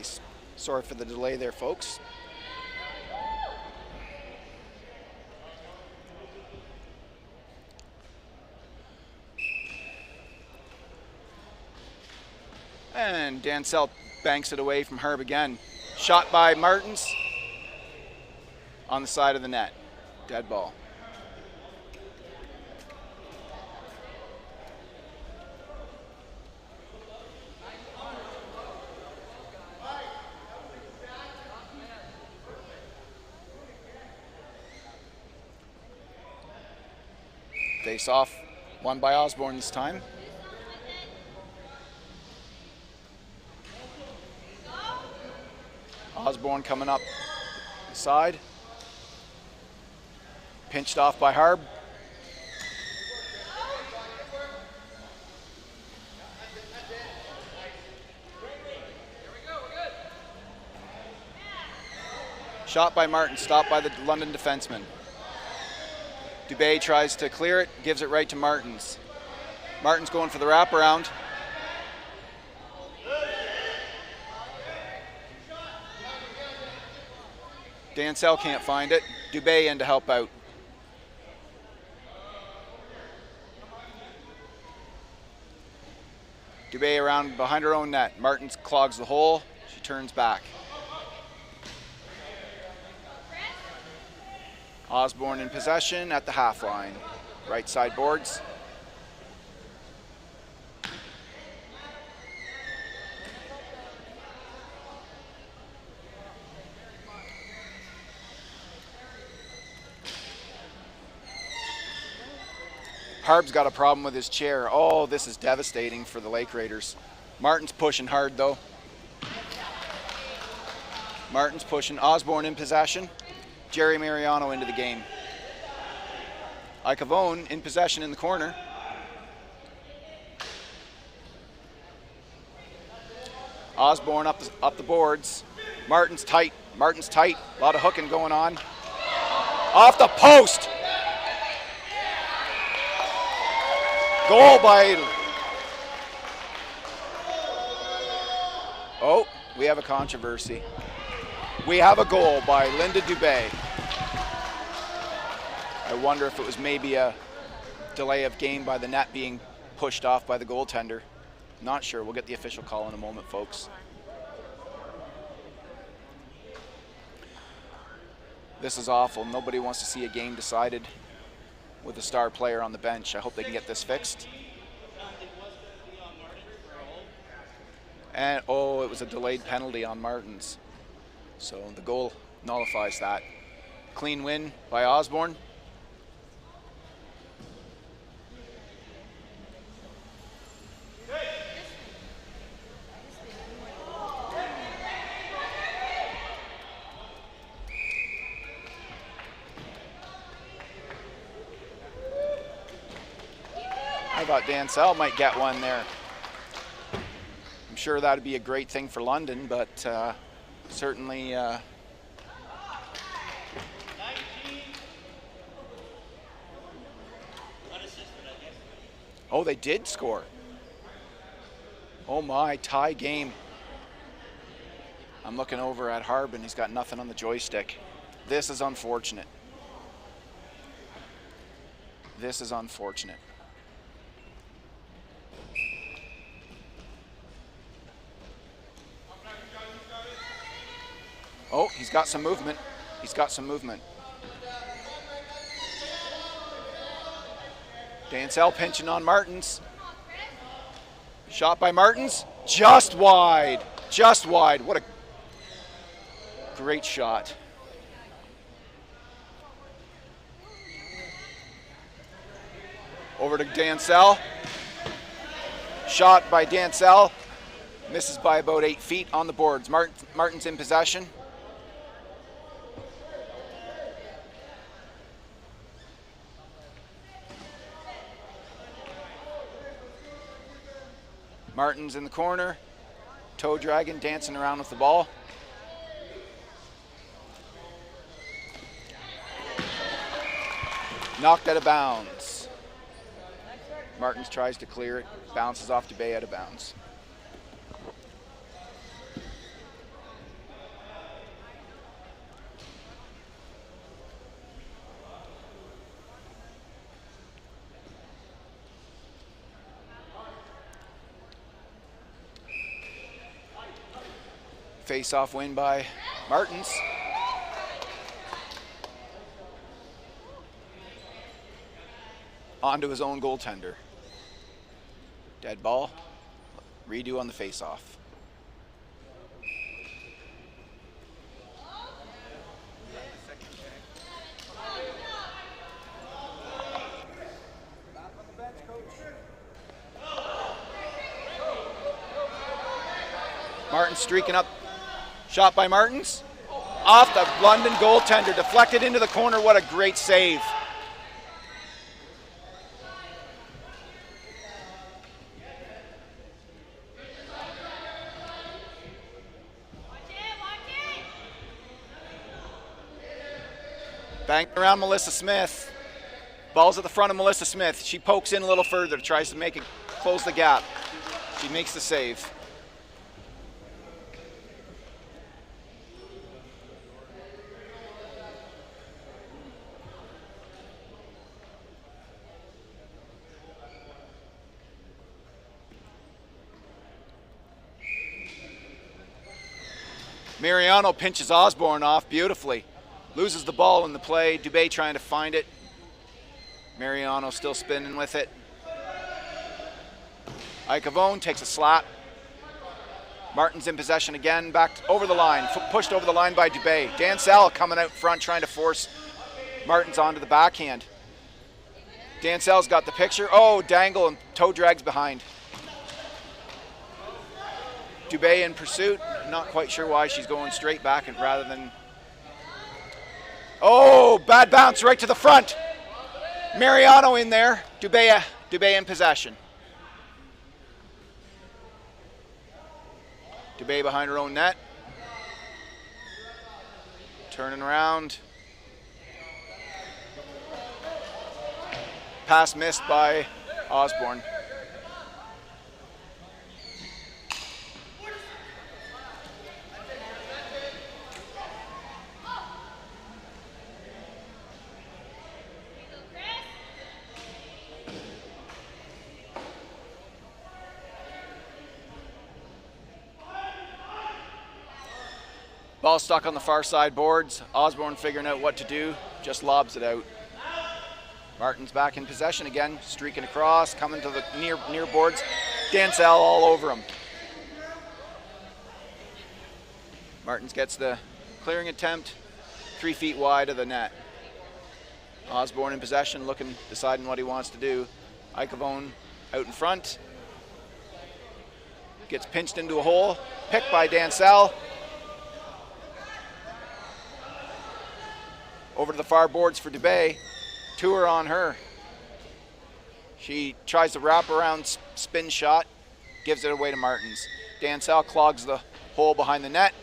Hey, sorry for the delay there, folks. And Dansell banks it away from Herb again. Shot by Martins on the side of the net. Dead ball. Face off, won by Osborne this time. Osborne coming up the side. Pinched off by Harb. Shot by Martin, stopped by the London defenseman. Dubé tries to clear it, gives it right to Martins. Martins going for the wraparound. Dansell can't find it. Dubé in to help out. Dubé around behind her own net. Martins clogs the hole. She turns back. Osborne in possession at the half line. Right side boards. Harb's got a problem with his chair. Oh, this is devastating for the Lake Raiders. Martin's pushing hard though. Martin's pushing. Osborne in possession. Jerry Mariano into the game. Icavone in possession in the corner. Osborne up the boards. Martin's tight. Martin's tight. A lot of hooking going on. Off the post. Goal by... Oh, we have a controversy. We have a goal by Linda Dubé. I wonder if it was maybe a delay of game by the net being pushed off by the goaltender. Not sure. We'll get the official call in a moment, folks. This is awful. Nobody wants to see a game decided with a star player on the bench. I hope they can get this fixed. And, oh, it was a delayed penalty on Martins. So the goal nullifies that. Clean win by Osborne. I thought Dansell might get one there. I'm sure that would be a great thing for London, but certainly oh, they did score. Oh my, tie game. I'm looking over at Harb and he's got nothing on the joystick. This is unfortunate. This is unfortunate. Oh, he's got some movement. He's got some movement. Dansell pinching on Martins. Shot by Martins. Just wide. Just wide. What a great shot. Over to Dansell. Shot by Dansell. Misses by about 8 feet on the boards. Martins in possession. Martins in the corner. Toe dragon dancing around with the ball. Knocked out of bounds. Martins tries to clear it. Bounces off Dubé out of bounds. Face-off win by Martins. Onto his own goaltender. Dead ball. Redo on the face-off. Martins streaking up. Shot by Martins. Off the London goaltender. Deflected into the corner. What a great save. Banging around Melissa Smith. Ball's at the front of Melissa Smith. She pokes in a little further, tries to make it close the gap. She makes the save. Mariano pinches Osborne off beautifully. Loses the ball in the play. Dubé trying to find it. Mariano still spinning with it. Icavone takes a slap. Martins in possession again. Back over the line. Pushed over the line by Dubé. Dan Sal coming out front trying to force Martins onto the backhand. Dan Sal's got the picture. Oh, dangle and toe drags behind. Dubé in pursuit. Not quite sure why she's going straight back and rather than... Oh, bad bounce right to the front. Mariano in there. Dubé in possession. Dubé behind her own net. Turning around. Pass missed by Osborne. Ball stuck on the far side boards. Osborne figuring out what to do, just lobs it out. Martins back in possession again, streaking across, coming to the near boards. Dansell all over him. Martins gets the clearing attempt, 3 feet wide of the net. Osborne in possession, deciding what he wants to do. Icavone out in front. Gets pinched into a hole, picked by Dansell. Over to the far boards for Dubé. 2 are on her. She tries the wraparound spin shot, gives it away to Martins. Dansell clogs the hole behind the net.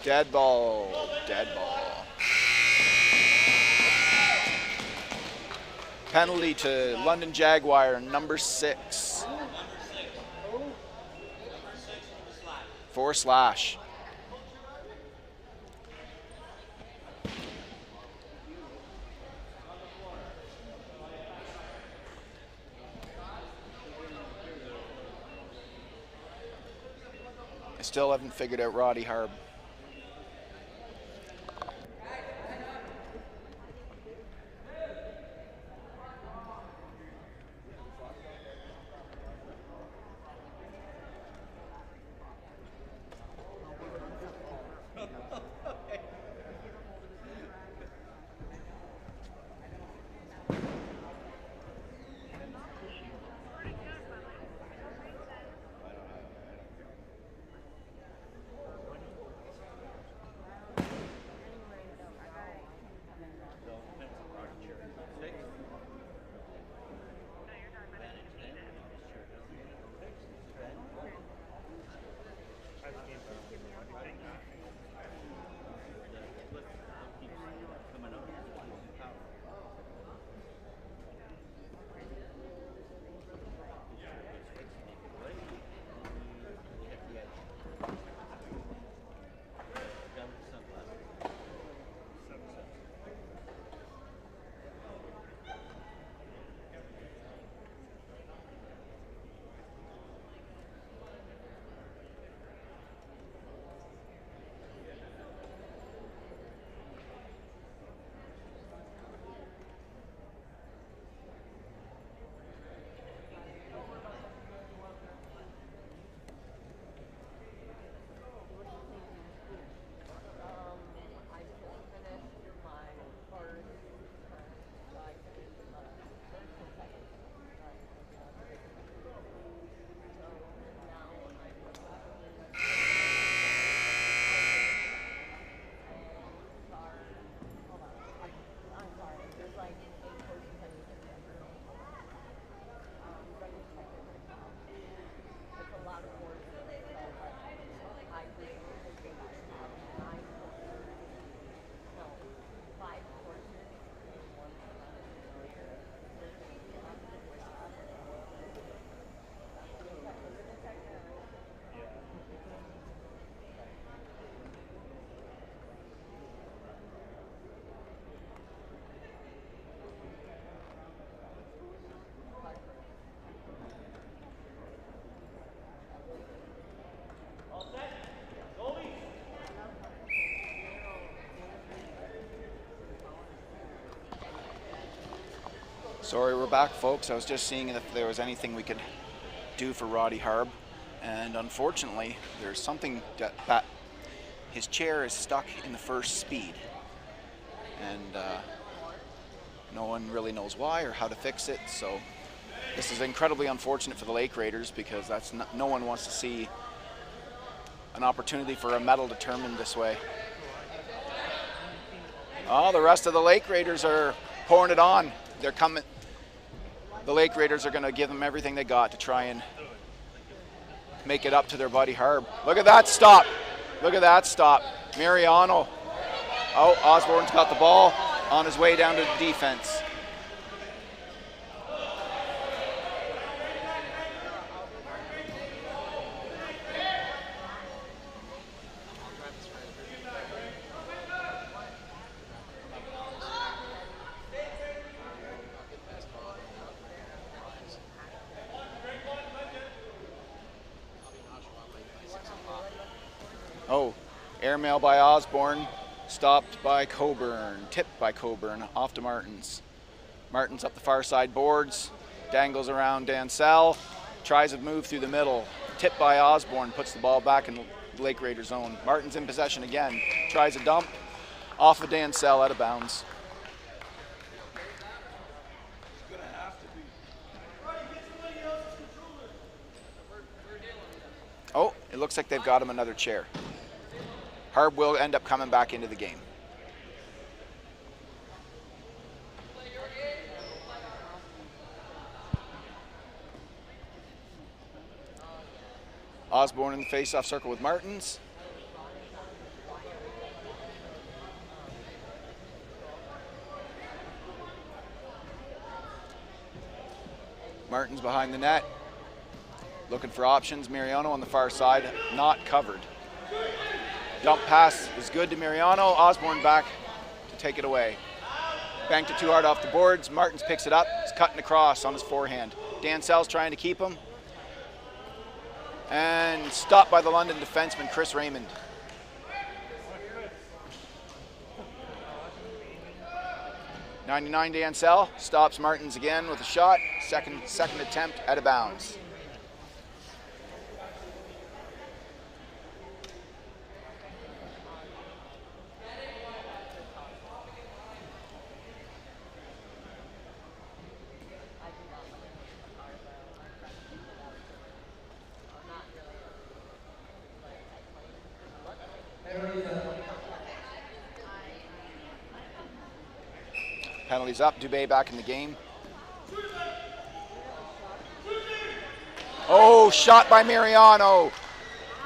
Dead ball, dead ball. Penalty to London Jaguar, number 6. 4 slash. I still haven't figured out Roddy Harb. Sorry, we're back, folks. I was just seeing if there was anything we could do for Roddy Harb, and unfortunately, there's something that his chair is stuck in the first speed, and no one really knows why or how to fix it. So this is incredibly unfortunate for the Lake Raiders, because that's no one wants to see an opportunity for a medal determined this way. Oh, the rest of the Lake Raiders are pouring it on. They're coming. The Lake Raiders are going to give them everything they got to try and make it up to their buddy Harb. Look at that stop. Look at that stop. Mariano. Oh, Osborne's got the ball on his way down to the defense. Oh, airmail by Osborne, stopped by Coburn, tipped by Coburn, off to Martins. Martins up the far side boards, dangles around Dansell, tries to move through the middle, tipped by Osborne, puts the ball back in the Lake Raider zone. Martins in possession again, tries a dump, off of Dansell, out of bounds. Oh, it looks like they've got him another chair. Harb will end up coming back into the game. Osborne in the face-off circle with Martins. Martins behind the net. Looking for options. Mariano on the far side, not covered. Dump pass is good to Mariano. Osborne back to take it away. Banked it too hard off the boards. Martins picks it up. He's cutting across on his forehand. Dansell's trying to keep him. And stopped by the London defenseman, Chris Raymond. .99 Dansell stops Martins again with a shot. Second attempt out of bounds. Penalties up. Dubé back in the game. Oh, shot by Mariano.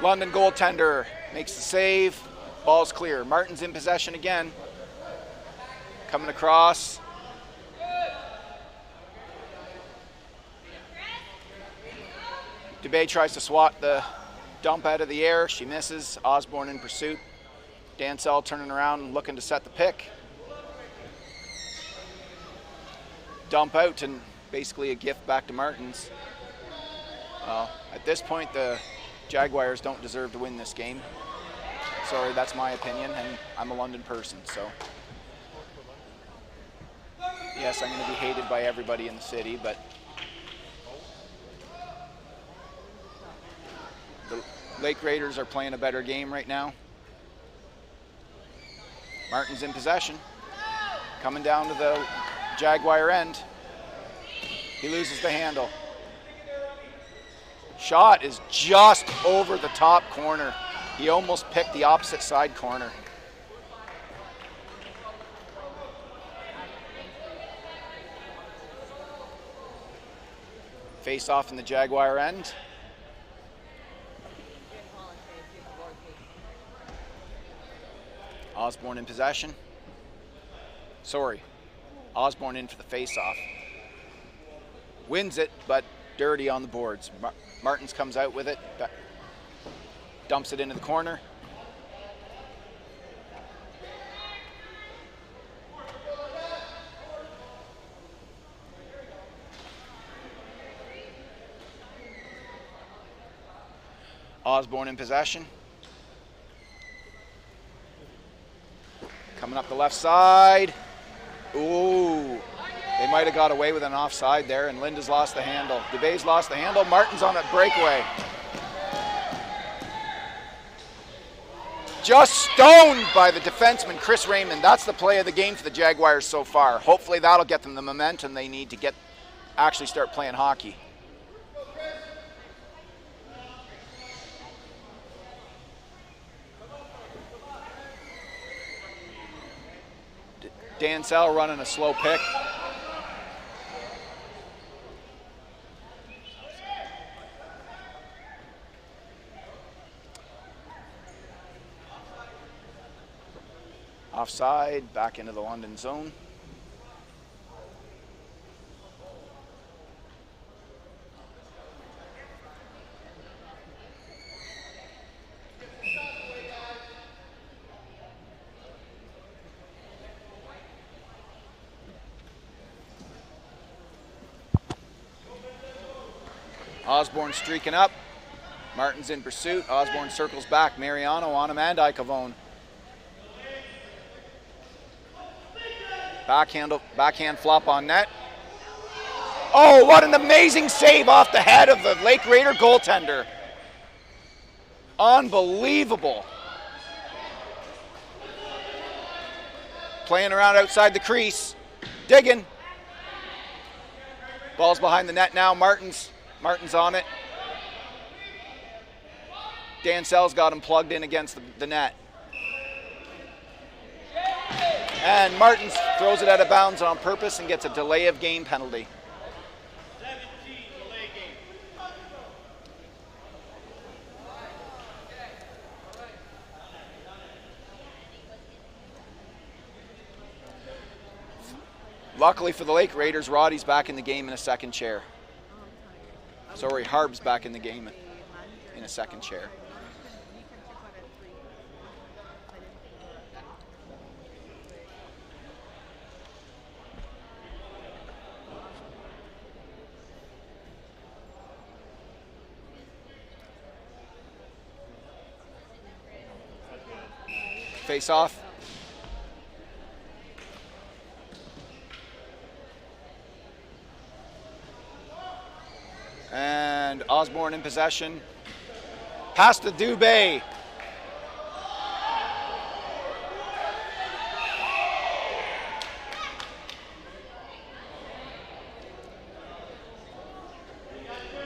London goaltender makes the save. Ball's clear. Martins in possession again. Coming across. Dubé tries to swat the dump out of the air. She misses. Osborne in pursuit. Dansell turning around and looking to set the pick. Dump out and basically a gift back to Martins. Well, at this point, the Jaguars don't deserve to win this game. Sorry, that's my opinion, and I'm a London person, so. Yes, I'm going to be hated by everybody in the city, but the Lake Raiders are playing a better game right now. Martins in possession. Coming down to the Jaguar end. He loses the handle. Shot is just over the top corner. He almost picked the opposite side corner. Face off in the Jaguar end. Osborne in possession. Sorry. Osborne in for the face-off. Wins it, but dirty on the boards. Martins comes out with it, dumps it into the corner. Osborne in possession. Coming up the left side. Ooh, They might have got away with an offside there, and Linda's lost the handle. DeBay's lost the handle. Martin's on a breakaway. Just stoned by the defenseman, Chris Raymond. That's the play of the game for the Jaguars so far. Hopefully that'll get them the momentum they need to actually start playing hockey. Dan Sell running a slow pick. Offside, back into the London zone. Osborne streaking up. Martin's in pursuit. Osborne circles back. Mariano on him and Icavone. Backhand flop on net. Oh, what an amazing save off the head of the Lake Raider goaltender. Unbelievable. Playing around outside the crease. Digging. Ball's behind the net now. Martin's on it. Dan Sell's got him plugged in against the net. And Martins throws it out of bounds on purpose and gets a delay of game penalty. 17, delay game. Luckily for the Lake Raiders, Roddy's back in the game in a second chair. Sorry, Harb's back in the game in a second chair. Face off. And Osborne in possession. Pass to Dubé.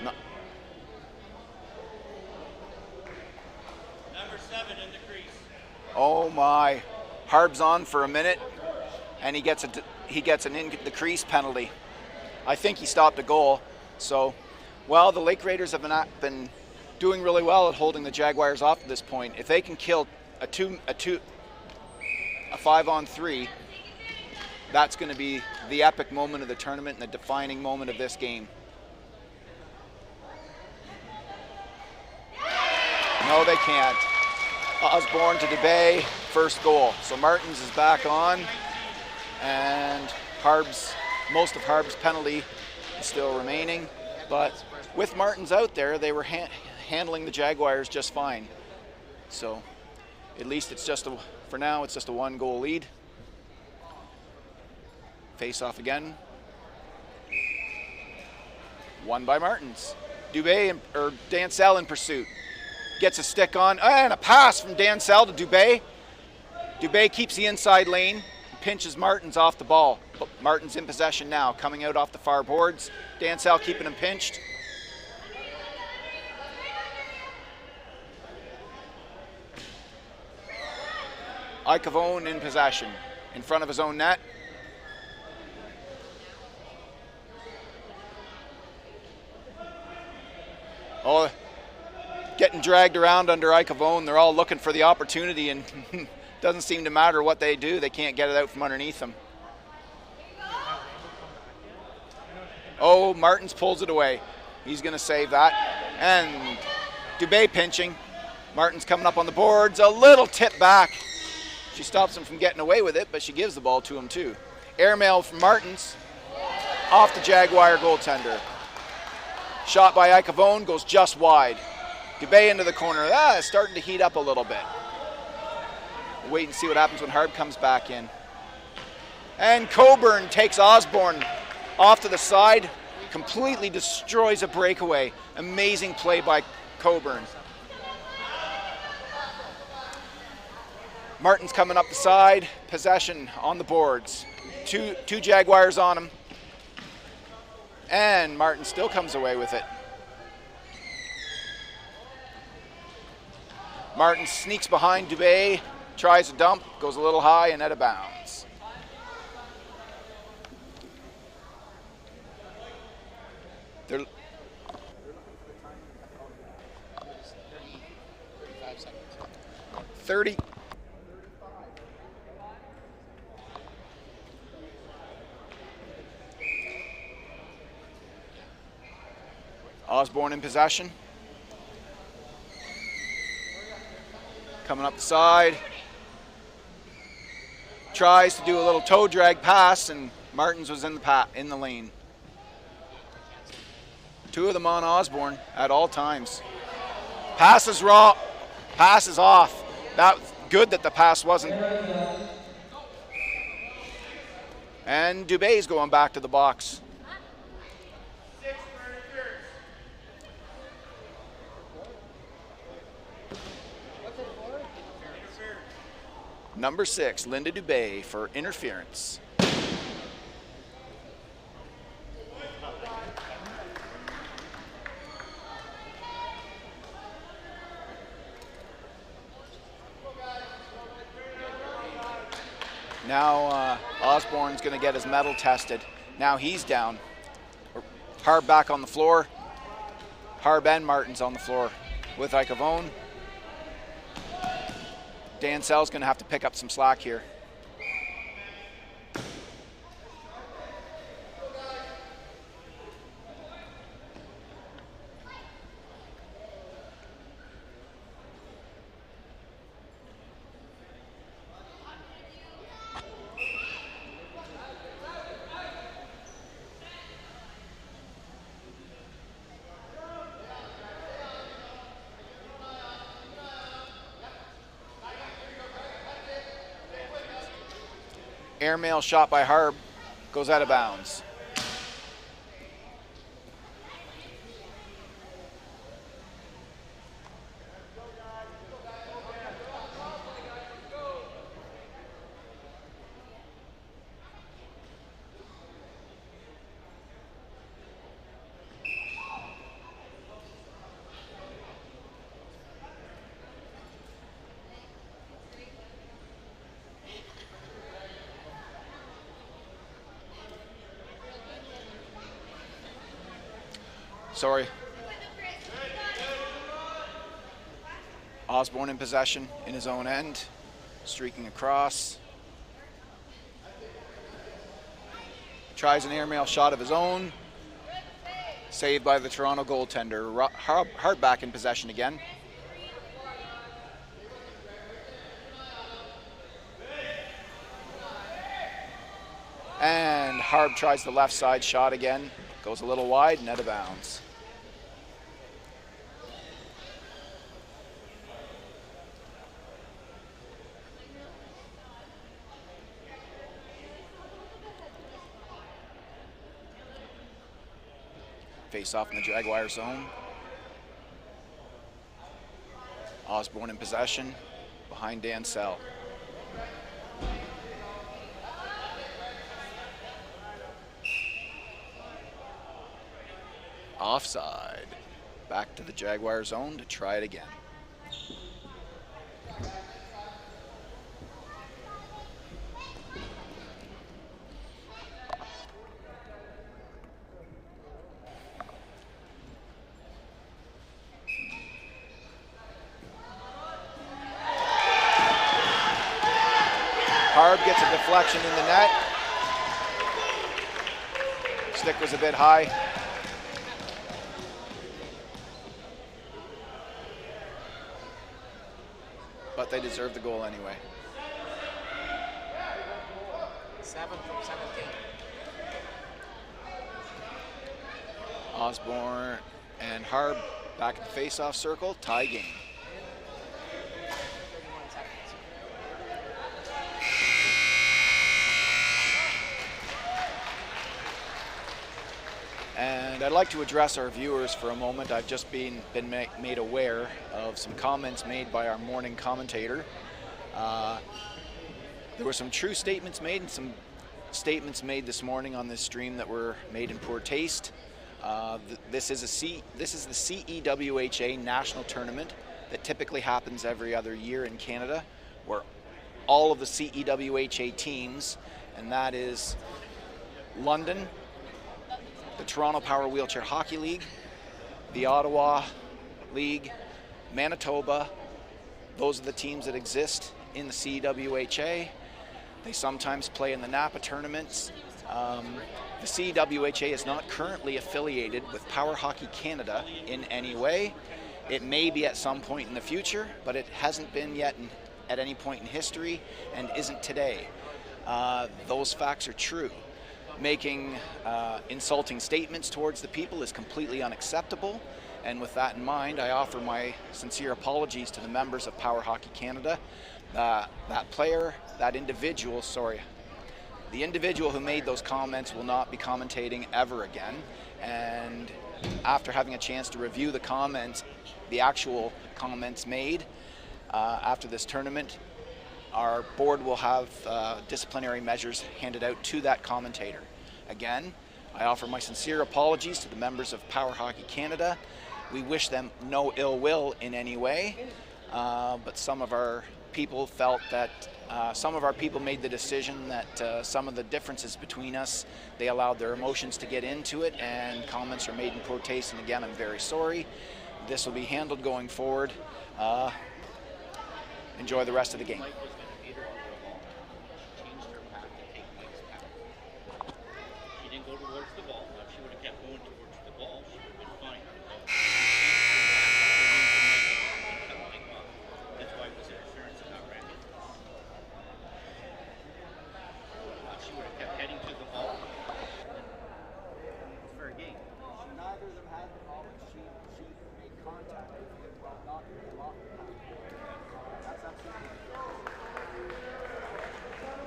No. Number 7 in the crease. Oh my. Harb's on for a minute, and he gets an in the crease penalty. I think he stopped a goal. So, well, the Lake Raiders have been doing really well at holding the Jaguars off at this point. If they can kill a 5-on-3, that's going to be the epic moment of the tournament and the defining moment of this game. No, they can't. Osborne to DeBay, first goal. So Martins is back on, and most of Harb's penalty is still remaining. But with Martins out there, they were handling the Jaguars just fine. So at least for now, it's just a 1-goal lead. Face off again. Won by Martins. Dan Sell in pursuit. Gets a stick on, and a pass from Dan Sell to Dubé. Dubé keeps the inside lane, pinches Martins off the ball. But Martins in possession now, coming out off the far boards. Dan Sell keeping him pinched. Icavone in possession, in front of his own net. Oh, getting dragged around under Icavone. They're all looking for the opportunity, and doesn't seem to matter what they do. They can't get it out from underneath them. Oh, Martins pulls it away. He's going to save that. And Dubé pinching. Martins coming up on the boards. A little tip back. She stops him from getting away with it, but she gives the ball to him too. Airmail from Martins. Off the Jaguar goaltender. Shot by Icavone goes just wide. Dubé into the corner. It's starting to heat up a little bit. We'll wait and see what happens when Harb comes back in. And Coburn takes Osborne Off to the side, completely destroys a breakaway. Amazing play by Coburn. Martin's coming up the side, possession on the boards. Two Jaguars on him. And Martin still comes away with it. Martin sneaks behind Dubé, tries a dump, goes a little high and out of bounds. They're 30. Osborne in possession. Coming up the side. Tries to do a little toe drag pass, and Martins was in the lane. Two of them on Osborne at all times. Pass is raw. Pass is off. That's good that the pass wasn't. And Dubé's going back to the box. Number 6, Linda Dubé for interference. Now Osborne's going to get his medal tested. Now he's down. Harb back on the floor. Harb and Martin's on the floor with Icavone. Dan Sell's going to have to pick up some slack here. Airmail shot by Harb goes out of bounds. Sorry. Osborne in possession in his own end, streaking across. Tries an airmail shot of his own. Saved by the Toronto goaltender. Harb back in possession again. And Harb tries the left side shot again. Goes a little wide and out of bounds. Face off in the Jaguar zone. Osborne in possession behind Dan Sell. Offside. Back to the Jaguar zone to try it again. Harb gets a deflection in the net. Stick was a bit high. But they deserve the goal anyway. 7 from 17. Osborne and Harb back in the face-off circle, tie game. 31 seconds. And I'd like to address our viewers for a moment. I've just been made aware of some comments made by our morning commentator. There were some true statements made and some statements made this morning on this stream that were made in poor taste. This is the CEWHA national tournament that typically happens every other year in Canada, where all of the CEWHA teams, and that is London, the Toronto Power Wheelchair Hockey League, the Ottawa League, Manitoba, those are the teams that exist in the CEWHA. They sometimes play in the Napa tournaments. The CEWHA is not currently affiliated with Power Hockey Canada in any way. It may be at some point in the future, but it hasn't been yet at any point in history and isn't today. Those facts are true. Making insulting statements towards the people is completely unacceptable, and with that in mind, I offer my sincere apologies to the members of Power Hockey Canada. The individual who made those comments will not be commentating ever again, and after having a chance to review the comments, the actual comments made after this tournament, our board will have disciplinary measures handed out to that commentator. Again, I offer my sincere apologies to the members of Power Hockey Canada. We wish them no ill will in any way, but some of our people felt that some of our people made the decision that some of the differences between us, they allowed their emotions to get into it, and comments are made in poor taste, and again, I'm very sorry. This will be handled going forward. Enjoy the rest of the game. She didn't go towards the ball. If she would have kept going towards the ball, she would have been fine. That's why it was interference and not racket. If she would have kept heading to the ball, it's fair game. Neither of them had the ball, but she made contact with him while knocking him off the puck. That's absolutely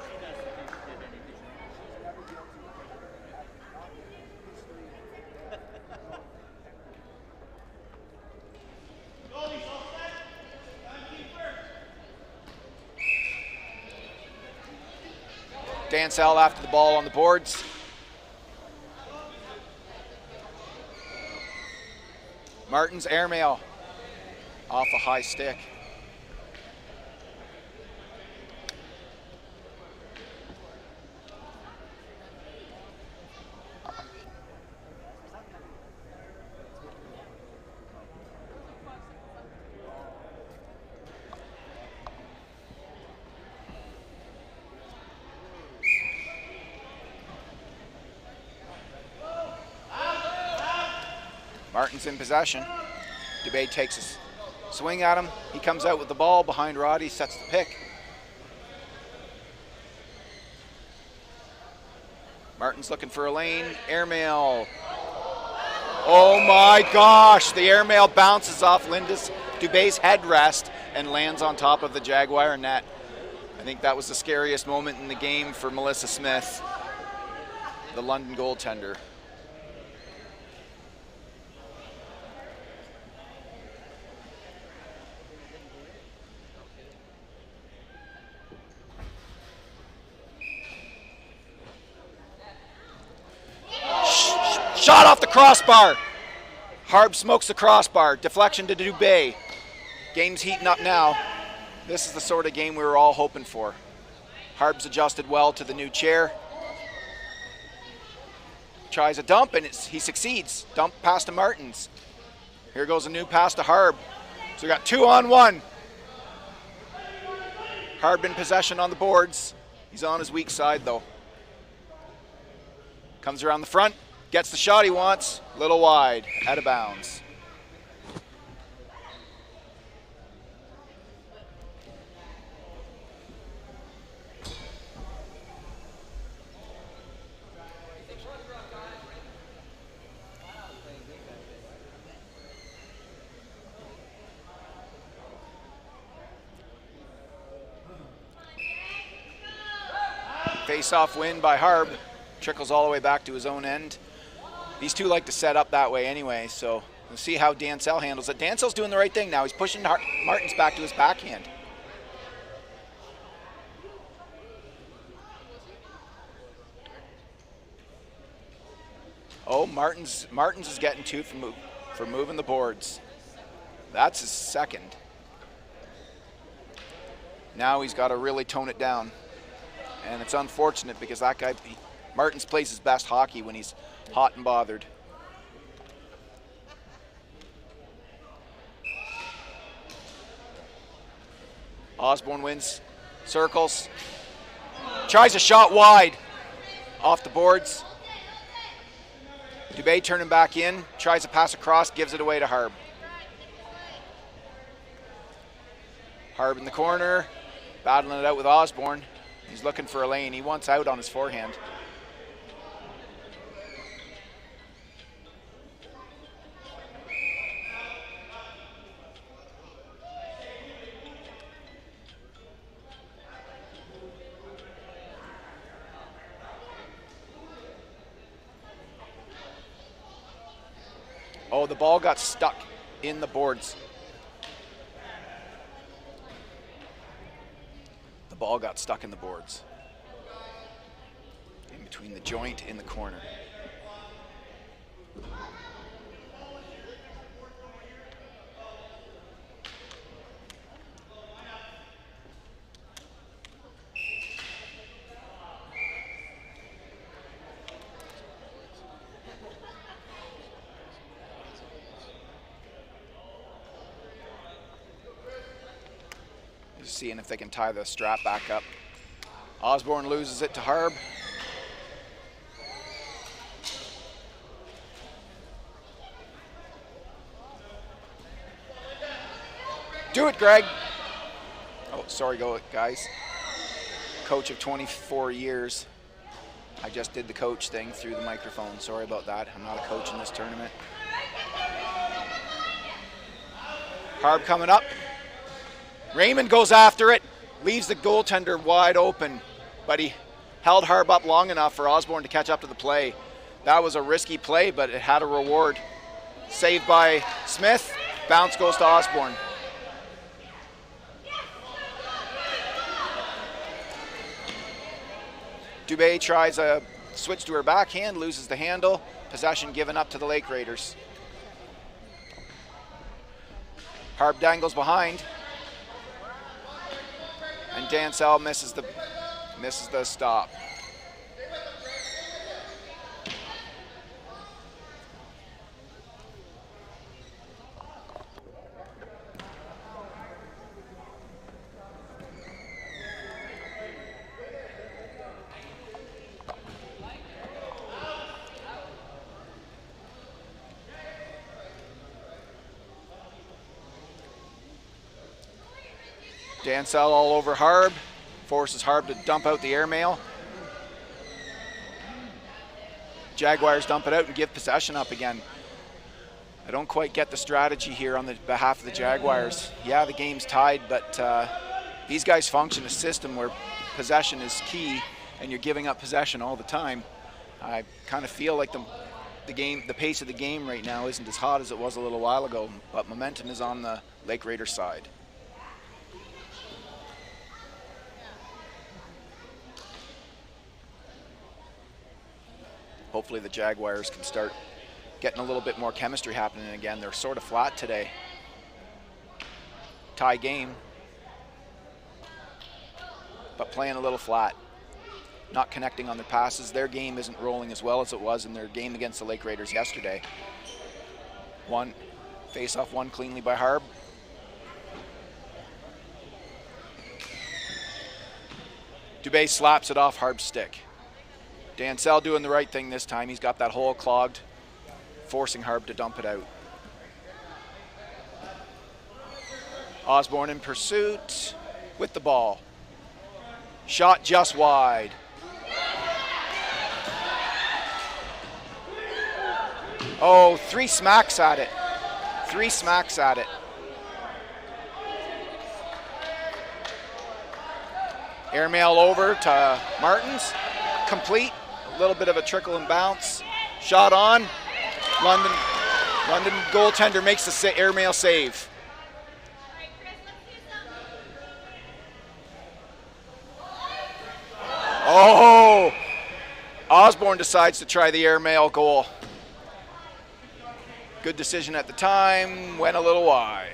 She doesn't think she did anything wrong. she's never guilty of history. Dansell after the ball on the boards. Martin's airmail off a high stick. Martin's in possession. Dubé takes a swing at him. He comes out with the ball behind Roddy, sets the pick. Martin's looking for a lane. Airmail. Oh my gosh, the airmail bounces off Dubé's headrest and lands on top of the Jaguar net. I think that was the scariest moment in the game for Melissa Smith, the London goaltender. Shot off the crossbar. Harb smokes the crossbar. Deflection to Dubé. Game's heating up now. This is the sort of game we were all hoping for. Harb's adjusted well to the new chair. Tries a dump and he succeeds. Dump pass to Martins. Here goes a new pass to Harb. So we got 2-on-1. Harb in possession on the boards. He's on his weak side though. Comes around the front. Gets the shot he wants, a little wide, out of bounds. Face-off win by Harb. Trickles all the way back to his own end. These two like to set up that way anyway, so we'll see how Dansell handles it. Dansell's doing the right thing now. He's pushing Martins back to his backhand. Oh, Martins is getting two for moving the boards. That's his second. Now he's got to really tone it down. And it's unfortunate because that guy, Martins plays his best hockey when he's hot and bothered. Osborne wins, circles, tries a shot wide, off the boards. Dubé turning back in, tries to pass across, gives it away to Harb. Harb in the corner, battling it out with Osborne. He's looking for a lane. He wants out on his forehand. Oh, the ball got stuck in the boards. The ball got stuck in the boards. In between the joint in the corner. Just seeing if they can tie the strap back up. Osborne loses it to Harb. Do it, Greg. Oh, sorry, go guys. Coach of 24 years. I just did the coach thing through the microphone. Sorry about that. I'm not a coach in this tournament. Harb coming up. Raymond goes after it, leaves the goaltender wide open, but he held Harb up long enough for Osborne to catch up to the play. That was a risky play, but it had a reward. Saved by Smith, bounce goes to Osborne. Dubé tries a switch to her backhand, loses the handle, possession given up to the Lake Raiders. Harb dangles behind. And Dansell misses the stop. Dansell all over Harb, forces Harb to dump out the airmail. Jaguars dump it out and give possession up again. I don't quite get the strategy here on the behalf of the Jaguars. Yeah, the game's tied, but these guys function a system where possession is key and you're giving up possession all the time. I kind of feel like the pace of the game right now isn't as hot as it was a little while ago, but momentum is on the Lake Raiders side. Hopefully the Jaguars can start getting a little bit more chemistry happening again. They're sort of flat today. Tie game, but playing a little flat. Not connecting on their passes. Their game isn't rolling as well as it was in their game against the Lake Raiders yesterday. One face-off, one cleanly by Harb. Dubé slaps it off Harb's stick. Dansell doing the right thing this time. He's got that hole clogged, forcing Harb to dump it out. Osborne in pursuit with the ball. Shot just wide. Oh, three smacks at it. Three smacks at it. Airmail over to Martins. Complete. A little bit of a trickle and bounce. Shot on. London goaltender makes the airmail save. Oh! Osborne decides to try the airmail goal. Good decision at the time, went a little wide.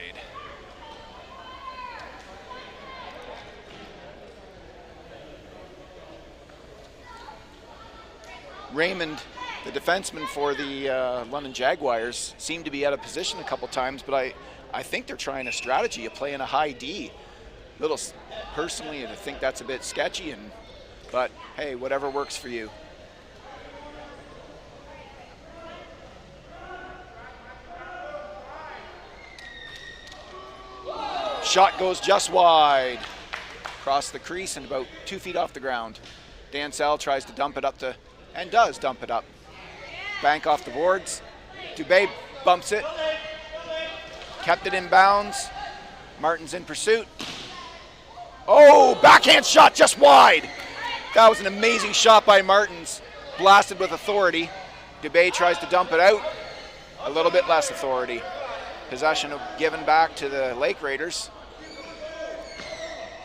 Raymond, the defenseman for the London Jaguars, seemed to be out of position a couple times, but I think they're trying a strategy of playing a high D. Personally, I think that's a bit sketchy, but hey, whatever works for you. Shot goes just wide. Across the crease and about 2 feet off the ground. Dansell tries to dump it up and does dump it up. Bank off the boards. Dubé bumps it. Kept it in bounds. Martin's in pursuit. Oh, backhand shot just wide. That was an amazing shot by Martins. Blasted with authority. Dubé tries to dump it out. A little bit less authority. Possession given back to the Lake Raiders.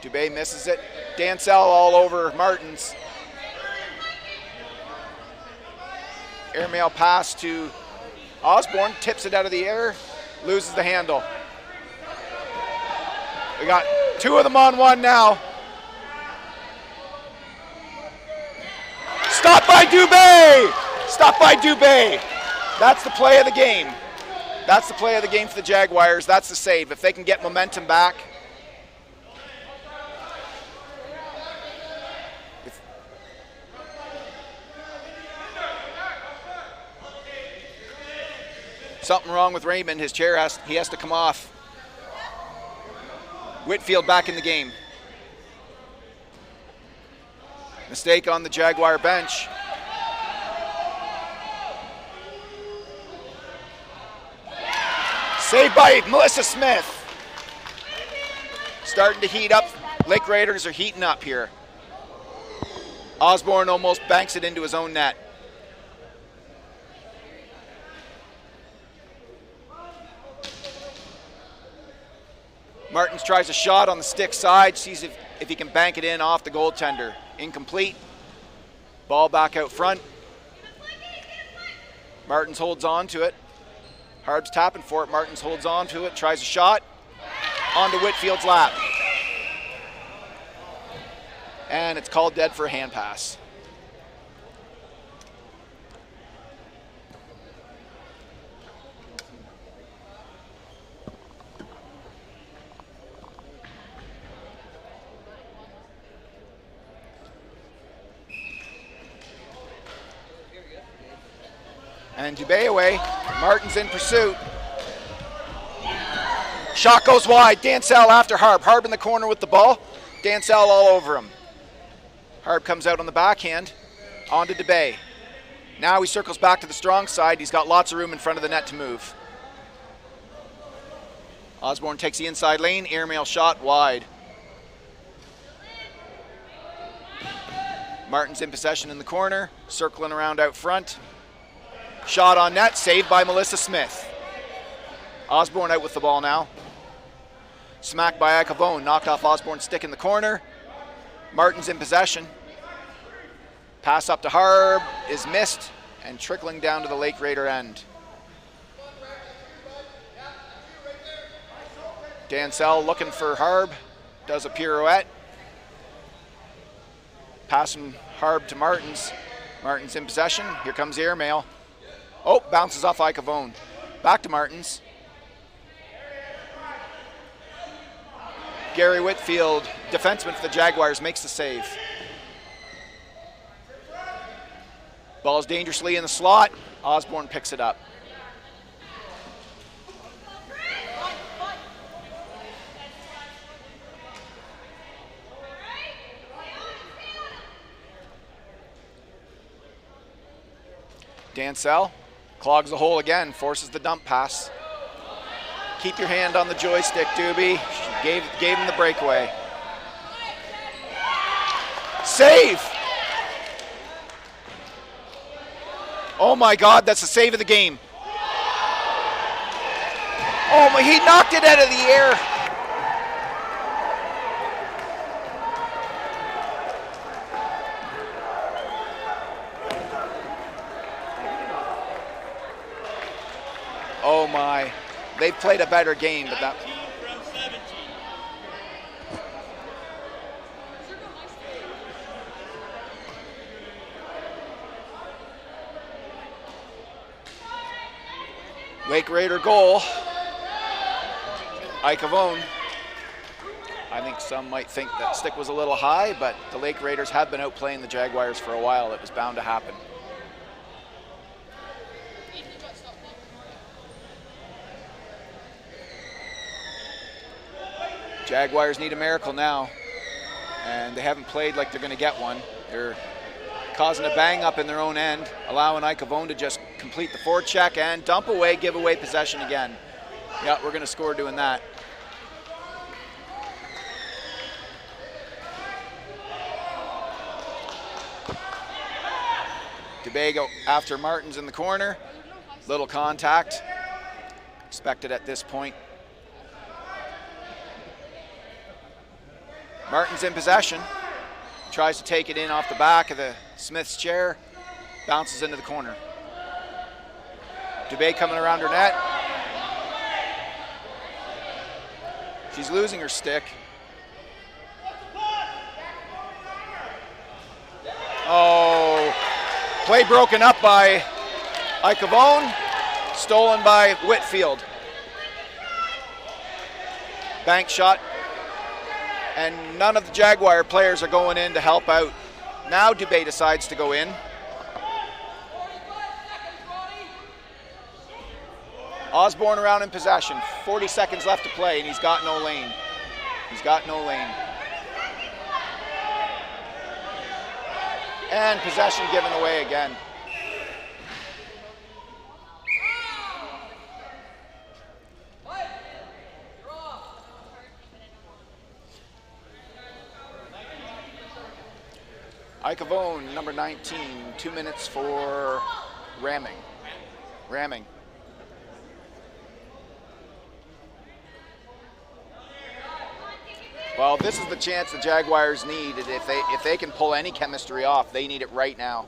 Dubé misses it. Dansell all over Martins. Airmail pass to Osborne, tips it out of the air, loses the handle. We got two of them on one now. Stop by Dubé! Stop by Dubé! That's the play of the game. That's the play of the game for the Jaguars. That's the save. If they can get momentum back. Something wrong with Raymond. His chair has to come off. Whitfield back in the game. Mistake on the Jaguar bench. Saved by Melissa Smith. Starting to heat up. Lake Raiders are heating up here. Osborne almost banks it into his own net. Martins tries a shot on the stick side, sees if he can bank it in off the goaltender. Incomplete. Ball back out front. Martins holds on to it. Harb's tapping for it. Martins holds on to it, tries a shot. Onto Whitfield's lap. And it's called dead for a hand pass. And Dubé away. Martin's in pursuit. Shot goes wide. Dansell after Harb. Harb in the corner with the ball. Dansell all over him. Harb comes out on the backhand. On to Dubé. Now he circles back to the strong side. He's got lots of room in front of the net to move. Osborne takes the inside lane. Airmail shot wide. Martin's in possession in the corner. Circling around out front. Shot on net, saved by Melissa Smith. Osborne out with the ball now. Smacked by Acavone, knocked off Osborne's stick in the corner. Martin's in possession. Pass up to Harb is missed and trickling down to the Lake Raider end. Dansell looking for Harb, does a pirouette. Passing Harb to Martins. Martins in possession, here comes the airmail. Oh, bounces off Icavone. Back to Martins. Gary Whitfield, defenseman for the Jaguars, makes the save. Ball's dangerously in the slot. Osborne picks it up. Dansell clogs the hole again, forces the dump pass. Keep your hand on the joystick, Doobie. Gave him the breakaway. Save! Oh my God, that's the save of the game. Oh, my, he knocked it out of the air. Oh my, they've played a better game, but that. 19 from 17. Lake Raider goal. Icavone. I think some might think that stick was a little high, but the Lake Raiders have been outplaying the Jaguars for a while. It was bound to happen. Jaguars need a miracle now, and they haven't played like they're going to get one. They're causing a bang up in their own end, allowing Icavone to just complete the forecheck and dump away, give away possession again. Yeah, we're going to score doing that. DeBago after Martins in the corner. Little contact expected at this point. Martins in possession. Tries to take it in off the back of the Smith's chair. Bounces into the corner. DeBay coming around her net. She's losing her stick. Oh, play broken up by Icavone. Stolen by Whitfield. Bank shot. And none of the Jaguar players are going in to help out. Now DeBay decides to go in. Osborne around in possession. 40 seconds left to play, and he's got no lane. He's got no lane. And possession given away again. Icavone, number 19, 2 minutes for ramming. Well, this is the chance the Jaguars need. If they can pull any chemistry off, they need it right now.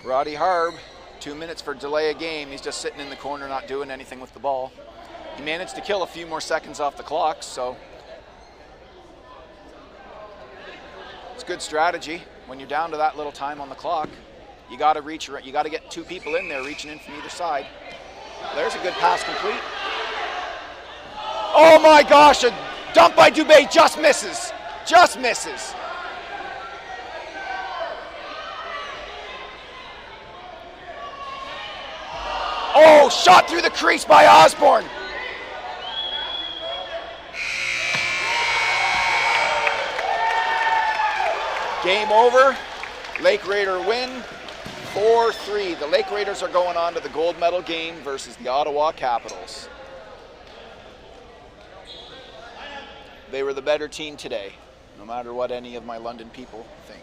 Roddy Harb, 2 minutes for delay a game. He's just sitting in the corner, not doing anything with the ball. He managed to kill a few more seconds off the clock, so it's good strategy. When you're down to that little time on the clock, you got to get 2 people in there reaching in from either side. There's a good pass complete. Oh my gosh, a dump by Dubé just misses. Just misses. Oh, shot through the crease by Osborne. Game over. Lake Raider win 4-3. The Lake Raiders are going on to the gold medal game versus the Ottawa Capitals. They were the better team today, no matter what any of my London people think.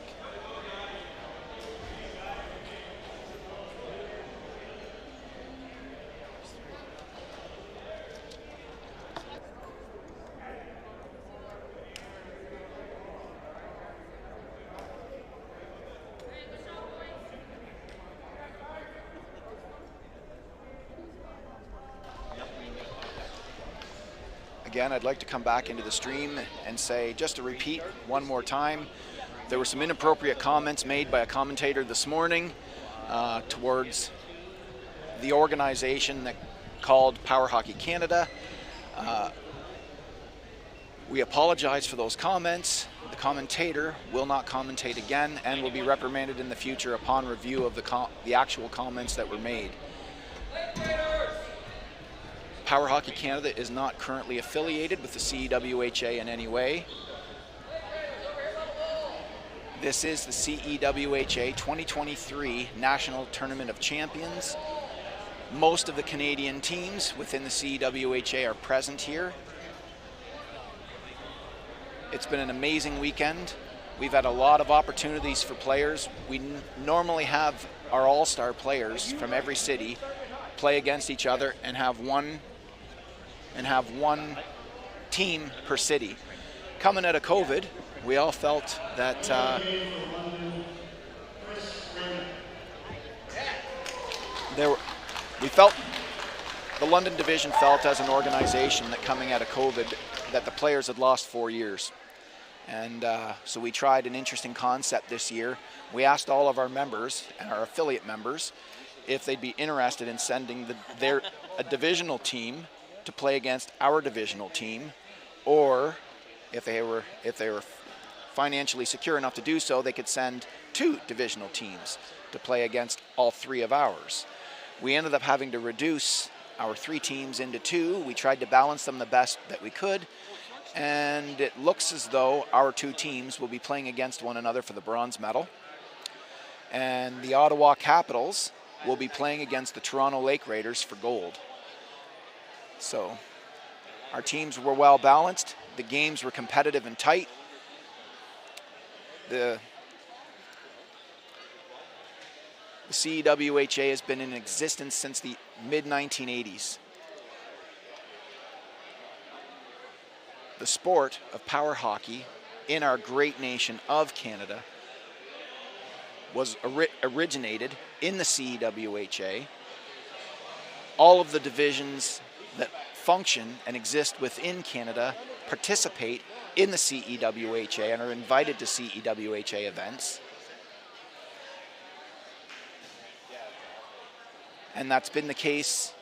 Again, I'd like to come back into the stream and say, just to repeat one more time, there were some inappropriate comments made by a commentator this morning towards the organization that called Power Hockey Canada. We apologize for those comments. The commentator will not commentate again and will be reprimanded in the future upon review of the actual comments that were made. Power Hockey Canada is not currently affiliated with the CEWHA in any way. This is the CEWHA 2023 National Tournament of Champions. Most of the Canadian teams within the CEWHA are present here. It's been an amazing weekend. We've had a lot of opportunities for players. We normally have our all-star players from every city play against each other and have one team per city. Coming out of COVID, we all felt that the London division felt as an organization that coming out of COVID that the players had lost 4 years. And so we tried an interesting concept this year. We asked all of our members and our affiliate members if they'd be interested in sending a divisional team to play against our divisional team, or if they were financially secure enough to do so, they could send 2 divisional teams to play against all 3 of ours. We ended up having to reduce our 3 teams into 2. We tried to balance them the best that we could, and it looks as though our 2 teams will be playing against one another for the bronze medal. And the Ottawa Capitals will be playing against the Toronto Lake Raiders for gold. So our teams were well balanced. The games were competitive and tight. The CEWHA has been in existence since the mid-1980s. The sport of power hockey in our great nation of Canada was originated in the CEWHA. All of the divisions that function and exist within Canada participate in the CEWHA and are invited to CEWHA events. And that's been the case.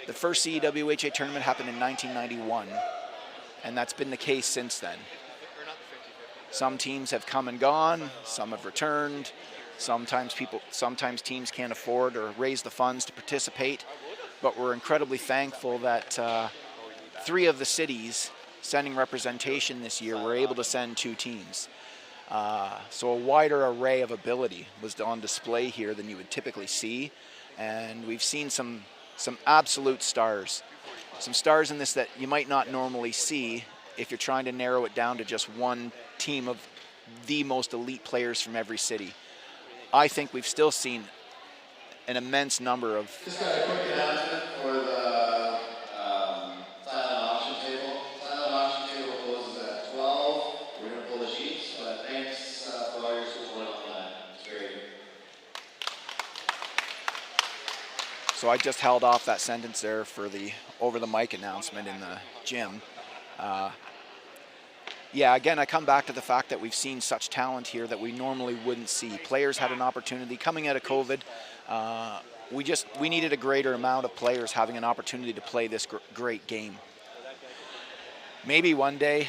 The first CEWHA tournament happened in 1991, and that's been the case since then. Some teams have come and gone, some have returned. Sometimes teams can't afford or raise the funds to participate, but we're incredibly thankful that 3 of the cities sending representation this year were able to send 2 teams. So a wider array of ability was on display here than you would typically see, and we've seen some absolute stars. Some stars in this that you might not normally see if you're trying to narrow it down to just one team of the most elite players from every city. I think we've still seen an immense number of... Just got a quick announcement for the silent auction table. Silent auction table closes at 12. We're going to pull the sheets, but thanks for all your support on that. It's great. So I just held off that sentence there for the over-the-mic announcement in the gym. Yeah, again, I come back to the fact that we've seen such talent here that we normally wouldn't see. Players had an opportunity coming out of COVID. We needed a greater amount of players having an opportunity to play this great game. Maybe one day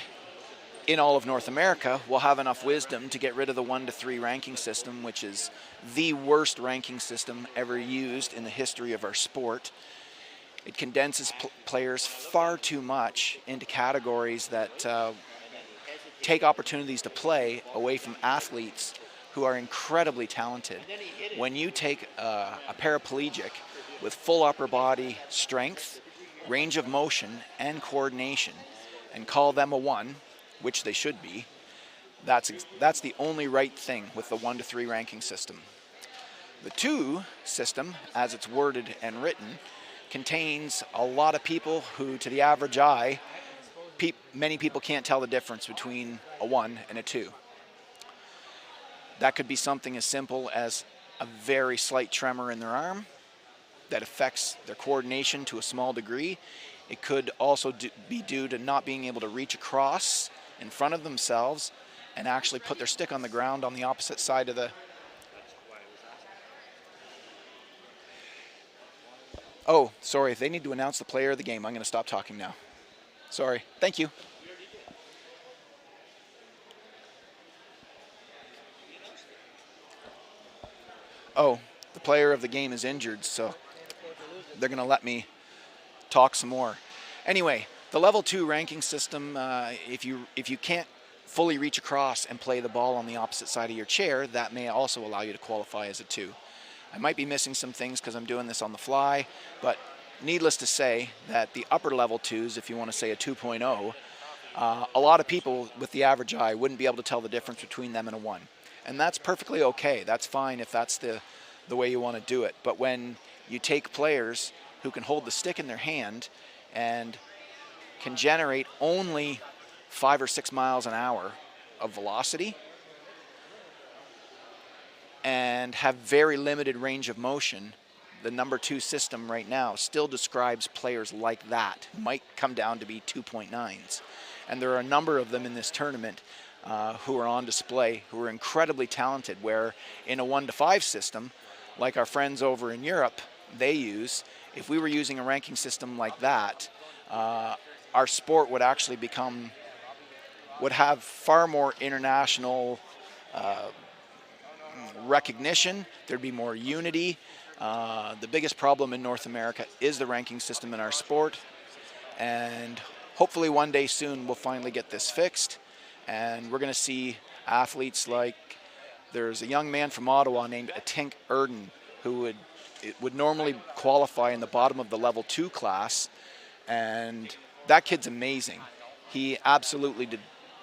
in all of North America, we'll have enough wisdom to get rid of the 1-to-3 ranking system, which is the worst ranking system ever used in the history of our sport. It condenses players far too much into categories that take opportunities to play away from athletes who are incredibly talented. When you take a paraplegic with full upper body strength, range of motion, and coordination, and call them a 1, which they should be, that's the only right thing with the 1-to-3 ranking system. The 2 system, as it's worded and written, contains a lot of people who, to the average eye, many people can't tell the difference between a 1 and a 2. That could be something as simple as a very slight tremor in their arm that affects their coordination to a small degree. It could also be due to not being able to reach across in front of themselves and actually put their stick on the ground on the opposite side of the... Oh, sorry, if they need to announce the player of the game, I'm going to stop talking now. Sorry. Thank you. Oh, the player of the game is injured, so they're going to let me talk some more. Anyway, the level 2 ranking system, if you can't fully reach across and play the ball on the opposite side of your chair, that may also allow you to qualify as a 2. I might be missing some things because I'm doing this on the fly, but needless to say that the upper level 2s, if you want to say a 2.0, a lot of people with the average eye wouldn't be able to tell the difference between them and a 1. And that's perfectly okay. That's fine if that's the way you want to do it. But when you take players who can hold the stick in their hand and can generate only 5 or 6 miles an hour of velocity and have very limited range of motion, the number 2 system right now still describes players like that, who might come down to be 2.9s. And there are a number of them in this tournament who are on display, who are incredibly talented, where in a 1 to 5 system, like our friends over in Europe, they use, if we were using a ranking system like that, our sport would actually would have far more international recognition. There'd be more unity. The biggest problem in North America is the ranking system in our sport, and hopefully one day soon we'll finally get this fixed, and we're going to see athletes like, there's a young man from Ottawa named Atink Erden who would normally qualify in the bottom of the level 2 class, and that kid's amazing. He absolutely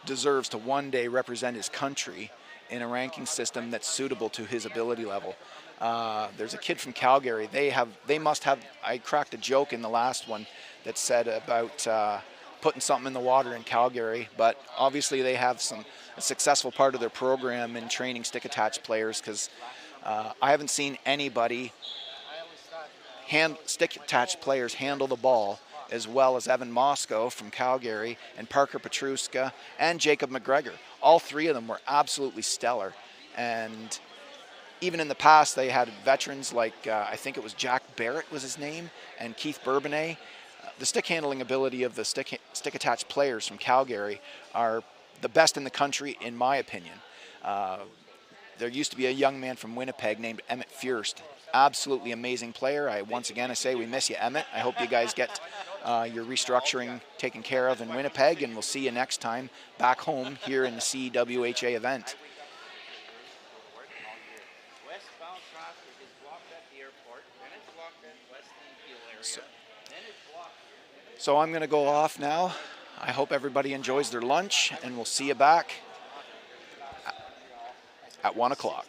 deserves to one day represent his country in a ranking system that's suitable to his ability level. There's a kid from Calgary. They must have, I cracked a joke in the last one that said about putting something in the water in Calgary, but obviously they have a successful part of their program in training stick attached players, because I haven't seen anybody stick attached players handle the ball as well as Evan Moscow from Calgary and Parker Petruska and Jacob McGregor. All 3 of them were absolutely stellar. And even in the past, they had veterans like, I think it was Jack Barrett was his name, and Keith Bourbonnais. The stick handling ability of the stick attached players from Calgary are the best in the country, in my opinion. There used to be a young man from Winnipeg named Emmett Furst. Absolutely amazing player. Once again, I say we miss you, Emmett. I hope you guys get your restructuring taken care of in Winnipeg, and we'll see you next time back home here in the CEWHA event. Westbound traffic is blocked at the airport, then it's blocked at West Peel area, then it's blocked. So I'm going to go off now. I hope everybody enjoys their lunch, and we'll see you back at 1 o'clock.